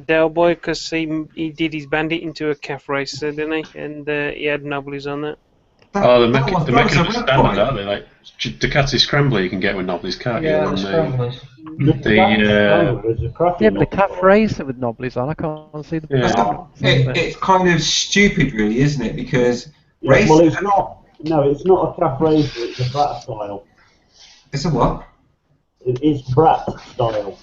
Del Boy, because he did his bandit into a calf racer, didn't he? And he had knobblies on that. They're making them standard, aren't they? Like Ducati Scrambler you can get with knobblies, can't you? Yeah, the Scramblers. The calf racer with knobblies on, I can't see the point. It's kind of stupid, really, isn't it? Because well, it's not. No, it's not a calf racer. It's a brat style. It's a what? It is brat style.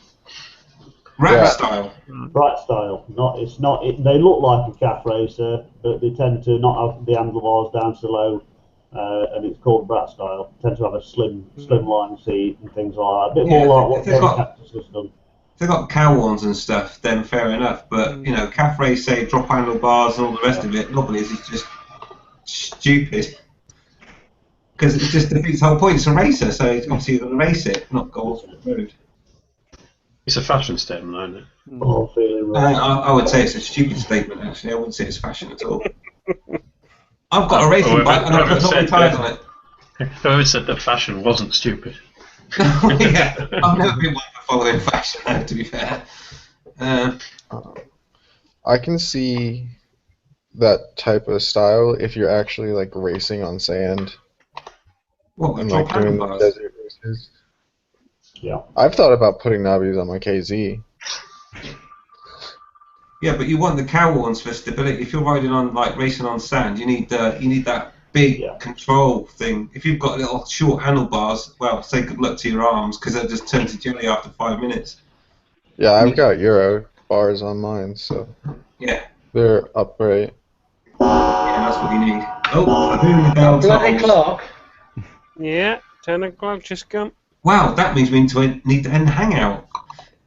Rat style. Rat style. It's not. They look like a calf racer, but they tend to not have the handlebars down so low, and it's called rat style. Tend to have a slimline seat and things like that. A bit more like what John Cactus has done. If they've got cow horns and stuff, then fair enough. But you know, calf race, say drop handlebars and all the rest of it, nobody's is just stupid. Because it just defeats the whole point. It's a racer, so obviously you're going to race it, not go off the road. It's a fashion statement, isn't it? Oh, feeling right. I would say it's a stupid statement, actually. I wouldn't say it's fashion at all. I've got a racing bike and I've got no tyres on it. Whoever said that fashion wasn't stupid. Yeah, I've never been one for following fashion, though, to be fair. I can see that type of style if you're actually like racing on sand. What, and like doing the desert races. Yeah. I've thought about putting knobbies on my KZ. Yeah, but you want the cow horns for stability. If you're riding on like racing on sand, you need that big control thing. If you've got little short handlebars, well, say good luck to your arms because they'll just turn to jelly after 5 minutes. Yeah, I've got Euro bars on mine, so yeah, they're upright. Yeah, that's what you need. Oh, boom, the bell Bloody tolls. clock. Yeah, 10 o'clock just come. Wow, that means we need to end the hangout.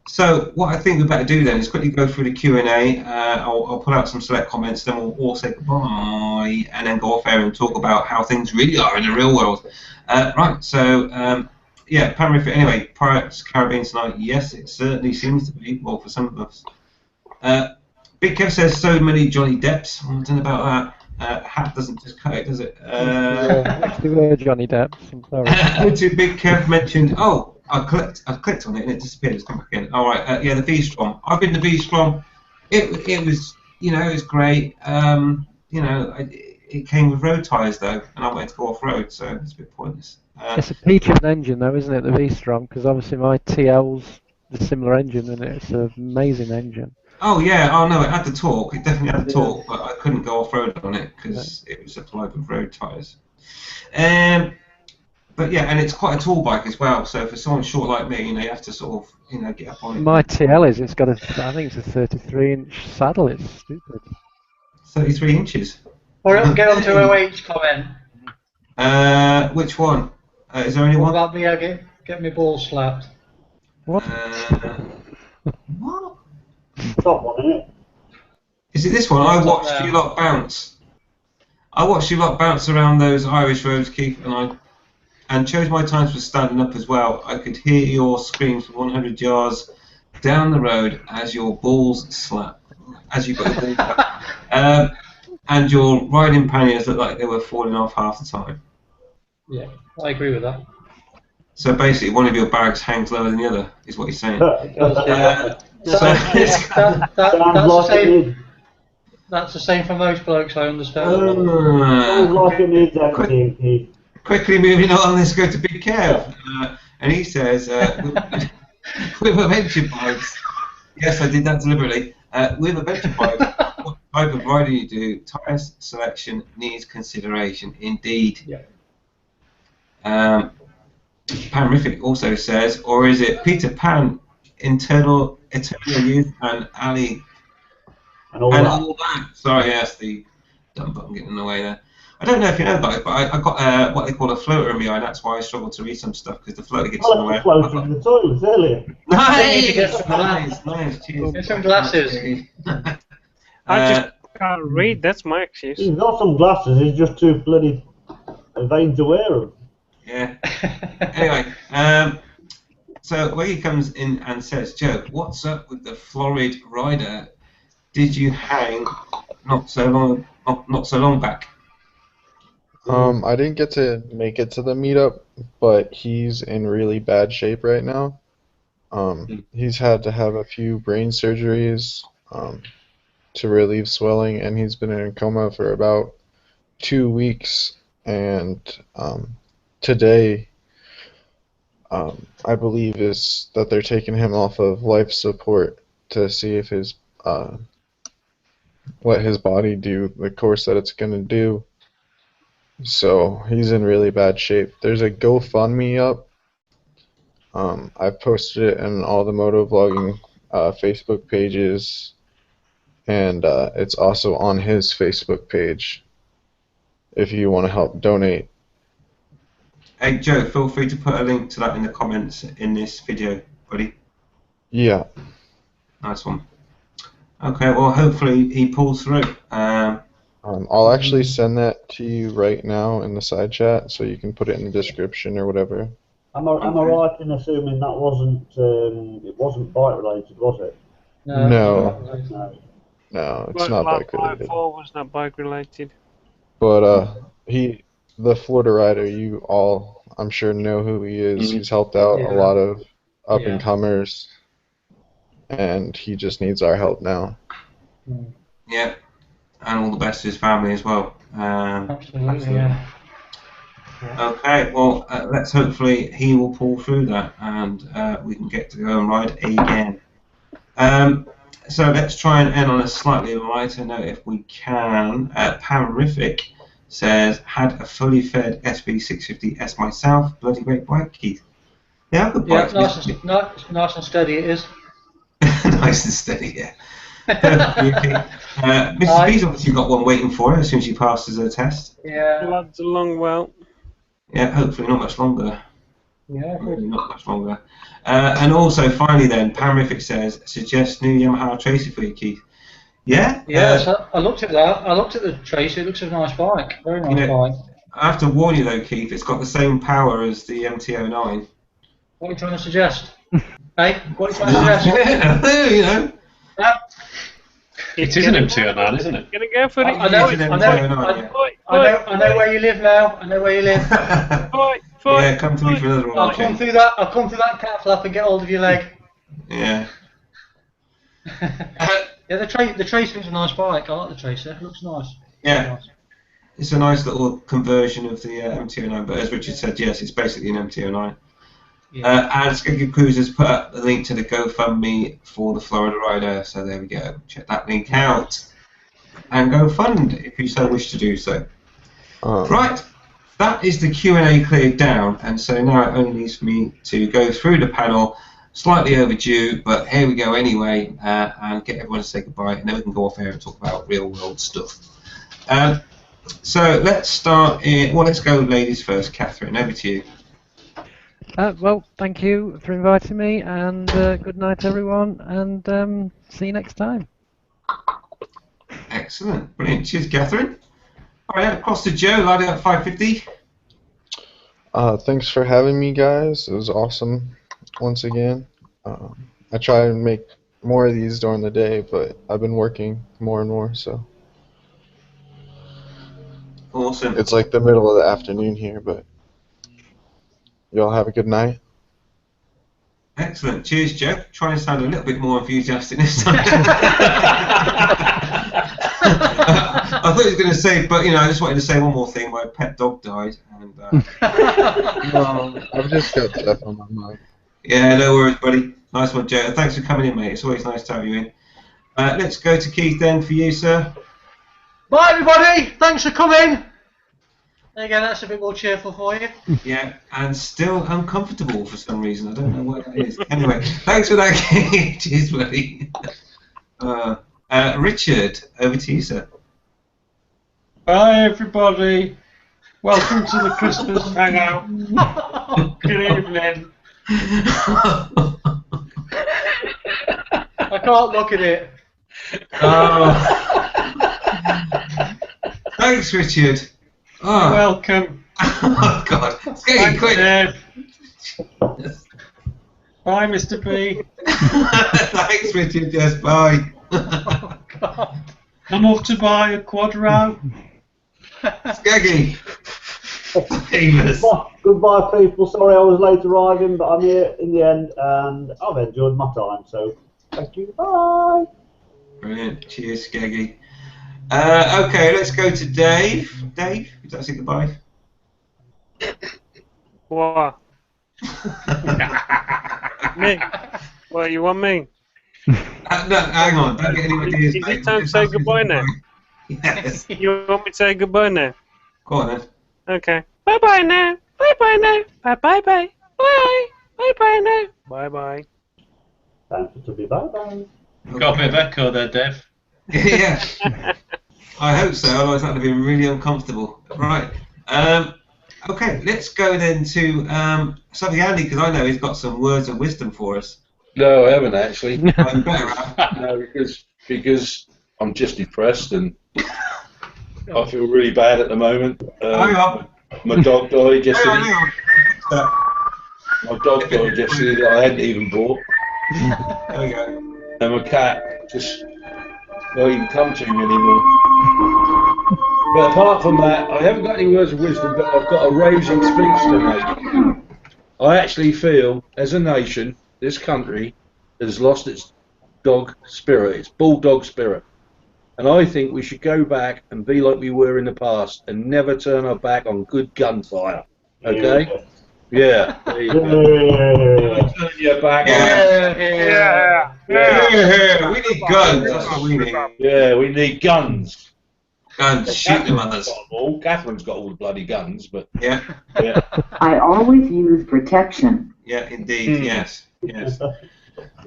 So what I think we better do then is quickly go through the Q&A. I'll put out some select comments, then we'll all say goodbye, and then go off air and talk about how things really are in the real world. Right, so yeah, Panriff. Anyway, Pirates Caribbean tonight. Yes, it certainly seems to be. Well, for some of us. Big Kev says so many Johnny Depps. I don't know about that. Hat doesn't just cut it, does it? What's the word, Johnny Depps? I'm sorry. To Big Kev mentioned. Oh, I clicked on it and it disappeared. It's come back again. All right. Yeah, the V-Strom. I've been to V-Strom. It was, you know, it was great. You know, it came with road tyres though, and I wanted to go off road, so it's a bit pointless. It's a peach of an engine though, isn't it? The V-Strom, because obviously my TL's a similar engine, and it's an amazing engine. Oh yeah, oh no, it had the torque. It definitely had the torque, but I couldn't go off road on it because it was supplied with road tyres. But yeah, and it's quite a tall bike as well. So for someone short like me, you know, you have to sort of, you know, get up on it. My TL it's got I think it's a 33-inch saddle. It's stupid. 33 inches. Or get on to OH comment. Which one? Is there anyone? What about me? Get me balls slapped. What? What? Top one, isn't it? Is it this one? I watched you lot bounce. I watched you lot bounce around those Irish roads, Keith, and chose my times for standing up as well. I could hear your screams from 100 yards down the road as your balls slap, as you got your balls slap. And your riding panniers looked like they were falling off half the time. Yeah, I agree with that. So basically, one of your bags hangs lower than the other, is what you're saying. That's the same for most blokes, I understand. Quickly moving on, let's go to Big Kev. And he says, with adventure bikes, yes, I did that deliberately. With adventure bikes, what type of riding you do, tyre selection needs consideration, indeed. Yeah. Panrific also says, or is it Peter Pan, Eternal Youth, and Ali, and all that? Sorry, yes, the dumb button getting in the way there. I don't know if you know about it, but I got what they call a floater in my eye, and that's why I struggle to read some stuff, because the floater gets in the way. I floated in the toilets earlier. Nice, cheers. Get some glasses. I just can't read, that's my excuse. He's got some glasses, he's just too bloody vain to wear them. Yeah. Anyway, so where he comes in and says, Joe, what's up with the florid rider? Did you hang not so long back? I didn't get to make it to the meetup, but he's in really bad shape right now. He's had to have a few brain surgeries to relieve swelling, and he's been in a coma for about 2 weeks. And today, I believe, is that they're taking him off of life support to see if his let his body do the course that it's gonna do. So he's in really bad shape. There's a GoFundMe up. I've posted it in all the motovlogging Facebook pages, and it's also on his Facebook page if you want to help donate. Hey Joe, feel free to put a link to that in the comments in this video, buddy. Yeah. Nice one. Okay, well, hopefully he pulls through. I'll actually send that to you right now in the side chat, so you can put it in the description or whatever. Am I right in assuming that wasn't it wasn't bike related, was it? No. No. No, it's not bike related. was not bike related. But the Florida rider, you all, I'm sure, know who he is. He's helped out a lot of up and comers, and he just needs our help now. Yeah, and all the best to his family as well. Absolutely, yeah. Okay, well, let's hopefully he will pull through that, and we can get to go and ride again. So let's try and end on a slightly lighter note if we can. Pamrific says, had a fully fed SB650S myself. Bloody great bike, Keith. Yeah, good bike. Nice and steady it is. Nice and steady, yeah. Mrs. B's obviously got one waiting for her as soon as she passes her test. Yeah. Lads along well. Yeah, hopefully not much longer. Yeah. Really not much longer. And also, finally then, Pamrific says, suggest new Yamaha Tracer for you, Keith. Yeah? Yeah, so I looked at that. I looked at the Tracer. It looks a nice bike. Very nice bike. I have to warn you though, Keith, it's got the same power as the MT-09. What are you trying to suggest? Hey, what are you trying to suggest? You know. It is an MT-09, isn't it? Gonna go for it. I know where you live now. I know where you live. Yeah, come to me for another one. I'll come through that cat flap and get hold of your leg. Yeah. Yeah, the Tracer is a nice bike. I like the Tracer. It looks nice. Yeah. It's a nice little conversion of the MT-09, but as Richard said, yes, it's basically an MT-09. Yeah. And Skeggy Cruisers put up the link to the GoFundMe for the Florida Rider, so there we go. Check that link out and go fund if you so wish to do so. Right, that is the Q&A cleared down, and so now it only leaves me to go through the panel, slightly overdue, but here we go anyway, and get everyone to say goodbye, and then we can go off air and talk about real world stuff. So let's start well, let's go ladies first. Catherine, over to you. Well, thank you for inviting me, and good night, everyone, and see you next time. Excellent, brilliant. Cheers, Catherine. All right, across to Joe, lighting up 550. Thanks for having me, guys. It was awesome once again. I try and make more of these during the day, but I've been working more and more, so. Awesome. It's like the middle of the afternoon here, but y'all have a good night. Excellent. Cheers, Joe. Try and sound a little bit more enthusiastic this time. I thought he was going to say, but I just wanted to say one more thing. My pet dog died, and I've just got stuff on my mind. Yeah, no worries, buddy. Nice one, Joe. Thanks for coming in, mate. It's always nice to have you in. Let's go to Keith then for you, sir. Bye, everybody. Thanks for coming. There you go. That's a bit more cheerful for you. Yeah, and still uncomfortable for some reason. I don't know what that is. Anyway, thanks for that. Cheers, buddy. Richard, over to you, sir. Bye, everybody. Welcome to the Christmas hangout. Good evening. I can't look at it. Thanks, Richard. Oh. You're welcome. Oh, God. It's getting quick. Bye, Mr. B. Thanks, Richard. Yes, bye. Oh, God. I'm off to buy a Quadro. Skeggy. Famous. Goodbye, people. Sorry I was late arriving, but I'm here in the end, and I've enjoyed my time. So, thank you. Bye. Brilliant. Cheers, Skeggy. Okay, let's go to Dave. Dave, would you like to say goodbye? What? Me? What, you want me? No, hang on. Don't get any ideas. Is it time to say goodbye now? Yes. You want me to say goodbye now? Go on then. Okay. Bye bye now. Bye bye now. Bye bye bye. Bye. Bye bye now. Bye bye. Time for to be bye-bye. Got a bit of echo there, Dave. Yeah. I hope so, otherwise that would have been really uncomfortable. Right. Okay, let's go then to something Andy, because I know he's got some words of wisdom for us. No, I haven't actually. I'm better at. No, because I'm just depressed and I feel really bad at the moment. Hang on. My dog died yesterday. Hang on. My dog died yesterday that I hadn't even bought. There we go. And my cat just won't even come to me anymore. But apart from that, I haven't got any words of wisdom, but I've got a rousing speech to make. I actually feel, as a nation, this country has lost its dog spirit, its bulldog spirit. And I think we should go back and be like we were in the past and never turn our back on good gunfire. Okay? Yeah. There you go. Turn your back Yeah. We need guns. That's what we need. Yeah, we need guns. Guns. Shoot them others. Catherine's got all the bloody guns, but yeah. I always use protection. Yeah, indeed. Yes. Yes.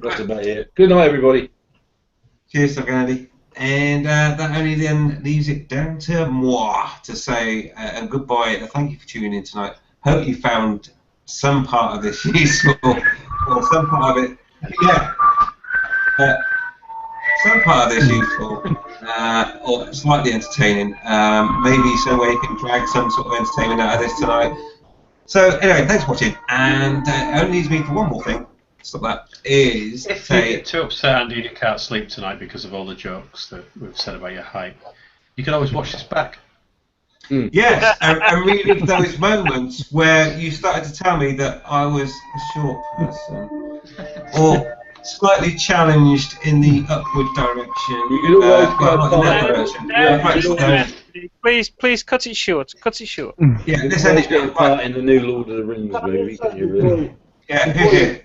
That's about it. Good night, everybody. Cheers, Dr. Andy. And that only then leaves it down to moi to say a goodbye. Thank you for tuning in tonight. Hope you found some part of this useful, or some part of it, some part of this useful, or slightly entertaining. Maybe some way you can drag some sort of entertainment out of this tonight. So anyway, thanks for watching. And it only needs me for one more thing. Stop that. Is if you get too upset, Andy, you can't sleep tonight because of all the jokes that we've said about your height, you can always watch this back. Yes, and relive those moments where you started to tell me that I was a short person, or slightly challenged in the upward direction. You can always Please cut it short. Cut it short. Yeah, this is getting part in the new Lord of the Rings movie. Can you really? Yeah.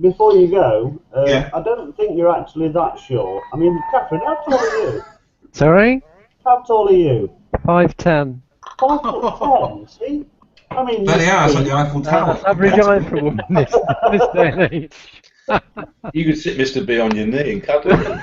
Before you go, I don't think you're actually that short. I mean, Catherine, how tall are you? Sorry? How tall are you? 5'10". 5'10", see? I mean... Bloody hell, that's like the Eiffel Tower. That's average height for a woman this day and age. You could sit Mr. B on your knee and cuddle him.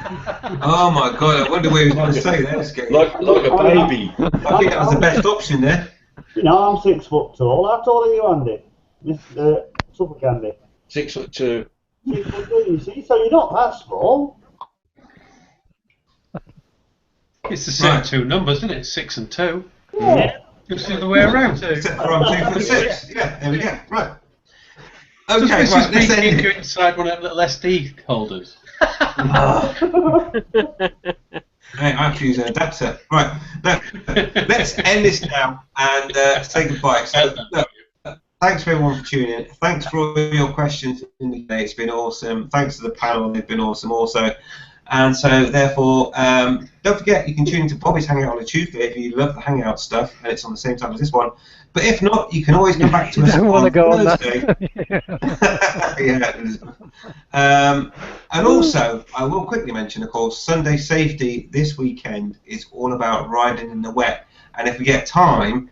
Oh my god, I wonder where he was going to say that. Like a baby. I think that was the best option there. You know, I'm 6 foot tall. How tall are you, Andy? Mr. Suffolk Andy? 6'2". 6 foot 2, you see? So you're not that small. It's the same two numbers, isn't it? 6 and 2. Yeah. It's the other way around. Except for I'm 2'6". Yeah, there we go. Right. Okay, Okay, right, let's end go inside one of the little SD holders. Hey, I have to use an adapter. Right, now, let's end this now and say goodbye. So, look, thanks for everyone for tuning in. Thanks for all your questions in the day. It's been awesome. Thanks to the panel. They've been awesome also. And so, therefore, don't forget, you can tune into Bobby's Hangout on a Tuesday if you love the Hangout stuff, and it's on the same time as this one. But if not, you can always come back to us on Thursday. And also, I will quickly mention, of course, Sunday Safety this weekend is all about riding in the wet. And if we get time,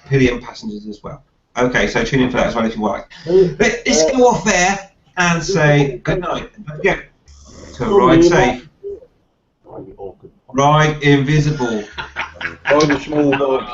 pillion passengers as well. Okay, so tune in for that as well if you like. Let's go off there and say good night. And don't forget to ride safe. Ride invisible. Ride a small bike.